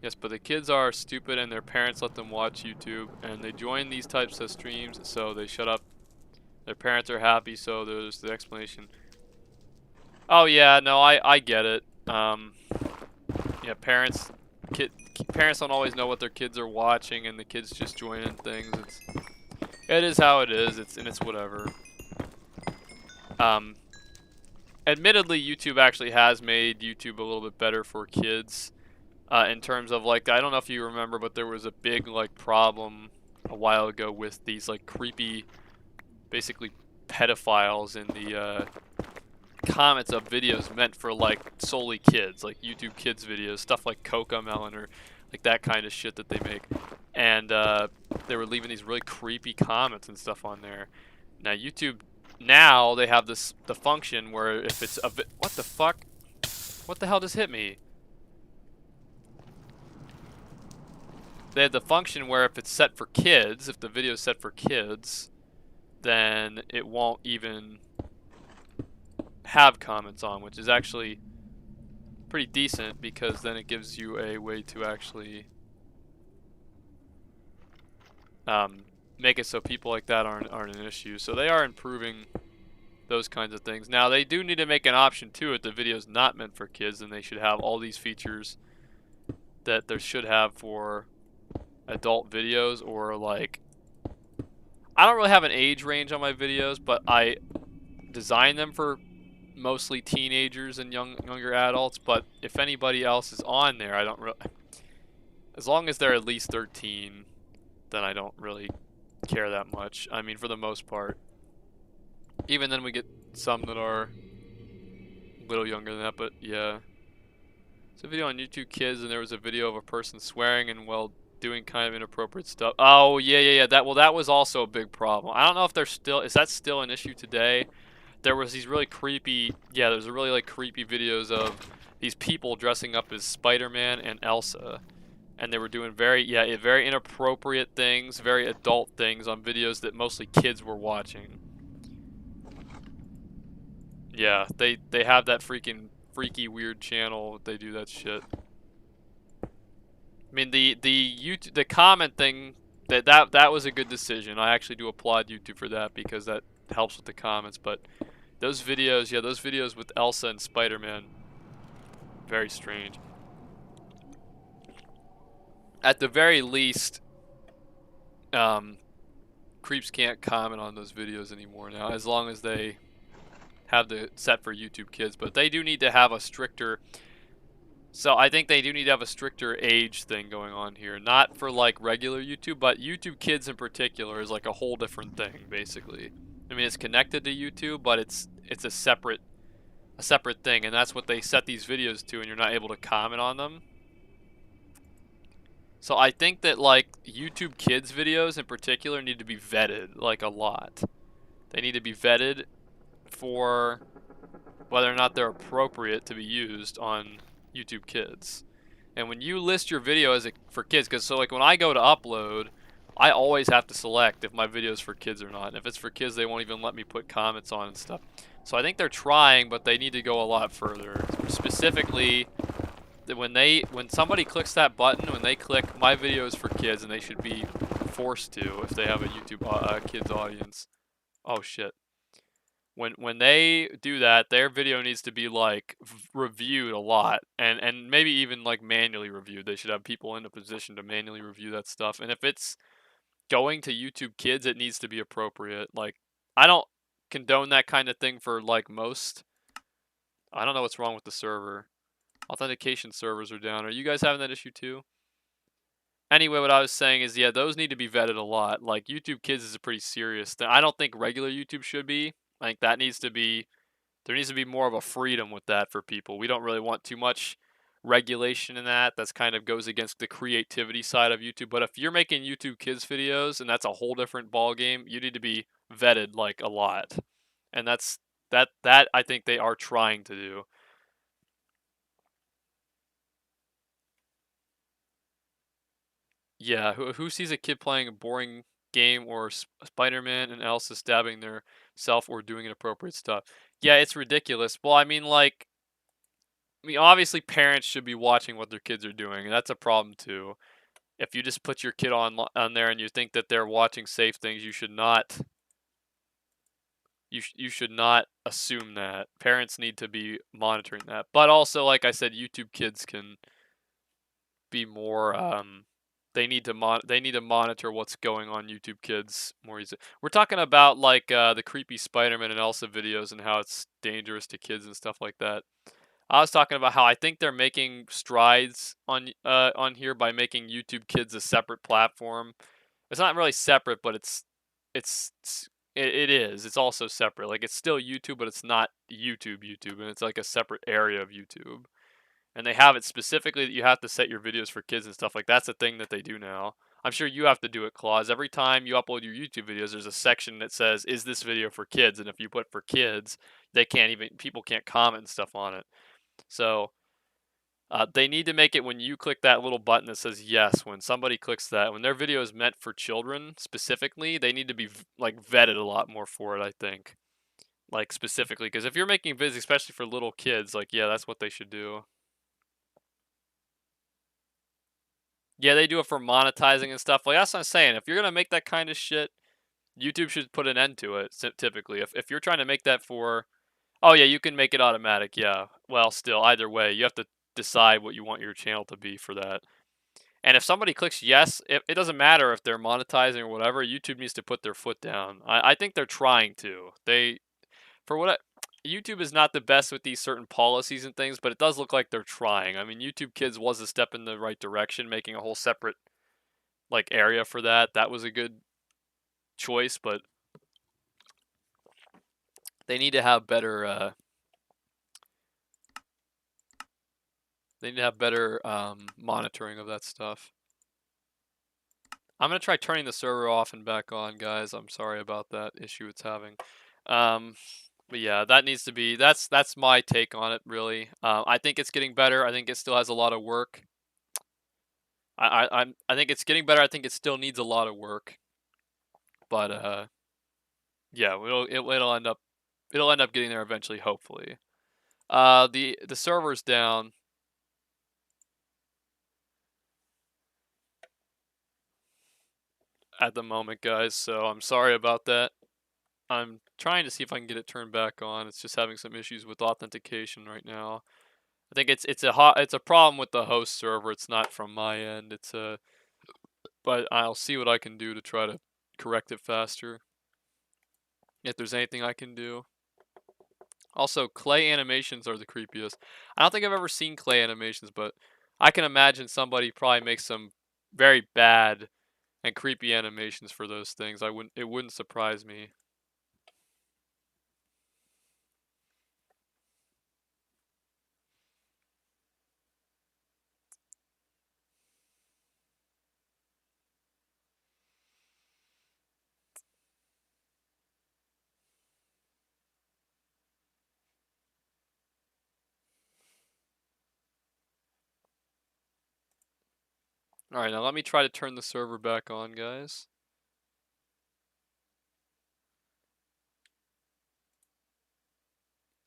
A: Yes, but the kids are stupid and their parents let them watch YouTube and they join these types of streams, so they shut up. Their parents are happy, so there's the explanation. Oh yeah, no, I get it. Yeah, parents don't always know what their kids are watching, and the kids just join in things. It is how it is. It's whatever. Admittedly, YouTube actually has made YouTube a little bit better for kids, in terms of like, I don't know if you remember, but there was a big like problem a while ago with these like creepy, basically pedophiles in the comments of videos meant for like solely kids, like YouTube Kids videos, stuff like Cocomelon or like that kind of shit that they make, and they were leaving these really creepy comments and stuff on there. Now YouTube, now they have the function where if it's what the fuck, what the hell just hit me? They have the function where if it's set for kids, if the video is set for kids, then it won't even have comments on, which is actually pretty decent because then it gives you a way to actually make it so people like that aren't an issue. So they are improving those kinds of things. Now they do need to make an option too if the video is not meant for kids, and they should have all these features that there should have for adult videos, or like, I don't really have an age range on my videos, but I design them for mostly teenagers and younger adults. But if anybody else is on there, I don't really, as long as they're at least 13, then I don't really care that much. I mean, for the most part. Even then we get some that are a little younger than that, but yeah. It's a video on YouTube Kids, and there was a video of a person swearing and, well, doing kind of inappropriate stuff. Oh, yeah. That was also a big problem. I don't know if is that still an issue today? There was these really creepy, there's a really like creepy videos of these people dressing up as Spider-Man and Elsa, and they were doing very inappropriate things, very adult things on videos that mostly kids were watching. Yeah, they have that freaky weird channel. They do that shit. I mean, the comment thing, that was a good decision. I actually do applaud YouTube for that because that helps with the comments. But those videos with Elsa and Spider-Man, very strange. At the very least, creeps can't comment on those videos anymore now, as long as they have the set for YouTube Kids. But they do need to have a stricter. So I think they do need to have a stricter age thing going on here. Not for like regular YouTube, but YouTube Kids in particular is like a whole different thing, basically. I mean, it's connected to YouTube, but it's a separate thing, and that's what they set these videos to, and you're not able to comment on them. So I think that like YouTube Kids videos in particular need to be vetted like a lot. They need to be vetted for whether or not they're appropriate to be used on YouTube Kids. And when you list your video as for kids, because so like when I go to upload, I always have to select if my video is for kids or not. And if it's for kids, they won't even let me put comments on and stuff. So I think they're trying, but they need to go a lot further. Specifically, when somebody clicks that button, when they click my video is for kids, and they should be forced to if they have a YouTube kids audience. Oh shit. When they do that, their video needs to be like reviewed a lot, and maybe even like manually reviewed. They should have people in a position to manually review that stuff. And if it's going to YouTube Kids, it needs to be appropriate. Like, I don't condone that kind of thing for like most. I don't know what's wrong with the server. Authentication servers are down. Are you guys having that issue too? Anyway, what I was saying is, yeah, those need to be vetted a lot. Like, YouTube Kids is a pretty serious thing. I don't think regular YouTube should be. I think that needs to be, there needs to be more of a freedom with that for people. We don't really want too much regulation in that. That's kind of goes against the creativity side of YouTube. But if you're making YouTube Kids videos, and that's a whole different ball game, you need to be vetted like a lot. And that I think they are trying to do. Yeah, who sees a kid playing a boring game or Spider-Man and else is stabbing their self or doing inappropriate stuff? Yeah, it's ridiculous. Well, I mean, like, obviously parents should be watching what their kids are doing, and that's a problem too. If you just put your kid on there and you think that they're watching safe things, you should not. You should not assume that. Parents need to be monitoring that. But also, like I said, YouTube Kids can be more they need to monitor what's going on YouTube Kids more easily. We're talking about like the creepy Spider-Man and Elsa videos and how it's dangerous to kids and stuff like that. I was talking about how I think they're making strides on here by making YouTube Kids a separate platform. It's not really separate, but it is. It's also separate. Like, it's still YouTube, but it's not YouTube, and it's like a separate area of YouTube. And they have it specifically that you have to set your videos for kids and stuff. Like, that's a thing that they do now. I'm sure you have to do it, Claus. Every time you upload your YouTube videos, there's a section that says, "Is this video for kids?" And if you put for kids, people can't comment and stuff on it. So they need to make it when you click that little button that says yes. When somebody clicks that, when their video is meant for children specifically, they need to be like vetted a lot more for it. I think, like, specifically, because if you're making videos, especially for little kids, like, yeah, that's what they should do. Yeah, they do it for monetizing and stuff. Like, that's what I'm saying. If you're gonna make that kind of shit, YouTube should put an end to it. Typically, if you're trying to make that for, oh yeah, you can make it automatic. Yeah, well, still, either way, you have to decide what you want your channel to be for that. And if somebody clicks yes, it doesn't matter if they're monetizing or whatever. YouTube needs to put their foot down. I think they're trying to. YouTube is not the best with these certain policies and things, but it does look like they're trying. I mean, YouTube Kids was a step in the right direction, making a whole separate like area for that. That was a good choice, but they need to have better. They need to have better monitoring of that stuff. I'm gonna try turning the server off and back on, guys. I'm sorry about that issue it's having. But yeah, that needs to be. That's my take on it, really. I think it's getting better. I think it still has a lot of work. I think it's getting better. I think it still needs a lot of work. But yeah, it'll end up getting there eventually, hopefully. The server's down. At the moment, guys, so I'm sorry about that. I'm trying to see if I can get it turned back on. It's just having some issues with authentication right now. I think it's a problem with the host server. It's not from my end. But I'll see what I can do to try to correct it faster. If there's anything I can do. Also, clay animations are the creepiest. I don't think I've ever seen clay animations, but I can imagine somebody probably makes some very bad and creepy animations for those things. It wouldn't surprise me. Alright, now let me try to turn the server back on, guys.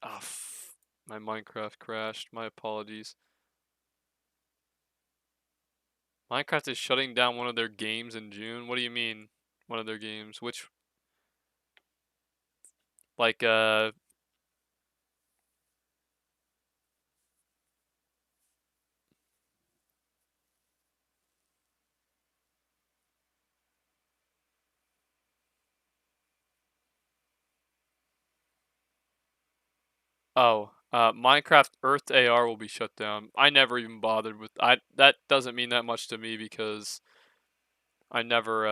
A: Ah, my Minecraft crashed. My apologies. Minecraft is shutting down one of their games in June? What do you mean, one of their games? Which... Like, Minecraft Earth AR will be shut down. I never even bothered with... that doesn't mean that much to me because I never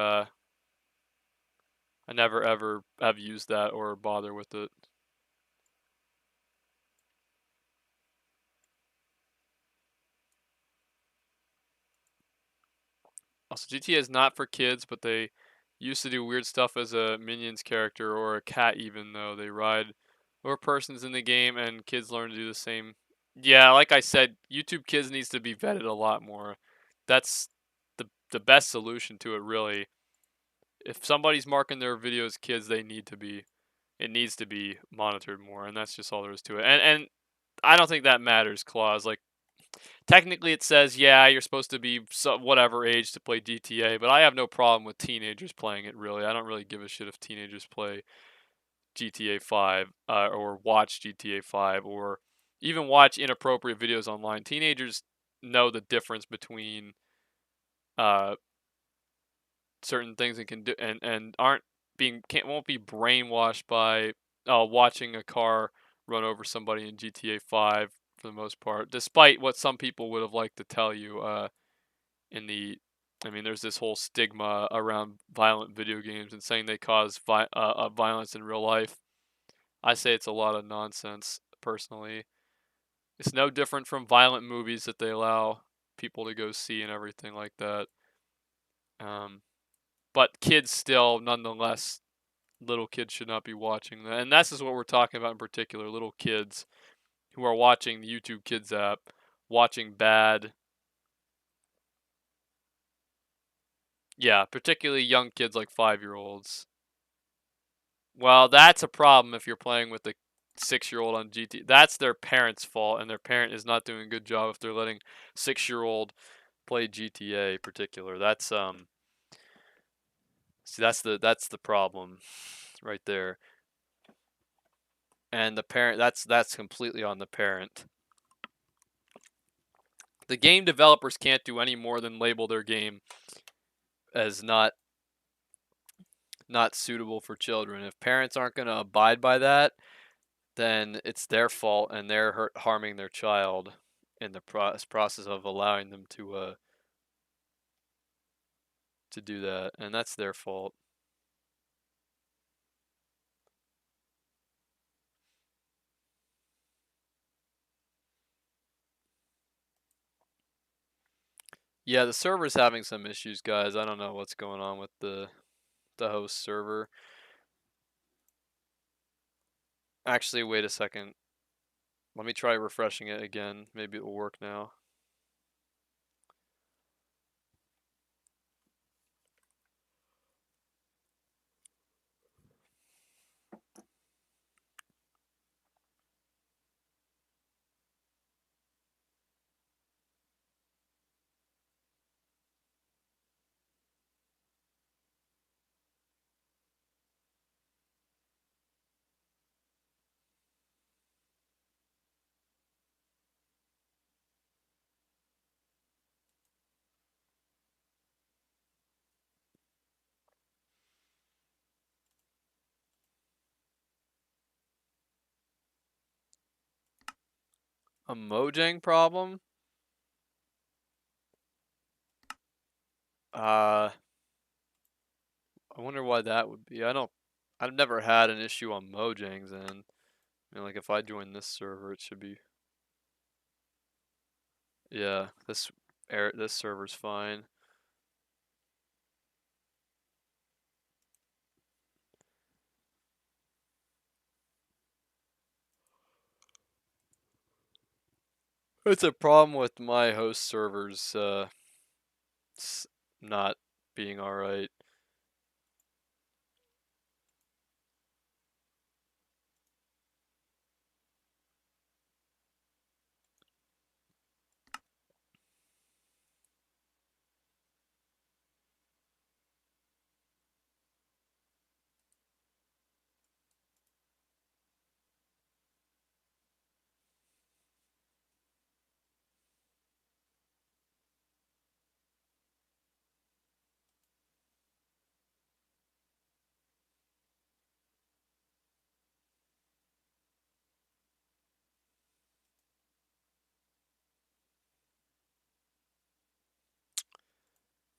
A: ever have used that or bother with it. Also, GTA is not for kids, but they used to do weird stuff as a Minions character or a cat even, though they ride over persons in the game and kids learn to do the same. Yeah, like I said, YouTube Kids needs to be vetted a lot more. That's the best solution to it, really. If somebody's marking their videos kids, it needs to be monitored more, and that's just all there is to it. And I don't think that matters, Claus. Like, technically it says, yeah, you're supposed to be whatever age to play GTA, but I have no problem with teenagers playing it, really. I don't really give a shit if teenagers play GTA 5 or watch GTA 5 or even watch inappropriate videos online. Teenagers know the difference between uh, certain things and can do and won't be brainwashed by watching a car run over somebody in GTA 5 for the most part, despite what some people would have liked to tell you in the I mean, there's this whole stigma around violent video games and saying they cause violence in real life. I say it's a lot of nonsense, personally. It's no different from violent movies that they allow people to go see and everything like that. But kids still, nonetheless, little kids should not be watching that. And this is what we're talking about in particular, little kids who are watching the YouTube Kids app, watching bad... Yeah, particularly young kids like 5-year-olds. Well, that's a problem if you're playing with a 6-year-old on GT. That's their parents' fault, and their parent is not doing a good job if they're letting 6-year-old play GTA in particular. That's see, that's the problem right there. And the parent, that's completely on the parent. The game developers can't do any more than label their game as not suitable for children. If parents aren't going to abide by that, then it's their fault and they're harming their child in the process of allowing them to do that, and that's their fault. Yeah, the server's having some issues, guys. I don't know what's going on with the host server. Actually, wait a second. Let me try refreshing it again. Maybe it will work now. A Mojang problem? I wonder why that would be. I've never had an issue on Mojangs, and like if I join this server, it should be. Yeah, this server's fine. It's a problem with my host servers not being alright.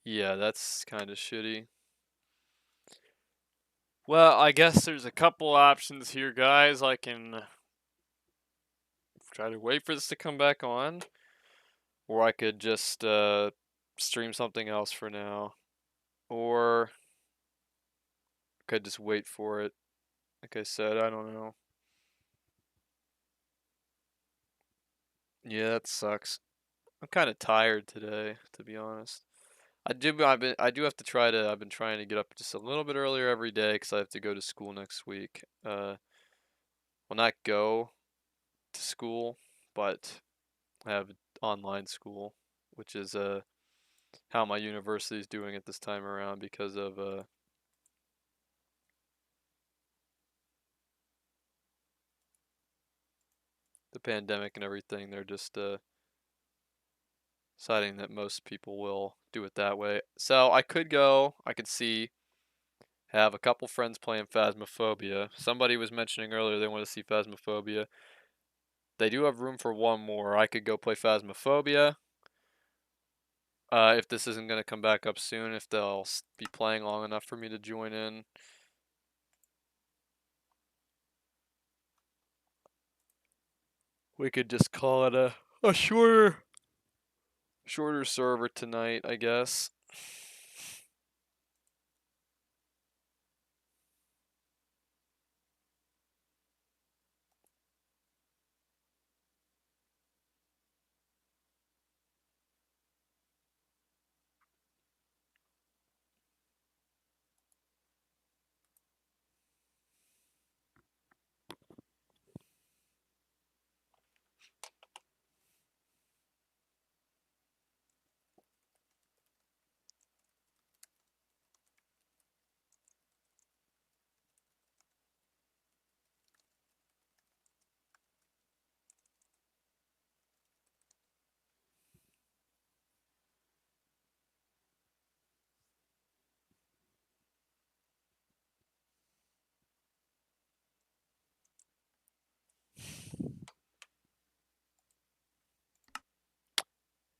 A: Yeah, that's kind of shitty. Well, I guess there's a couple options here, guys. I can try to wait for this to come back on, or I could just stream something else for now, or could just wait for it. Like I said, I don't know. Yeah, that sucks. I'm kind of tired today, to be honest. I do have to try to. I've been trying to get up just a little bit earlier every day because I have to go to school next week. Well, not go to school, but have online school, which is how my university is doing it this time around because of the pandemic and everything. They're just deciding that most people will do it that way. So I could go. I could see. Have a couple friends playing Phasmophobia. Somebody was mentioning earlier they want to see Phasmophobia. They do have room for one more. I could go play Phasmophobia. If this isn't going to come back up soon, if they'll be playing long enough for me to join in. We could just call it a shorter server tonight, I guess.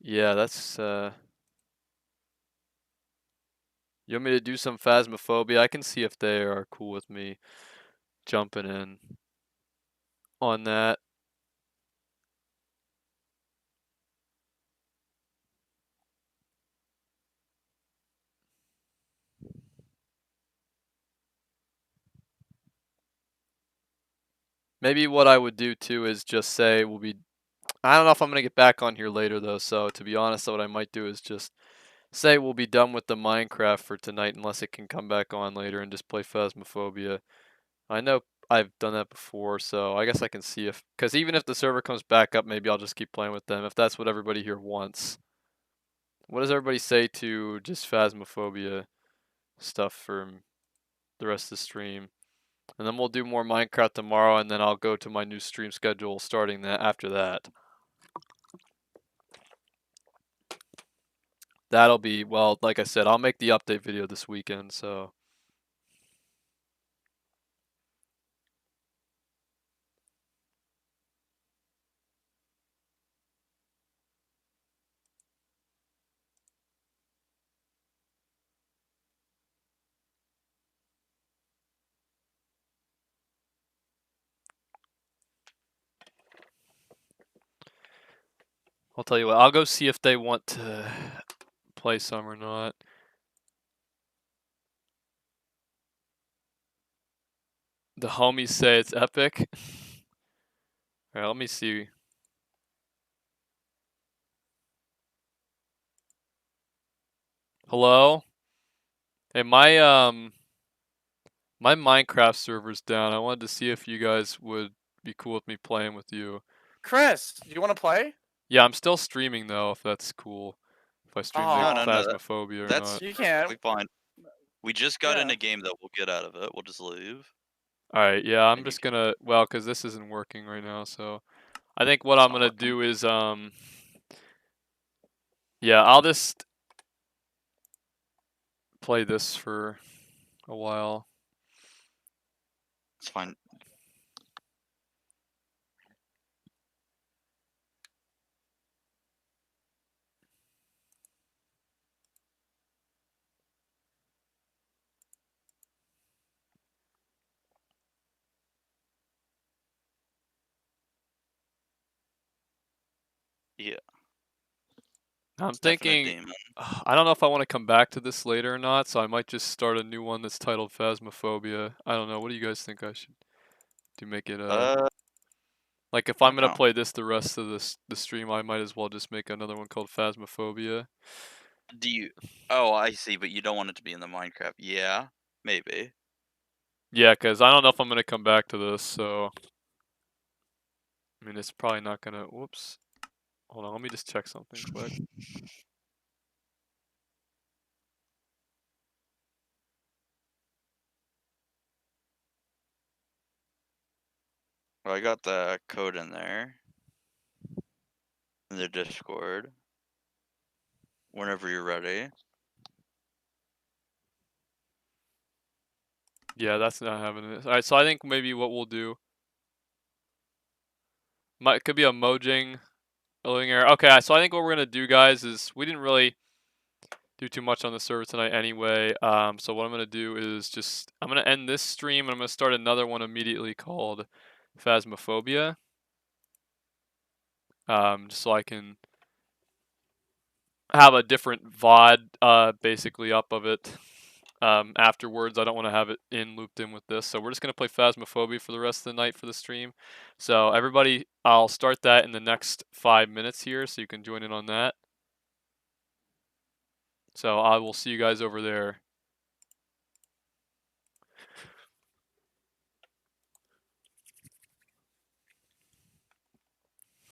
A: Yeah, that's you want me to do some Phasmophobia? I can see if they are cool with me jumping in on that. Maybe what I would do too is just say we'll be. I don't know if I'm gonna get back on here later though, so to be honest, what I might do is just say we'll be done with the Minecraft for tonight unless it can come back on later and just play Phasmophobia. I know I've done that before, so I guess I can see if, because even if the server comes back up, maybe I'll just keep playing with them if that's what everybody here wants. What does everybody say to just Phasmophobia stuff for the rest of the stream? And then we'll do more Minecraft tomorrow, and then I'll go to my new stream schedule starting that after that. That'll be, well, like I said, I'll make the update video this weekend, so. I'll tell you what. I'll go see if they want to play some or not. The homies say it's epic. Alright, let me see. Hello? Hey, my Minecraft server's down. I wanted to see if you guys would be cool with me playing with you.
B: Chris, do you want to play?
A: Yeah, I'm still streaming though, if that's cool. If I stream
B: Oh.
A: the
E: No,
A: Phasmophobia or
E: that's
A: not.
B: You can.
E: we fine. We just got in
B: Yeah.
E: a game that we'll get out of it. We'll just leave.
A: Alright, yeah, I'm
E: And you
A: just gonna, well, cause this isn't working right now, so I think what
E: It's
A: I'm
E: not
A: gonna
E: working.
A: do is, yeah, I'll just play this for a while.
E: It's fine. Yeah.
A: I'm
E: It's definitely a
A: thinking,
E: demon.
A: I don't know if I want to come back to this later or not, so I might just start a new one that's titled Phasmophobia. I don't know. What do you guys think I should do? Make it like if
E: I
A: I'm gonna
E: don't-
A: play this the rest of the stream, I might as well just make another one called Phasmophobia.
E: Do you? Oh, I see. But you don't want it to be in the Minecraft. Yeah, maybe.
A: Yeah, cause I don't know if I'm gonna come back to this, so I mean it's probably not gonna. Whoops. Hold on, let me just check something quick.
E: Well, I got the code in there. In the Discord. Whenever you're ready.
A: Yeah, that's not having it. Alright, so I think maybe what we'll do could be a Mojang living error. Okay, so I think what we're gonna do, guys, is we didn't really do too much on the server tonight anyway. So what I'm gonna do is just I'm gonna end this stream and I'm gonna start another one immediately called Phasmophobia. Just so I can have a different VOD basically up of it. Afterwards, I don't want to have it looped in with this, so we're just gonna play Phasmophobia for the rest of the night for the stream. So everybody, I'll start that in the next 5 minutes here, so you can join in on that. So I will see you guys over there.